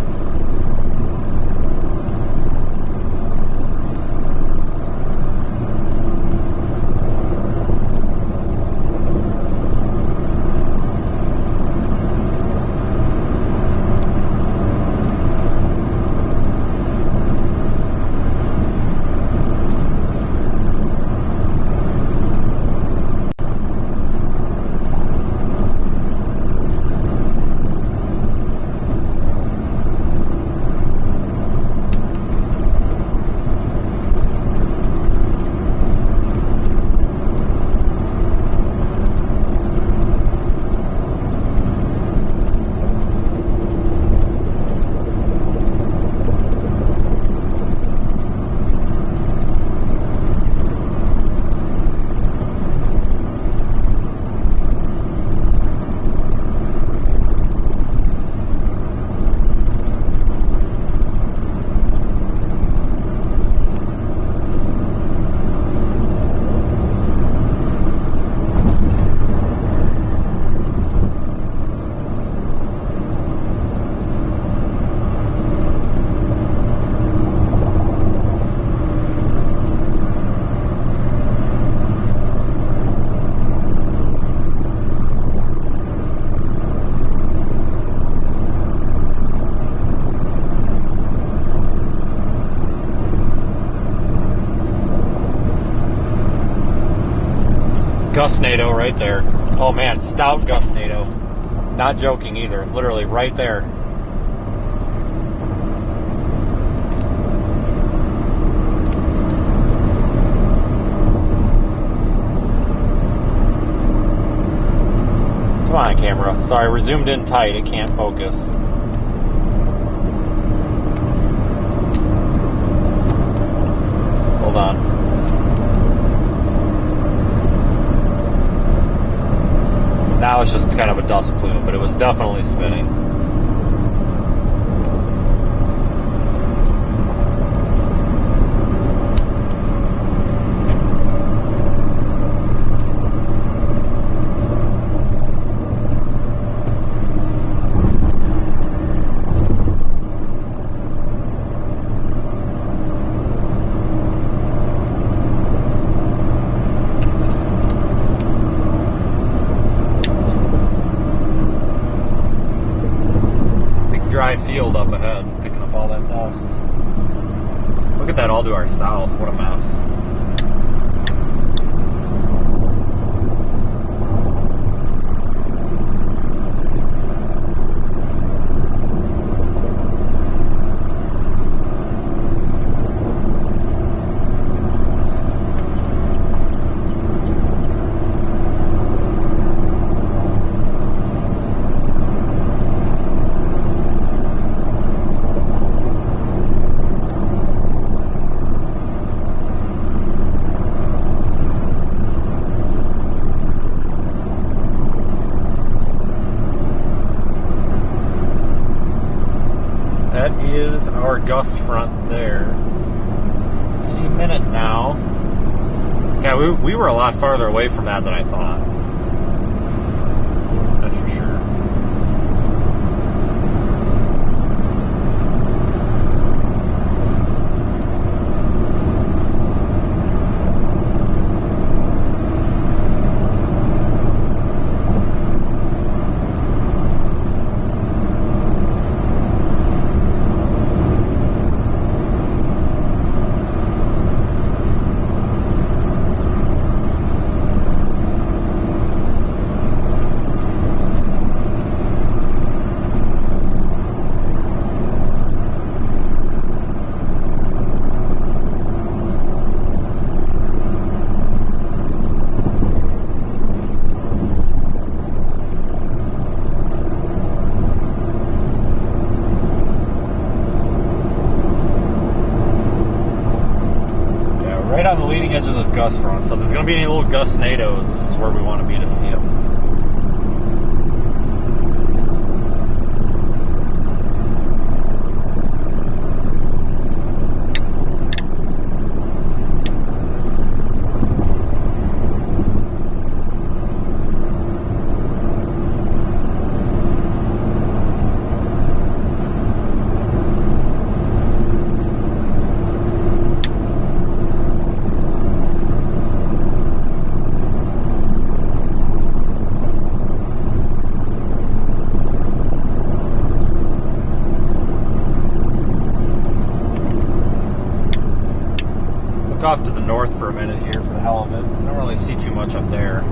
Gustnado right there. Oh man, Stout gustnado. Not joking either. Literally right there. Come on, camera. Sorry, we're zoomed in tight. It can't focus. Hold on. Now it's just kind of a dust plume, but it was definitely spinning. Dry field up ahead, picking up all that dust. Look at that all to our south. What a mess. That is our gust front there. Any minute now. Yeah, we were a lot farther away from that than I thought. That's for sure. Right on the leading edge of this gust front. So if there's going to be any little gustnados, this is where we want to be to see them. off to the north for a minute here for the hell of it. I don't really see too much up there.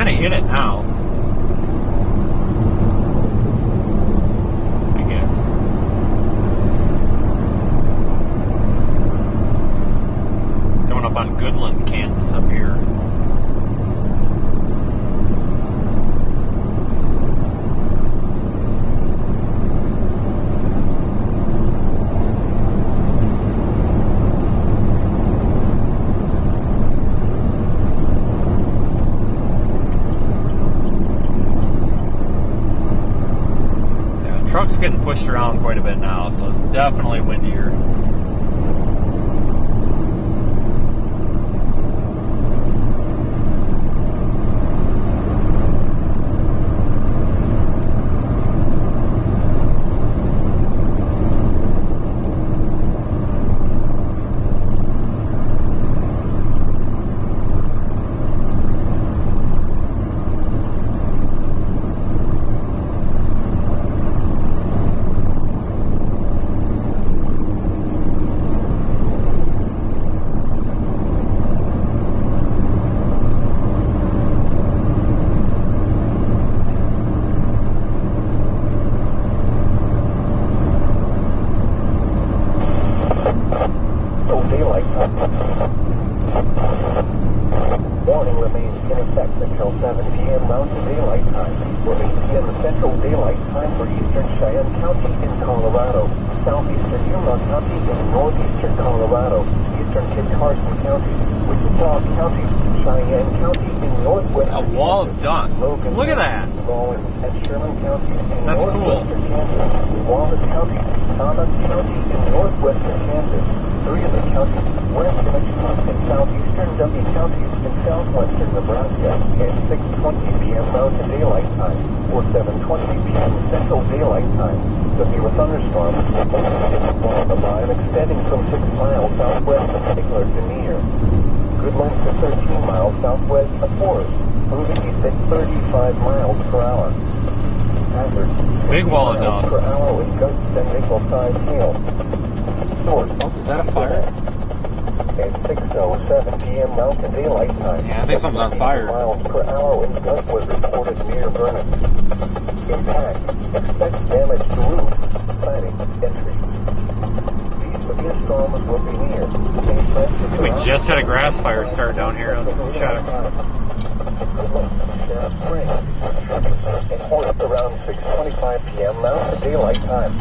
In it now, I guess. Coming up on Goodland, Kansas up here. Truck's getting pushed around quite a bit now, so it's definitely windier. Warning remains in effect until 7 p.m. Mountain Daylight Time. Remains in Central Daylight Time for Eastern Cheyenne County in Colorado, Southeastern Yuma County in Northeastern Colorado, Eastern Kit Carson County, Wichita County, Cheyenne County in Northwest. A wall of dust. Logan, look at that. And Sherman County in That's cool. Northwestern Kansas, Walnut County, Thomas County in Northwestern Kansas, 3 of the counties, West Wichita and Southeastern W counties in southwestern Nebraska at 6:20 p.m. Mountain Daylight Time or 7:20 p.m. Central Daylight Time. Severe thunderstorms will only along the line extending from 6 miles southwest of Sigler to Near. Good length to 13 miles southwest of Forest, moving east at 35 miles per hour. Hazard. Big wall of dust. Per hour with gusts and nickel-sized hail. Source. Is that a fire? At 6:07 p.m. Mountain Daylight Time. Yeah, I think something's on fire. Miles per hour wind gust was reported near Vernon. Impact. Expect damage to roof, siding, entry. These severe storms will be near. We just had a grass fire start down here. Let's go check. Around 6:25 p.m. Mountain Daylight Time.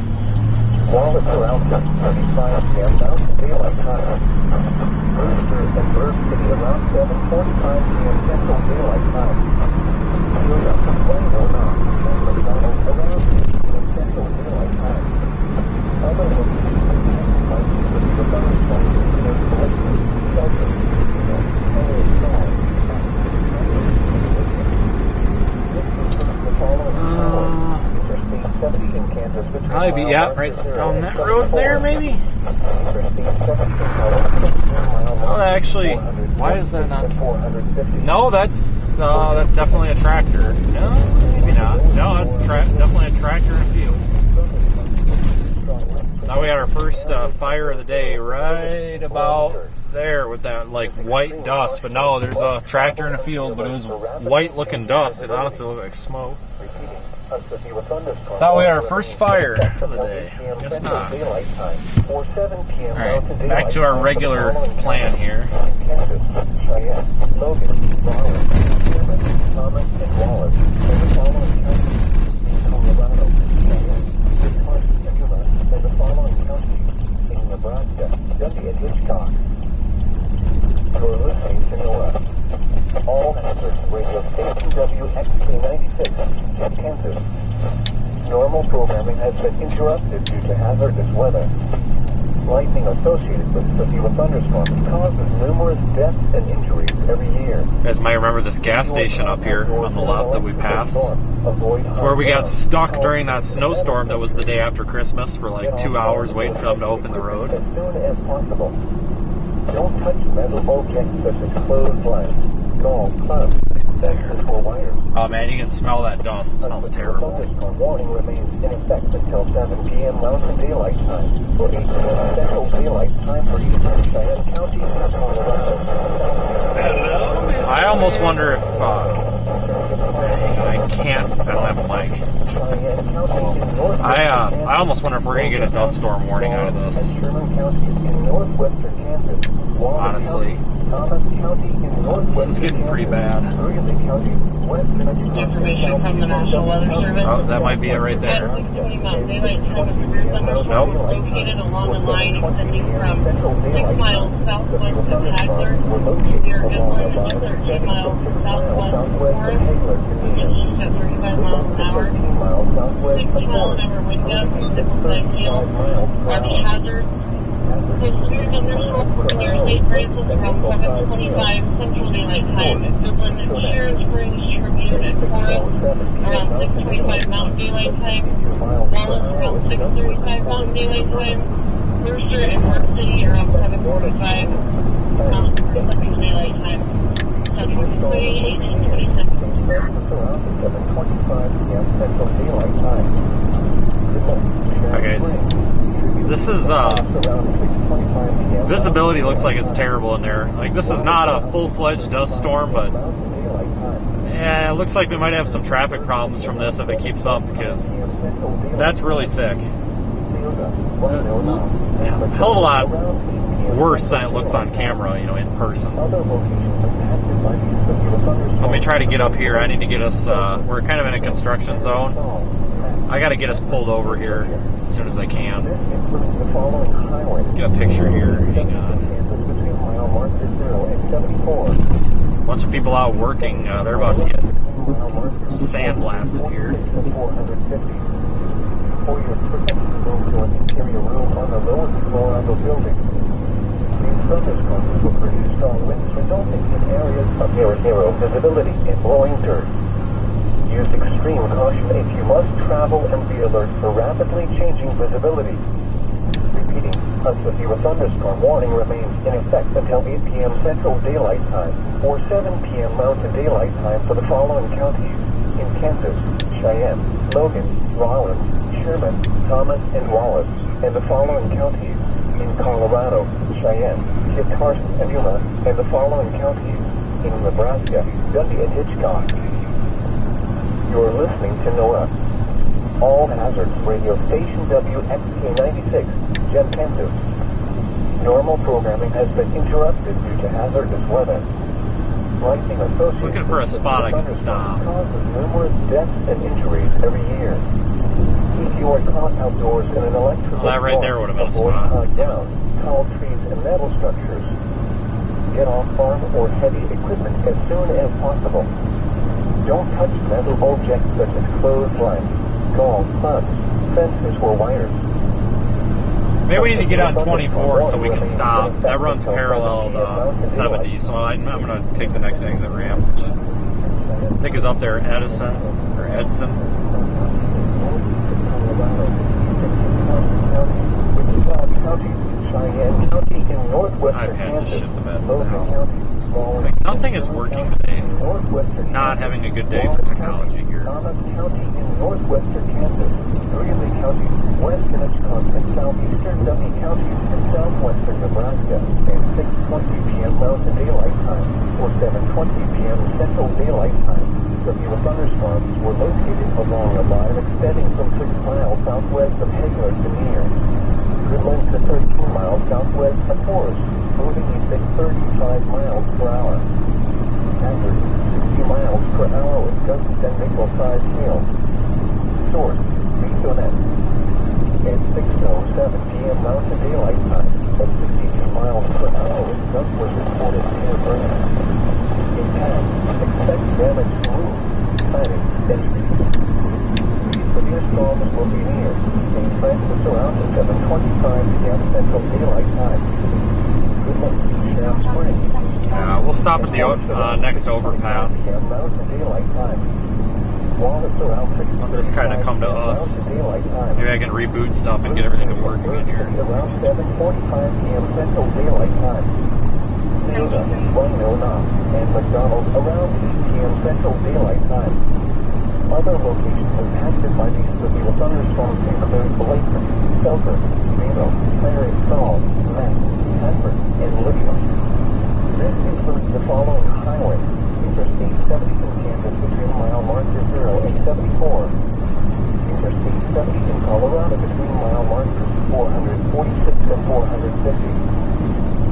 Wallet around 6:35 p.m. Mountain Daylight Time. Brewster and Bird City around 7:45 p.m. Central Daylight Time. Julia, Plainville now. McDonald around 6 p.m. Central Daylight Time. Other Probably be, yeah, right down that road there, maybe? Oh, actually, why is that not? No, that's definitely a tractor. No, maybe not. No, that's definitely a tractor in a field. Now we got our first fire of the day right about there with that like white dust, but no, there's a tractor in a field, but it was white looking dust. It honestly looked like smoke. Thought we had our first fire of the day. Guess not. Alright, back to our regular plan here. You're listening to NOAA. All hazards, radio station WXK96 in Kansas. Normal programming has been interrupted due to hazardous weather. Lightning associated with severe thunderstorms causes numerous deaths and injuries every year. You guys might remember this gas station up here on the left that we passed. It's where we got stuck during that snowstorm that was the day after Christmas for like 2 hours waiting for them to open the road. As soon as possible. Don't touch metal objects such as clotheslines, golf clubs, sensors, or wires. Oh man, you can smell that dust. It smells terrible. Thunderstorm warning remains in effect until 7 p.m. Mountain Daylight Time, or 8 p.m. Central Daylight Time for Eastern Cheyenne County, Colorado. I almost wonder if I don't have a mic. I almost wonder if we're gonna get a dust storm warning out of this. Honestly, this is getting pretty bad. Information from the National Weather Service. Oh, that might be it right there. At 6:20 Mountain Daylight Time, a severe thunderstorm is located along the line extending from 6 miles southwest of Hagler near Goodland to 13 miles southwest of Forest, moving east at 35 miles an hour. 60-mile-an-hour wind gusts and triple-side hail are the hazards. The severe thunderstorm near St. Francis around 7:25 Central Daylight Time. Goodland, Sharon Springs, Tribune, and Forest around 6:25 Mountain Daylight Time. Wallace around 6:35 Mountain Daylight Time. Mercer and Park City around 7:45 Mountain Daylight Time. Southern 28 and 27. Okay, this is visibility looks like it's terrible in there. Like, this is not a full-fledged dust storm, but yeah, it looks like we might have some traffic problems from this if it keeps up, because that's really thick. Yeah, a hell of a lot worse than it looks on camera, you know, in person. Let me try to get up here. I need to get us, we're kind of in a construction zone. I got to get us pulled over here as soon as I can. Get a picture here. Hang on. A bunch of people out working. They're about to get sandblasted here. For your protection, move to an interior room on the lowest floor of the building. These thunderstorms will produce strong winds resulting in areas of near zero visibility and blowing dirt. Use extreme caution if you must travel and be alert for rapidly changing visibility. Repeating, a severe thunderstorm warning remains in effect until 8 p.m. Central Daylight Time or 7 p.m. Mountain Daylight Time for the following counties in Kansas: Cheyenne, Logan, Rollins, Sherman, Thomas, and Wallace, and the following counties in Colorado: Cheyenne, Kit Carson, and Yuma, and the following counties in Nebraska: Dundee and Hitchcock. You are listening to NOAA. All hazards radio station WXK96, Gem Kansas. Normal programming has been interrupted due to hazardous weather. Lightning associated Looking for a spot I can stop. Causes numerous deaths and injuries every year. If you are caught outdoors in an electrical Well, that right there would have been a avoid spot. cutting down, tall trees, and metal structures. Get off farm or heavy equipment as soon as possible. Don't touch metal objects such as clotheslines, golf clubs, fences, or wires. Maybe we need to get on 24 so we can stop. That runs parallel to 70, so I'm going to take the next exit ramp, which I think is up there, Edison. I've had to shit the bed. Like, nothing is working today. Not having a good day for technology here. Thomas County in northwestern Kansas, Greeley County, western Wisconsin, southeastern Dundee County, and southwestern Nebraska, and 6:20 p.m. Mountain Daylight Time, or 7:20 p.m. Central Daylight Time. Severe thunderstorms were located along a line extending from 6 miles southwest of Hagler to Near. Goodland to 13 miles southwest of Forest, moving east at 35 miles per hour. Hazard, 60 miles per hour with gusts and nickel-sized hail. Source, Stout. At 6:07 p.m. Mountain Daylight Time, at 62 miles per hour with gusts was reported near Vernon. Impact, expect damage to roof, siding, and trees. For the severe storms will be near St. Francis around 7:25 p.m. Central Daylight Time. Good luck, Sham Springs. We'll stop at the next overpass. Mountain Daylight Time. Wallace around 6:35 Let this kind of come to us. Mountain Daylight Time. Maybe I can reboot stuff and get everything to work in here. Around 7:45 p.m. Central Daylight Time. Silva, Waelti, and McDonald around 8 p.m. Central Daylight Time. Other locations impacted by these severe thunderstorms include Waelti, Selkirk, Reno, Clary, Saul, Mac, Hanford, and Lydia. This includes the following highways: Interstate 70 in Kansas between mile marker 0 and 74. Interstate 70 in Colorado between mile markers 446 and 450.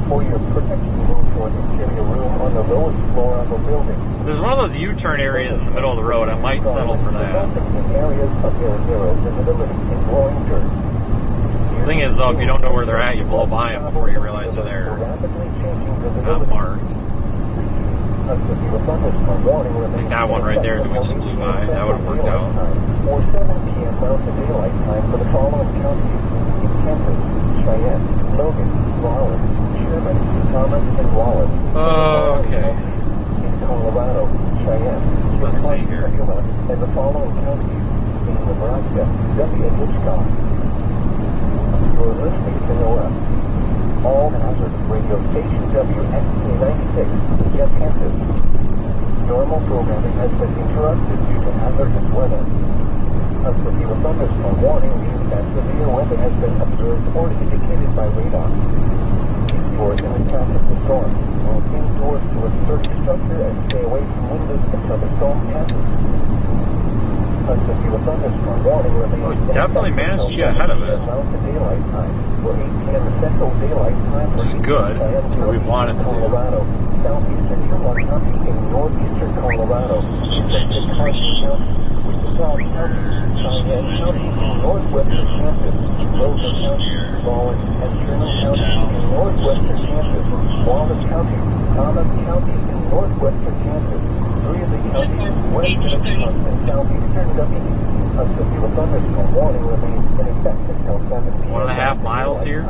For your protection, move to an interior room on the lowest floor of a building. If there's one of those U-turn areas in the middle of the road, I might settle for that. In areas of zero visibility and glowing dirt. The thing is, though, if you don't know where they're at, you blow by them before you realize they're there. Not marked. I think that one right there that we just blew by, that would have worked out. Or 7 p.m. Mountain Daylight Time for the following counties: in Kansas, Cheyenne, Logan, Raleigh, Sherman, Thomas, and Wallace. Okay. In Colorado, Cheyenne, Let's see here. and the following counties: in Nebraska, W and Hitchcock. You're listening to NOS. All hazard radio station WXC96, Jeff Kansas. Normal programming has been interrupted due to hazardous weather. A severe thunderstorm warning means that severe weather has been observed or indicated by radar. Stores in the path of the storm. Move indoors to a sturdy structure and stay away from windows until the storm passes. A severe thunderstorm warning remains. Oh, definitely managed to get ahead of it. Mountain Daylight Time for 8 p.m. Central Daylight Time. Which is good. That's what we wanted to do. Colorado, southeastern Sherman County, and northeastern Colorado. Executive Carson County, Wichita County, Cheyenne County, northwestern Kansas, Logan County, Baldwin, and Sherman County, and northwestern Kansas, Wallace County, Thomas County, and northwestern Kansas. 3 of the counties, western and southeastern W. A severe thunderstorm warning remains in effect until 7 p.m. 1.5 miles here.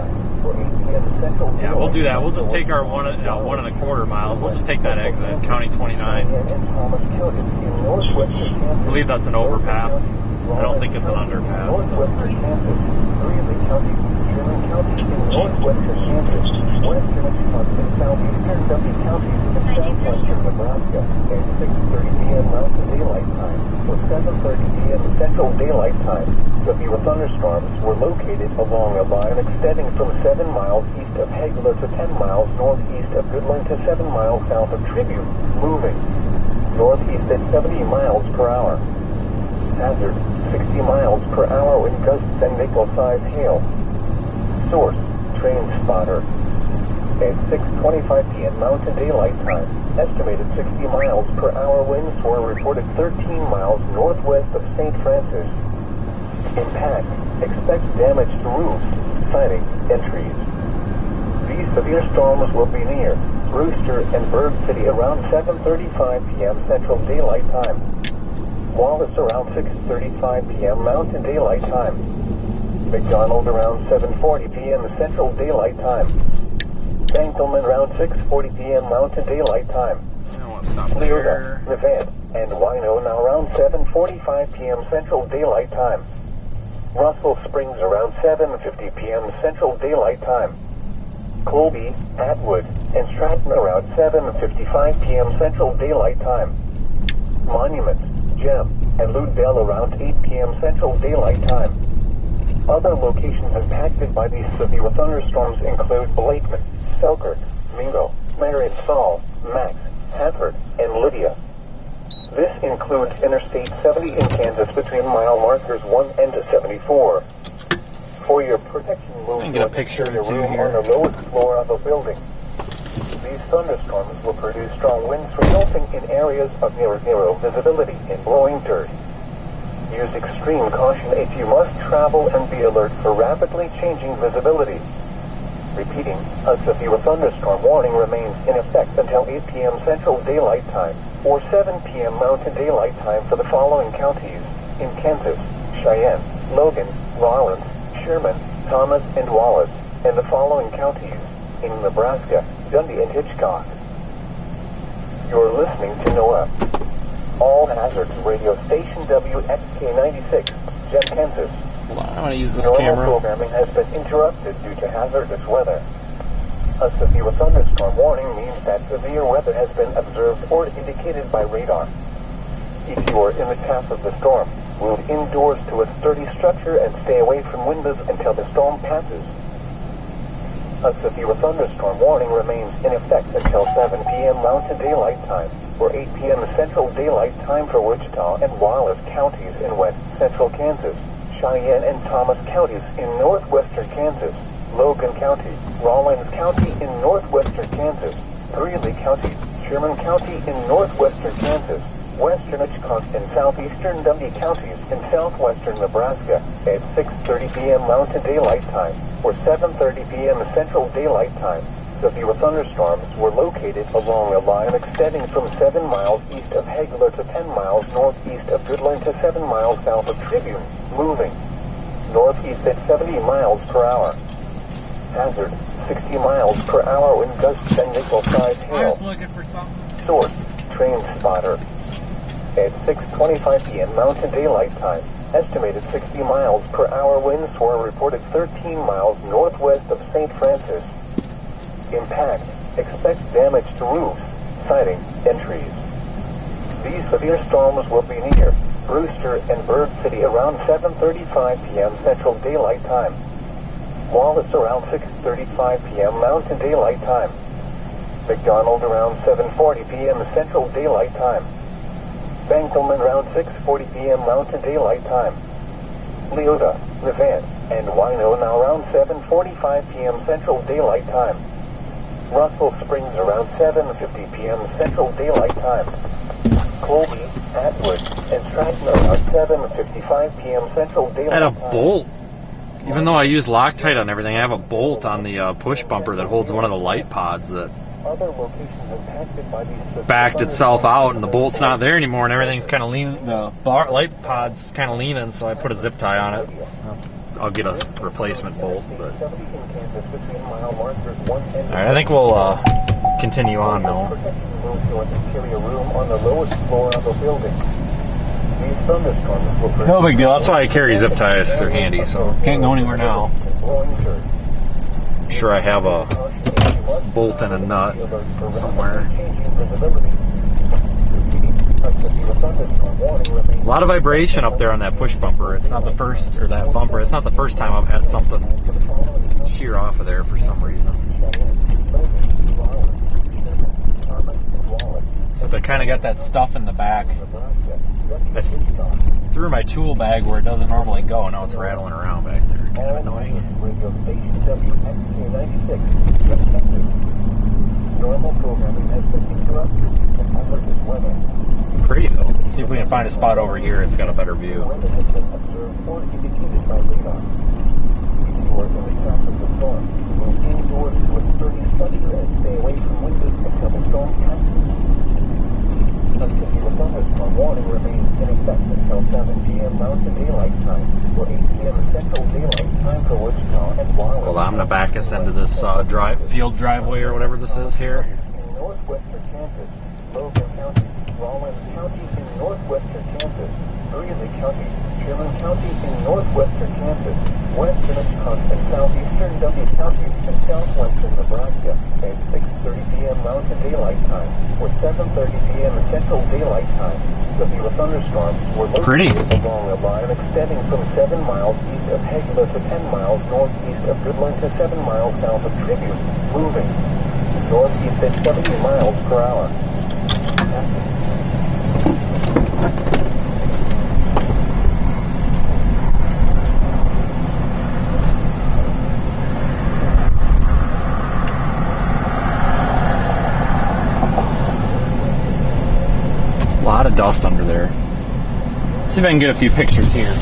Yeah, we'll do that. We'll just take our 1.25 miles. We'll just take that exit, County 29. I believe that's an overpass. I don't think it's an underpass. So. Northwestern Kansas, western Wisconsin, southeastern W counties, and southwestern Nebraska, at 6:30 p.m. Mountain Daylight Time, or 7:30 p.m. Central Daylight Time. Severe thunderstorms were located along a line extending from 7 miles east of Hagler to 10 miles northeast of Goodland to 7 miles south of Tribune, moving northeast at 70 miles per hour. Hazard, 60 miles per hour with gusts and nickel-sized hail. Source, train spotter. At 6:25 p.m. Mountain Daylight Time, estimated 60 miles per hour winds were reported 13 miles northwest of St. Francis. Impact, expect damage to roofs, siding, and trees. These severe storms will be near Brewster and Bird City around 7:35 p.m. Central Daylight Time. Wallace around 6:35 p.m. Mountain Daylight Time. McDonald around 7:40 p.m. Central Daylight Time. Sankelman around 6:40 p.m. Mountain Daylight Time. Leota, Nevada, and Wino now around 7:45 p.m. Central Daylight Time. Russell Springs around 7:50 p.m. Central Daylight Time. Colby, Atwood, and Stratton around 7:55 p.m. Central Daylight Time. Monument, Gem, and Ludell around 8 p.m. Central Daylight Time. Other locations impacted by these severe thunderstorms include Blakeman, Selkirk, Mingo, Marion, Saul, Max, Hanford, and Lydia. This includes Interstate 70 in Kansas between mile markers 1 and 74. For your protection, move get a picture or two room here. on the lowest floor of a building. These thunderstorms will produce strong winds resulting in areas of near zero visibility and blowing dirt. Use extreme caution if you must travel and be alert for rapidly changing visibility. Repeating, a severe thunderstorm warning remains in effect until 8 p.m. Central Daylight Time or 7 p.m. Mountain Daylight Time for the following counties: in Kansas, Cheyenne, Logan, Rawlins, Sherman, Thomas, and Wallace, and the following counties in Nebraska, Dundee and Hitchcock. You're listening to NOAA. All hazards radio station WXK96, Jet, Kansas. Hold on, I'm going to use this Normal camera. programming has been interrupted due to hazardous weather. A severe thunderstorm warning means that severe weather has been observed or indicated by radar. If you are in the path of the storm, move indoors to a sturdy structure and stay away from windows until the storm passes. A severe thunderstorm warning remains in effect until 7 p.m. Mountain Daylight Time, or 8 p.m. Central Daylight Time for Wichita and Wallace counties in west central Kansas, Cheyenne and Thomas counties in northwestern Kansas, Logan County, Rawlins County in northwestern Kansas, Greeley County, Sherman County in northwestern Kansas, western Hitchcock and southeastern Dundee counties in southwestern Nebraska at 6:30 p.m. Mountain Daylight Time or 7:30 p.m. Central Daylight Time. Severe thunderstorms were located along a line extending from 7 miles east of Hagler to 10 miles northeast of Goodland to 7 miles south of Tribune, moving northeast at 70 miles per hour. Hazard, 60 miles per hour wind gusts and nickel-sized hail. I was looking for something. Source, train spotter. At 6:25 p.m. Mountain Daylight Time, estimated 60 miles per hour winds were reported 13 miles northwest of St. Francis. Impact, expect damage to roofs, siding, and trees. These severe storms will be near Brewster and Bird City around 7:35 p.m. Central Daylight Time. Wallace around 6:35 p.m. Mountain Daylight Time. McDonald around 7:40 p.m. Central Daylight Time. Bankelman around 6:40 p.m. Mountain Daylight Time. Leota, Levant, and Wino now around 7:45 p.m. Central Daylight Time. Russell Springs around 7:50 p.m. Central Daylight Time. Colby, Atwood, and Stratton around 7:55 p.m. Central Daylight I had Time. a bolt. Even though I use Loctite on everything, I have a bolt on the push bumper that holds one of the light pods that Other locations impacted by these backed itself out, and the bolt's not there anymore, and everything's kind of leaning. The light pod's kind of leaning, so I put a zip tie on it. I'll get a replacement bolt, but alright, I think we'll continue on now. No big deal. That's why I carry zip ties. They're handy, so can't go anywhere now. I'm sure I have a bolt and a nut somewhere. A lot of vibration up there on that push bumper. It's not the first, or that bumper. It's not the first time I've had something shear off of there for some reason. Except I kind of got that stuff in the back. I threw my tool bag where it doesn't normally go, and now it's rattling around back there. Kind of annoying. Pretty though. See if we can find a spot over here. It's got a better view. A severe thunderstorm warning remains in effect until 7 p.m. Mountain Daylight Time or 8 p.m. Central Daylight Time for Wichita and Wallace. Well, I'm going to back us into this field driveway or whatever this is here. In northwestern Kansas, Logan County, Rawlins County in northwestern Kansas, Greeley County, Sherman County in northwestern Kansas, western Hitchcock and southeastern Dundee counties and southwestern Nebraska at 6:30 p.m. Mountain Daylight Time or 7:30 p.m. Central Daylight Time. Severe thunderstorms were located along a line extending from 7 miles east of Hagler to 10 miles northeast of Goodland to 7 miles south of Tribune, moving northeast at 70 miles per hour. A lot of dust under there. See if I can get a few pictures here.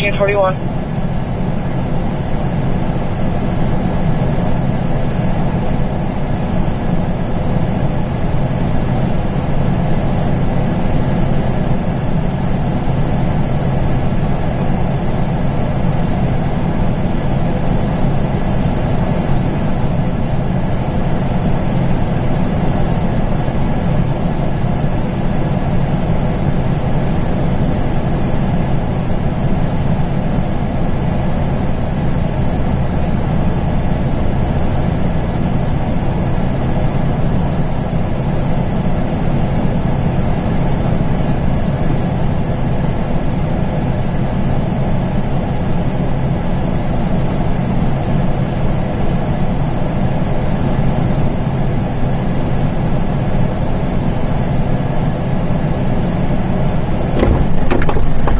1441.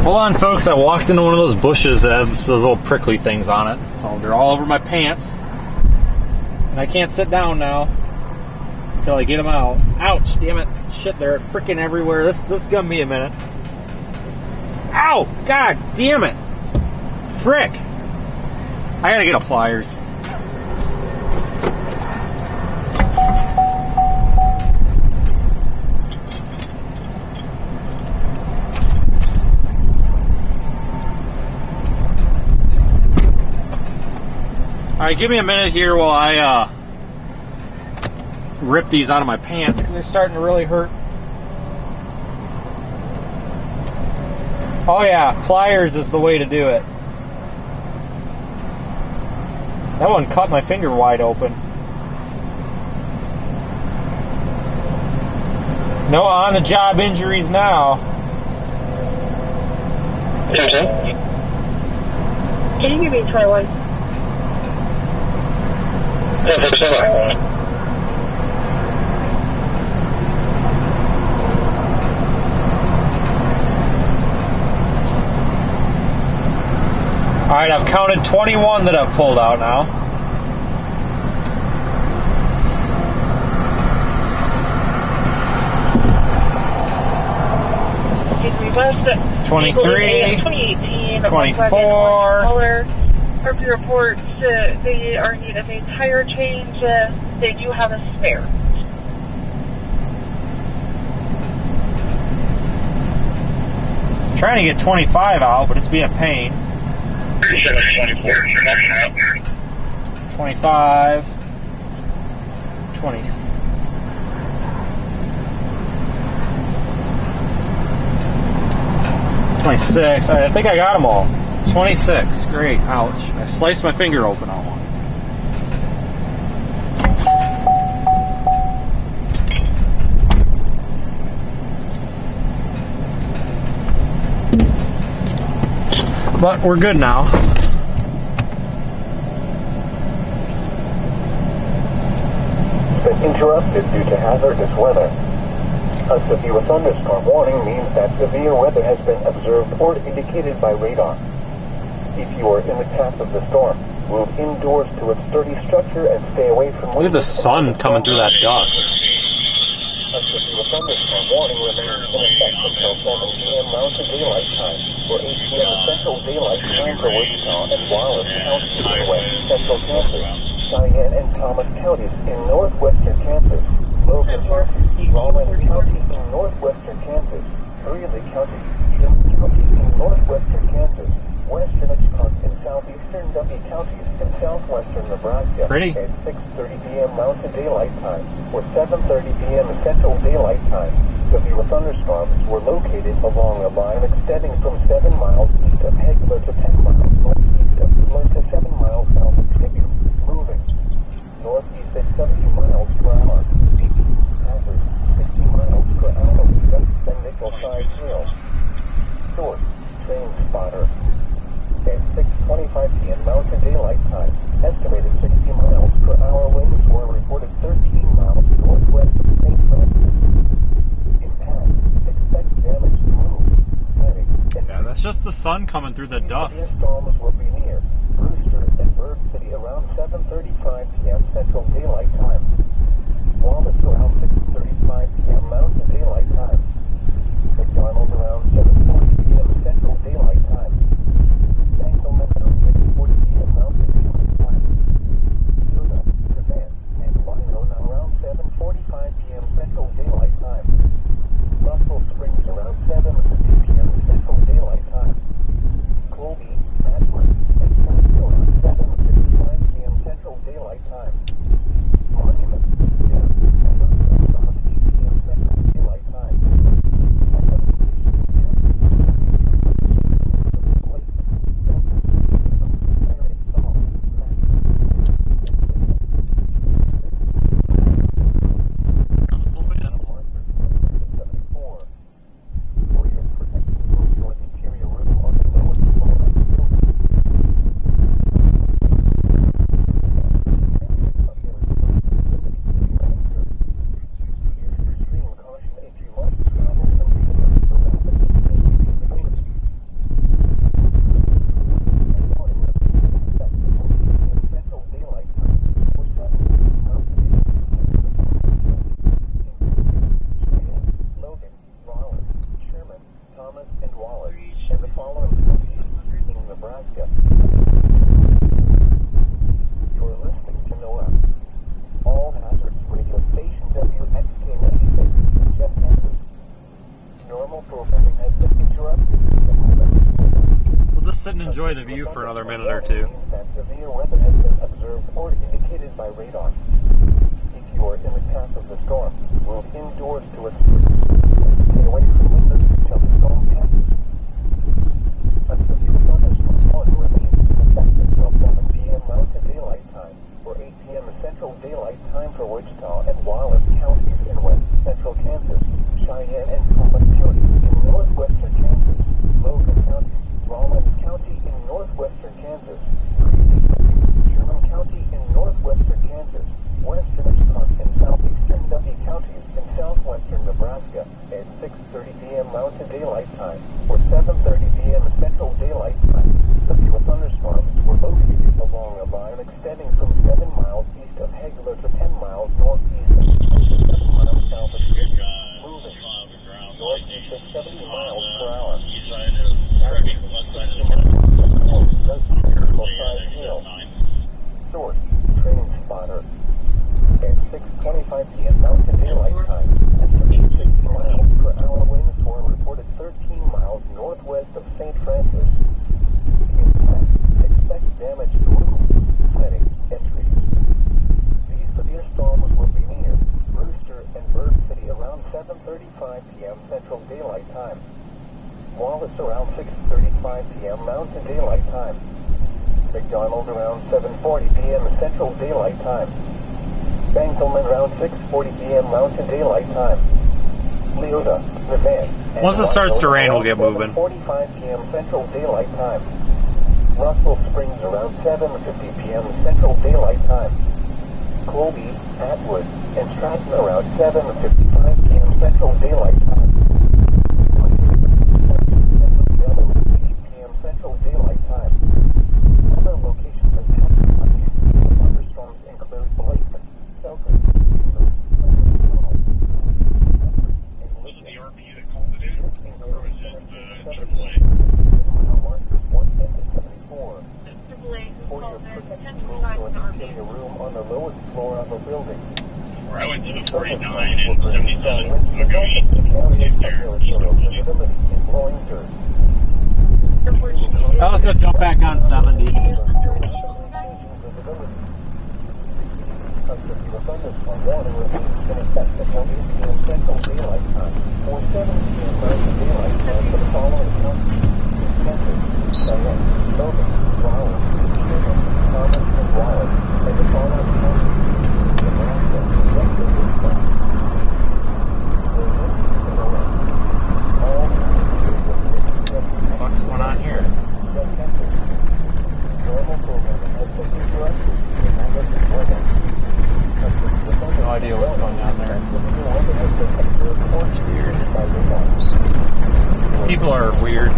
Hold on, folks. I walked into one of those bushes that have those little prickly things on it. So they're all over my pants. And I can't sit down now until I get them out. Ouch, damn it. Shit, they're freaking everywhere. This is gonna be a minute. Ow! God damn it! Frick! I gotta get a pliers. Alright, give me a minute here while I rip these out of my pants because they're starting to really hurt. Oh yeah, pliers is the way to do it. That one cut my finger wide open. No on-the-job injuries now. Can you give me try one? Alright, I've counted 21 that I've pulled out now. West 23, 2018, 24. Review reports they are in need of a tire change. They do have a spare. Trying to get 25 out, but it's being a pain. 25, 20. 26. I think I got them all. 26. Great. Ouch. I sliced my finger open on one. But we're good now. Been interrupted due to hazardous weather. A severe thunderstorm warning means that severe weather has been observed or indicated by radar. If you are in the path of the storm, move indoors to a sturdy structure and stay away from... Look at the sun coming through that dust. A severe thunderstorm warning remains in effect until 7 p.m. Mountain Daylight Time, or 8 p.m. Central Daylight Time for Wichita and Waelti counties in West Central Kansas, Cheyenne and Thomas counties in northwestern Kansas, Logan County, Rawlins County in northwestern Kansas, Greeley County, Jim County in northwestern Kansas, western Wichita and southeastern Duffy counties in southwestern Nebraska Pretty. at 6:30 p.m. Mountain Daylight Time or 7:30 p.m. Central Daylight Time. Severe thunderstorms were located along a line extending from 7 miles east of Hegler to 10 miles northeast of Hegler to 7 miles south of Tribune, moving northeast at 70 miles per hour. Average 60 miles per hour with gusts and nickel-sized hail. Source, train spotter. At 6:25 p.m. Mountain Daylight Time, estimated 60 miles per hour winds were reported 13 miles northwest of St. Francis. Impact, expect damage to move. Yeah, that's just the sun coming through the dust. Storms will be near Brewster and Bird City around 7:35 p.m. Central Daylight Time. Waelti around 6:35 p.m. Mountain Daylight Time. McDonald around 7:40 p.m. Central Daylight Time. enjoy the view for another minute or two. That severe weather has been observed or indicated by radar. If you are in the path of the storm, move indoors to a stay away from windows until the storm passes. A severe thunderstorm warning remains in effect until 7 p.m. Mountain Daylight Time, or 8 p.m. Central Daylight Time for Wichita and Waelti counties in west central Kansas, Cheyenne and Thomas counties in northwestern Kansas, Logan County, Rawlins County in northwestern Kansas, Sherman County in northwestern Kansas, western Wichita and southeastern Duffy counties in southwestern Nebraska at 6:30 p.m. Mountain Daylight Time or 7:30 p.m. Central Daylight Time. Severe thunderstorms were located along a line extending from 7 miles east of Hegler to 10 miles northeast of 7 miles south of Houston, moving northeast at 70 miles per hour. Source, training spotter. At 6:25 p.m. Mountain Daylight Time, at 60 miles per hour winds were reported 13 miles northwest of St. Francis. Impact. Expect damage to roofs, siding, and trees. These severe storms will be near Brewster and Bird City around 7:35 p.m. Central Daylight Time. Wallace around 6:35 p.m. Mountain Daylight Time. McDonald around 7:40 p.m. Central Daylight Time. Bankelman around 6:40 p.m. Mountain Daylight Time. Leota, Nevada. Once it starts to rain, we'll get moving. 7:45 p.m. Central Daylight Time. Russell Springs around 7:50 p.m. Central Daylight Time. Colby, Atwood, and Stratton around 7:55 p.m. Central Daylight Time. 8 p.m. Central Daylight Time. Other locations in California, thunderstorms include Blakeman, Selkirk, Was it the RP that called it in? Or was it AAA? For your protection, move to an interior room on the lowest floor of a building. Or I went to the 49 and 77. I'm going I was going to jump back on 70. A severe thunderstorm warning remains in effect until 8 p.m. Central Daylight Time or 7 p.m. Mountain Daylight Time for the following counties: Kansas, Cheyenne, Logan, Rawlins, Sherman, Thomas, and Waelti, and the following counties: Nebraska, western Wichita, all What's going on here? normal programming has been interrupted. No idea what's going on there. It's weird. People are weird.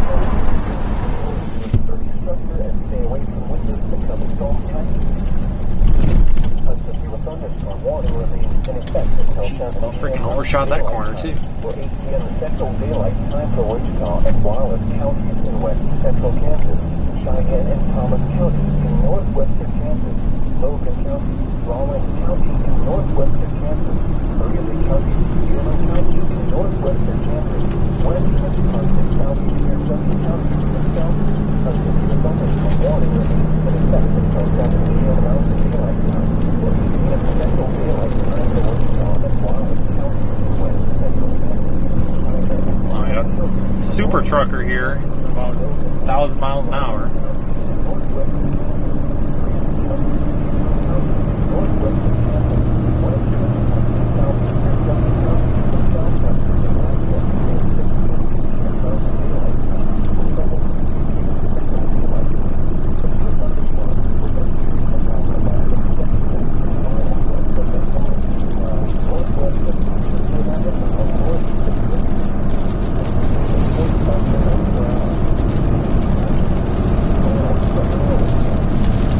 Freaking overshot that corner too. For 8 p.m. Central Daylight Time for Wichita and Waelti counties in west central Kansas, Cheyenne and Thomas counties in northwestern Kansas, Logan County, Rawlins County in northwestern Kansas, Greeley County, Sherman County in northwestern Kansas, western Wisconsin, southeastern Duffy County in south. A severe thunderstorm warning remains in effect until 7 p.m. Mountain Daylight Time, or 8 p.m. Central Daylight Time for Wichita and Waelti counties in west central Kansas. Super trucker here, about 1,000 miles an hour.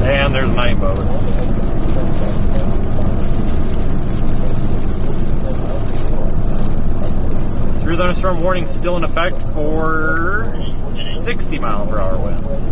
And there's night mode. Severe thunderstorm warning still in effect for 60 mile per hour winds.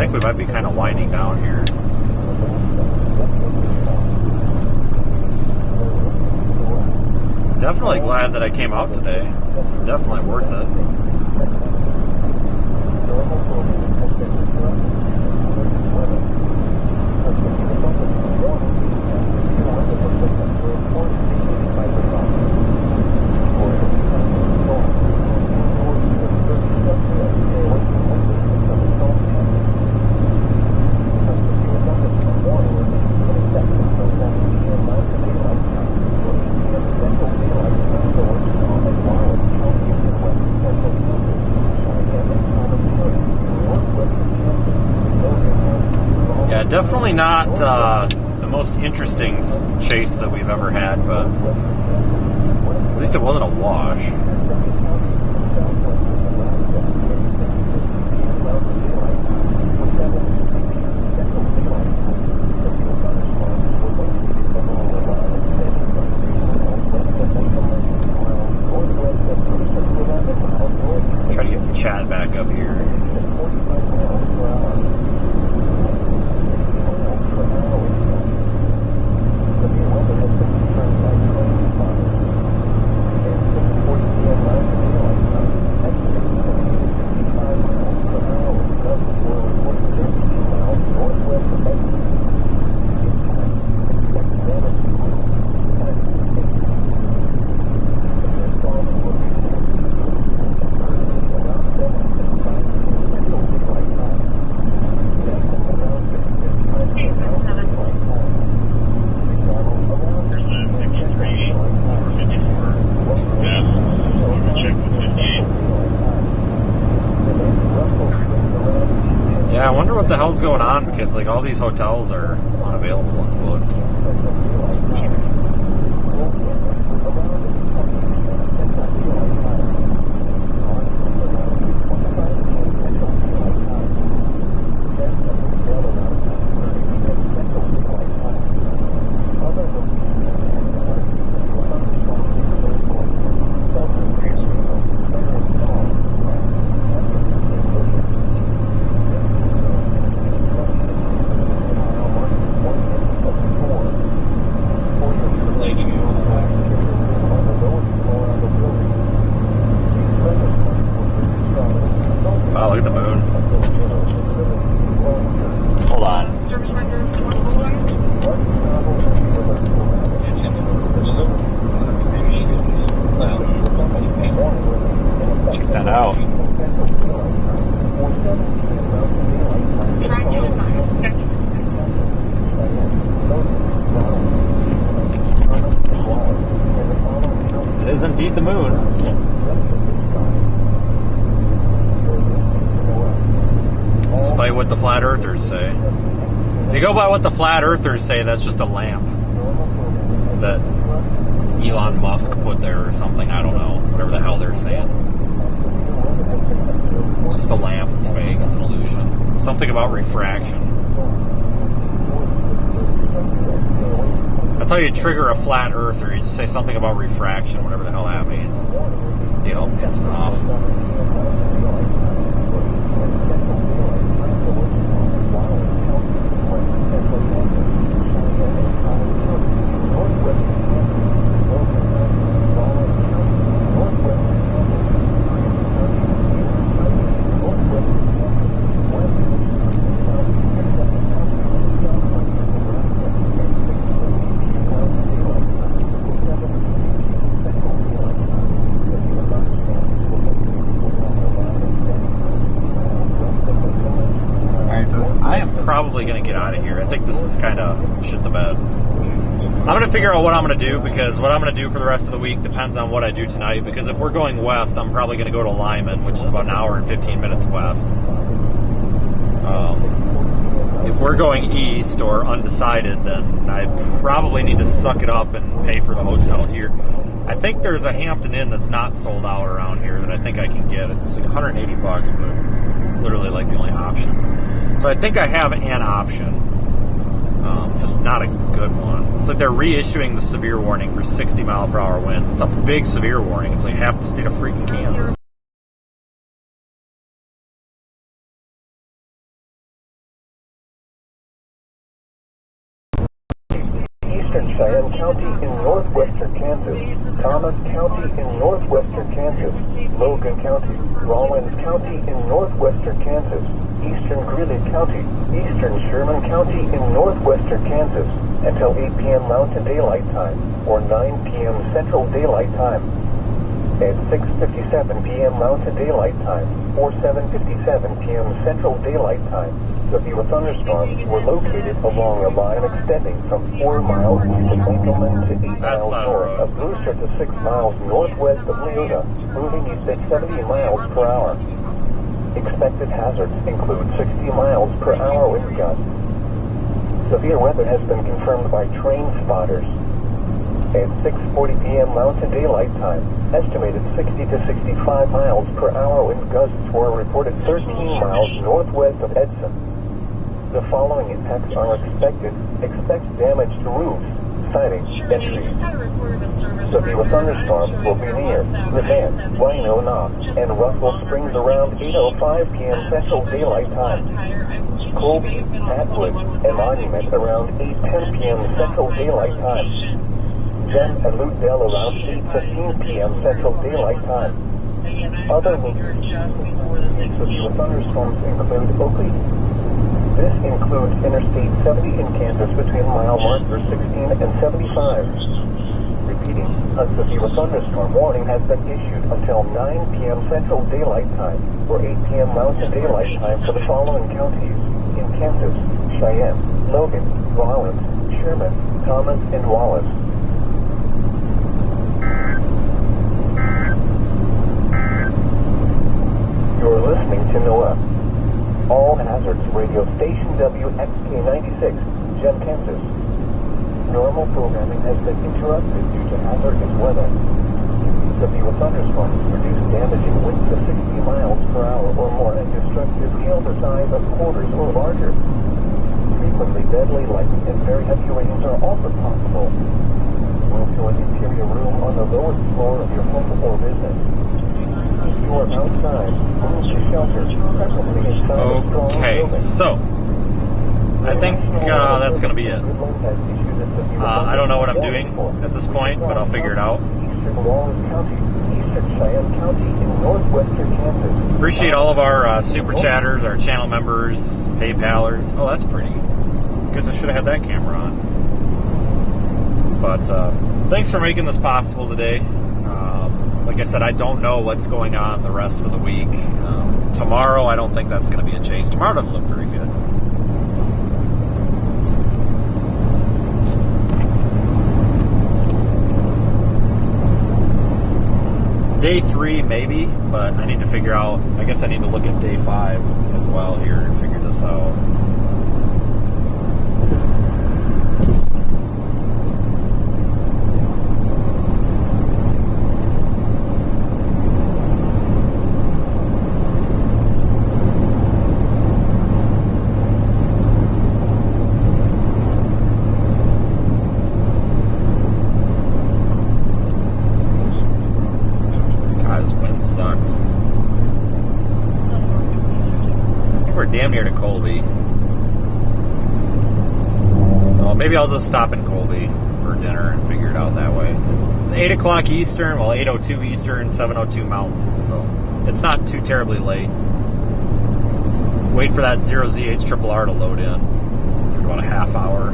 think we might be kind of winding down here. Definitely glad that I came out today. It's definitely worth it. Definitely not the most interesting chase that we've ever had, but at least it wasn't a wash. Try to get the chat back up here. What the hell's going on, because like all these hotels are unavailable and booked. Wow, look at the moon. Hold on. Check that out. It is indeed the moon. Despite what the flat earthers say. If you go by what the flat earthers say, that's just a lamp that Elon Musk put there or something. I don't know. Whatever the hell they're saying. It's just a lamp. It's fake. It's an illusion. Something about refraction. That's how you trigger a flat earther. You just say something about refraction, whatever the hell that means. You know, pissed off. Probably going to get out of here. I think this is kind of shit the bed. I'm going to figure out what I'm going to do, because what I'm going to do for the rest of the week depends on what I do tonight, because if we're going west, I'm probably going to go to Lyman, which is about an hour and 15 minutes west. If we're going east or undecided, then I probably need to suck it up and pay for the hotel here. I think there's a Hampton Inn that's not sold out around here that I think I can get. It's like $180, but it's literally like the only option. So I think I have an option. It's just not a good one. It's like they're reissuing the severe warning for 60-mile-per-hour winds. It's a big severe warning. It's like half the state of freaking Kansas. Eastern Cheyenne County in northwestern Kansas, Thomas County in northwestern Kansas, Logan County, Rawlins County in northwestern Kansas, Eastern Greeley County, Eastern Sherman County in northwestern Kansas, until 8 p.m. Mountain Daylight Time, or 9 p.m. Central Daylight Time. At 6:57 p.m. Mountain Daylight Time, or 7:57 p.m. Central Daylight Time, severe thunderstorms were located along a line extending from 4 miles east of Winkleman to 8 miles north of Brewster to 6 miles northwest of Leota, moving east at 70 miles per hour. Expected hazards include 60 miles per hour wind gusts. Severe weather has been confirmed by train spotters. At 6:40 p.m. Mountain Daylight Time, estimated 60 to 65 miles per hour wind gusts were reported 13 miles northwest of Edson. The following impacts are expected. Expect damage to roofs, siding, and trees. Severe thunderstorms will be near Levant, Wino, Knox, and Russell Springs around 8:05 p.m. Central Daylight Time. Colby, Atwood, and Monument around 8:10 p.m. Central Daylight Time. Jen and Lutedale around 8:15 p.m. Central Daylight Time. Other severe thunderstorms include Oakley. This includes Interstate 70 in Kansas between mile markers 16 and 75. Repeating, a severe thunderstorm warning has been issued until 9 p.m. Central Daylight Time, or 8 p.m. Mountain Daylight Time for the following counties in Kansas: Cheyenne, Logan, Rawlins, Sherman, Thomas, and Wallace. You're listening to NOAA. All Hazards Radio Station WXK96, Gem, Kansas. Normal programming has been interrupted due to hazardous weather. Severe thunderstorms produce damaging winds of 60 miles per hour or more and destructive hail the size of quarters or larger. Frequently deadly lightning and very heavy rains are also possible. Move to an interior room on the lowest floor of your home or business. If you are outside, move to shelter, preferably inside a strong building. So I think that's going to be it. I don't know what I'm doing at this point, but I'll figure it out. Appreciate all of our super chatters, our channel members, PayPalers. Oh, that's pretty. Guess I should have had that camera on. But thanks for making this possible today. Like I said, I don't know what's going on the rest of the week. Tomorrow, I don't think that's going to be a chase. Tomorrow doesn't look very good. Day 3, maybe, but I need to figure out, I guess I need to look at day 5 as well here and figure this out. Damn near to Colby. So maybe I'll just stop in Colby for dinner and figure it out that way. It's 8 o'clock Eastern, well 8:02 Eastern, 7:02 Mountain, so it's not too terribly late. Wait for that 0ZHRRR to load in for about a half hour.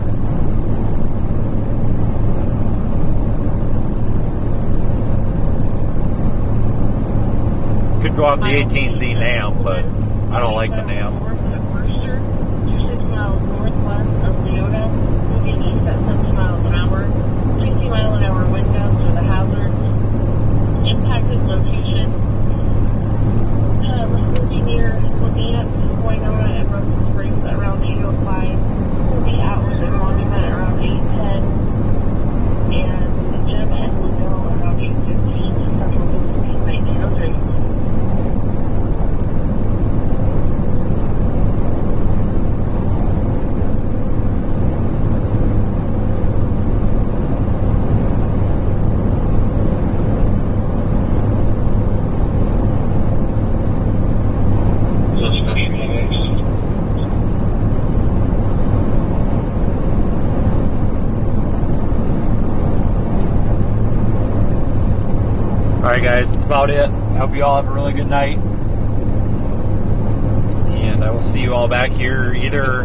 Could go out the 18Z NAM, but I don't like the NAM. 6 miles northwest of Leota, moving east at 70 miles an hour. 60 mile an hour wind gusts are the hazards. Impacted location. This will be near Levant, Winona, and Russell Springs at around 8:05. We'll be Atwood and Monument at around 8:10. And Jim and Lutedale around 8:15. Central Mississippi, 1903. guys, that's about it. I hope you all have a really good night. And I will see you all back here either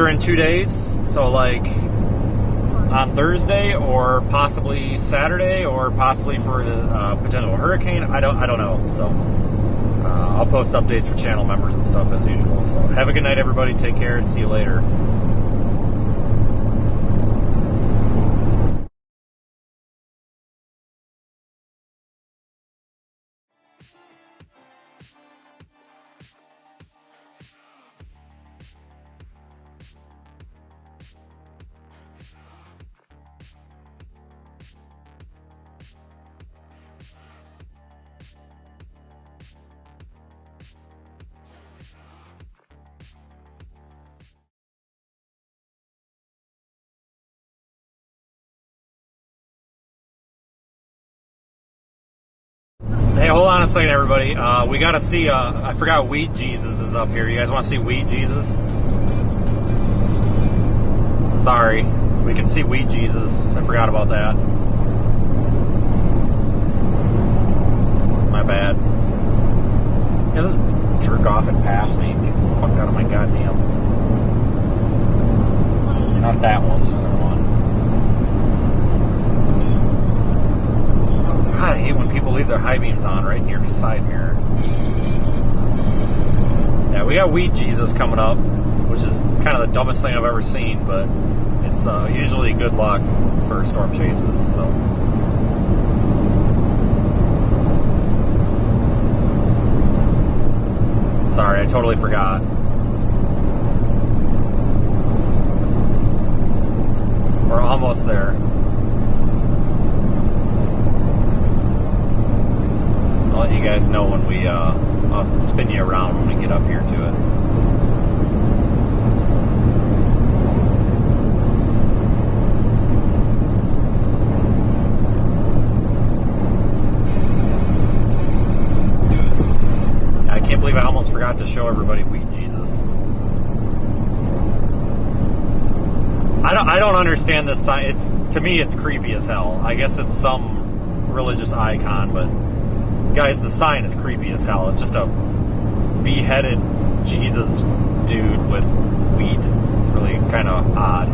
in 2 days, so like on Thursday, or possibly Saturday, or possibly for a potential hurricane. I don't know. So I'll post updates for channel members and stuff as usual. So have a good night, everybody. Take care. See you later. Hey, hold on a second, everybody. We got to see, I forgot Wheat Jesus is up here. You guys want to see Wheat Jesus? Sorry. We can see Wheat Jesus. I forgot about that. My bad. Yeah, this jerk off and pass me. Get the fuck out of my goddamn... Not that one, the other one. God, I hate when people leave their high beams on right near the side mirror. Yeah, we got Wheat Jesus coming up, which is kind of the dumbest thing I've ever seen, but it's usually good luck for storm chases, so. Sorry, I totally forgot. We're almost there. I'll let you guys know when I'll spin you around when we get up here to it. I can't believe I almost forgot to show everybody Wheat Jesus. I don't understand this sign. To me, it's creepy as hell. I guess it's some religious icon, but guys, the sign is creepy as hell. It's just a beheaded Jesus dude with wheat. It's really kind of odd.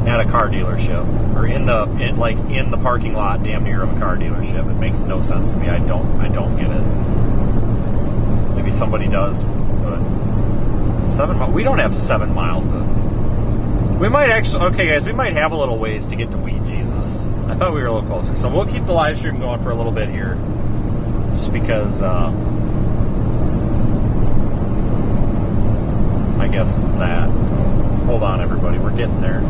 At a car dealership, or in the parking lot, damn near of a car dealership. It makes no sense to me. I don't get it. Maybe somebody does, but 7 miles. We don't have 7 miles to. We might actually. Okay, guys, we might have a little ways to get to Wheat Jesus. I thought we were a little closer, so we'll keep the live stream going for a little bit here, just because. I guess that. So hold on, everybody. We're getting there.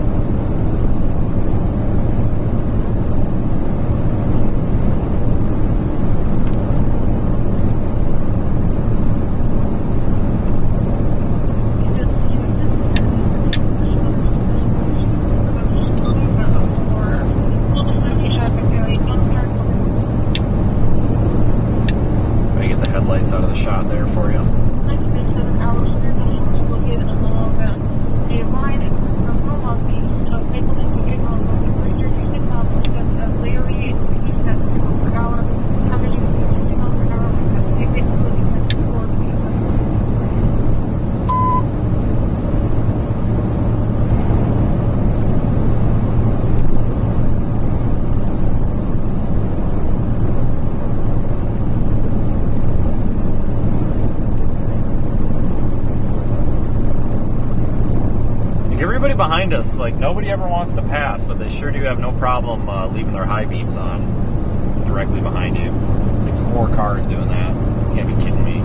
Behind us, like, nobody ever wants to pass, but they sure do have no problem leaving their high beams on directly behind you. Like 4 cars doing that. You can't be kidding me.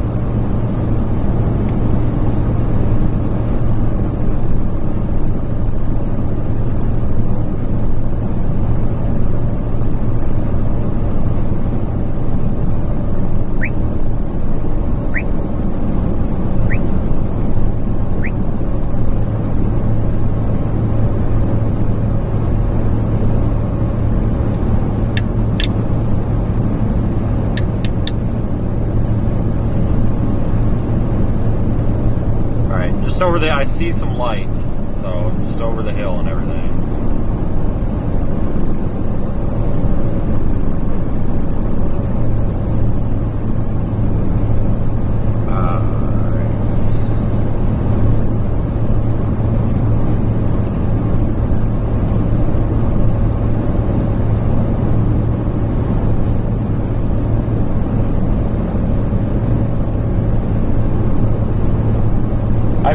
Over the, I see some lights, so just over the hill and everything.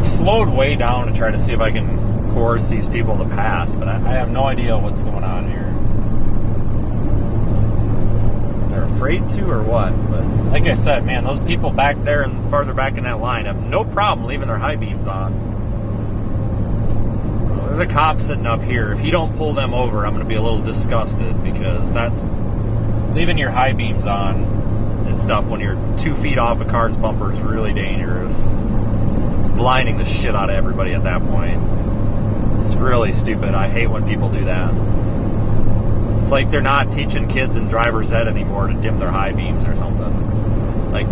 I've slowed way down to try to see if I can coerce these people to pass, but I have no idea what's going on here. They're afraid to or what? But like I said, man, those people back there and farther back in that line have no problem leaving their high beams on. There's a cop sitting up here. If you don't pull them over, I'm going to be a little disgusted, because that's leaving your high beams on and stuff when you're 2 feet off a car's bumper is really dangerous. It's blinding the shit out of everybody at that point. It's really stupid. I hate when people do that. It's like they're not teaching kids in driver's ed anymore to dim their high beams or something. Like,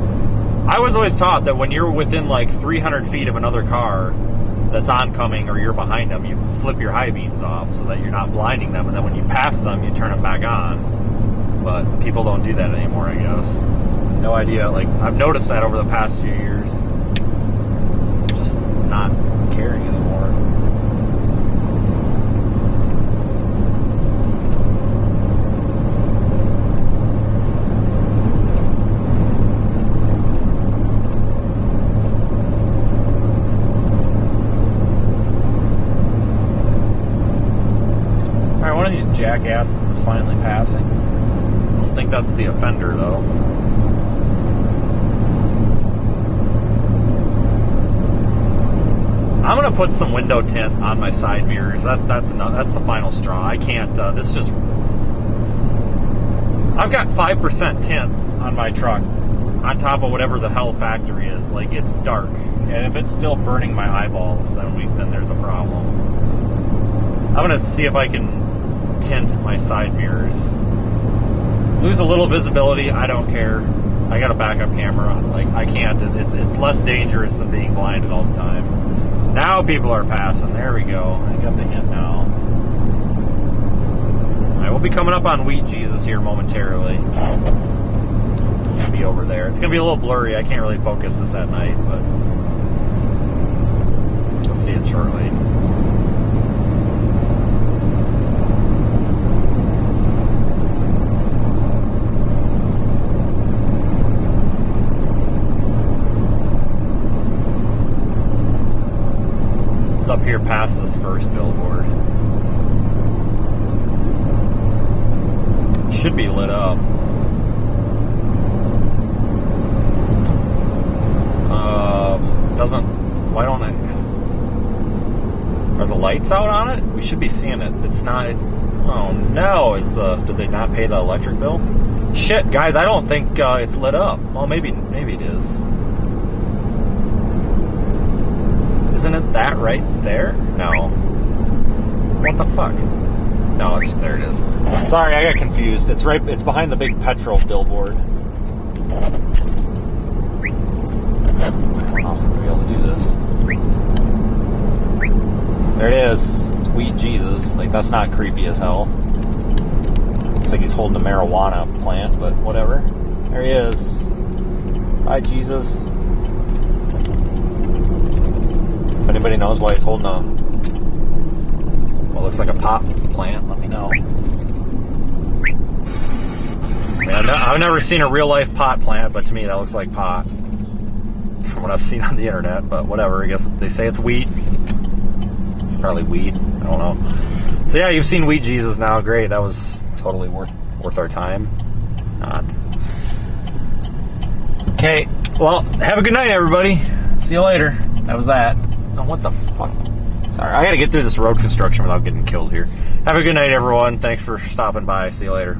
I was always taught that when you're within like 300 feet of another car that's oncoming or you're behind them, you flip your high beams off so that you're not blinding them, and then when you pass them, you turn them back on. But people don't do that anymore, I guess. No idea. Like, I've noticed that over the past few years. Just not caring anymore. One of these jackasses is finally passing. I don't think that's the offender, though. I'm gonna put some window tint on my side mirrors. That's enough. That's the final straw. I can't. This just. I've got 5% tint on my truck, on top of whatever the hell factory is. Like, it's dark, and if it's still burning my eyeballs, then there's a problem. I'm gonna see if I can tint my side mirrors. Lose a little visibility, I don't care. I got a backup camera. Like, I can't. It's less dangerous than being blinded all the time. Now people are passing. There we go. I got the hint now. Alright, we'll be coming up on Wheat Jesus here momentarily. It's gonna be over there. It's gonna be a little blurry. I can't really focus this at night, but we'll see it shortly. It's up here past this first billboard. It should be lit up. Why don't I? Are the lights out on it? We should be seeing it. It's not. Oh no! Did they not pay the electric bill? Shit, guys! I don't think it's lit up. Well, maybe it is. Isn't it that right there? No. What the fuck? No, there it is. Sorry, I got confused. It's behind the big petrol billboard. I don't know if I'm gonna be able to do this. There it is. It's Wheat Jesus. Like, that's not creepy as hell. Looks like he's holding a marijuana plant, but whatever. There he is. Bye, Jesus. If anybody knows why he's holding what looks like a pot plant, let me know. Yeah, I've never seen a real life pot plant, but to me that looks like pot from what I've seen on the internet. But whatever, I guess they say it's wheat. It's probably weed. I don't know. So yeah, you've seen Wheat Jesus now. Great, that was totally worth our time. Not. Okay, well, have a good night, everybody. See you later. That was that. Oh, what the fuck? Sorry, I gotta get through this road construction without getting killed here. Have a good night, everyone. Thanks for stopping by. See you later.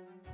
Bye.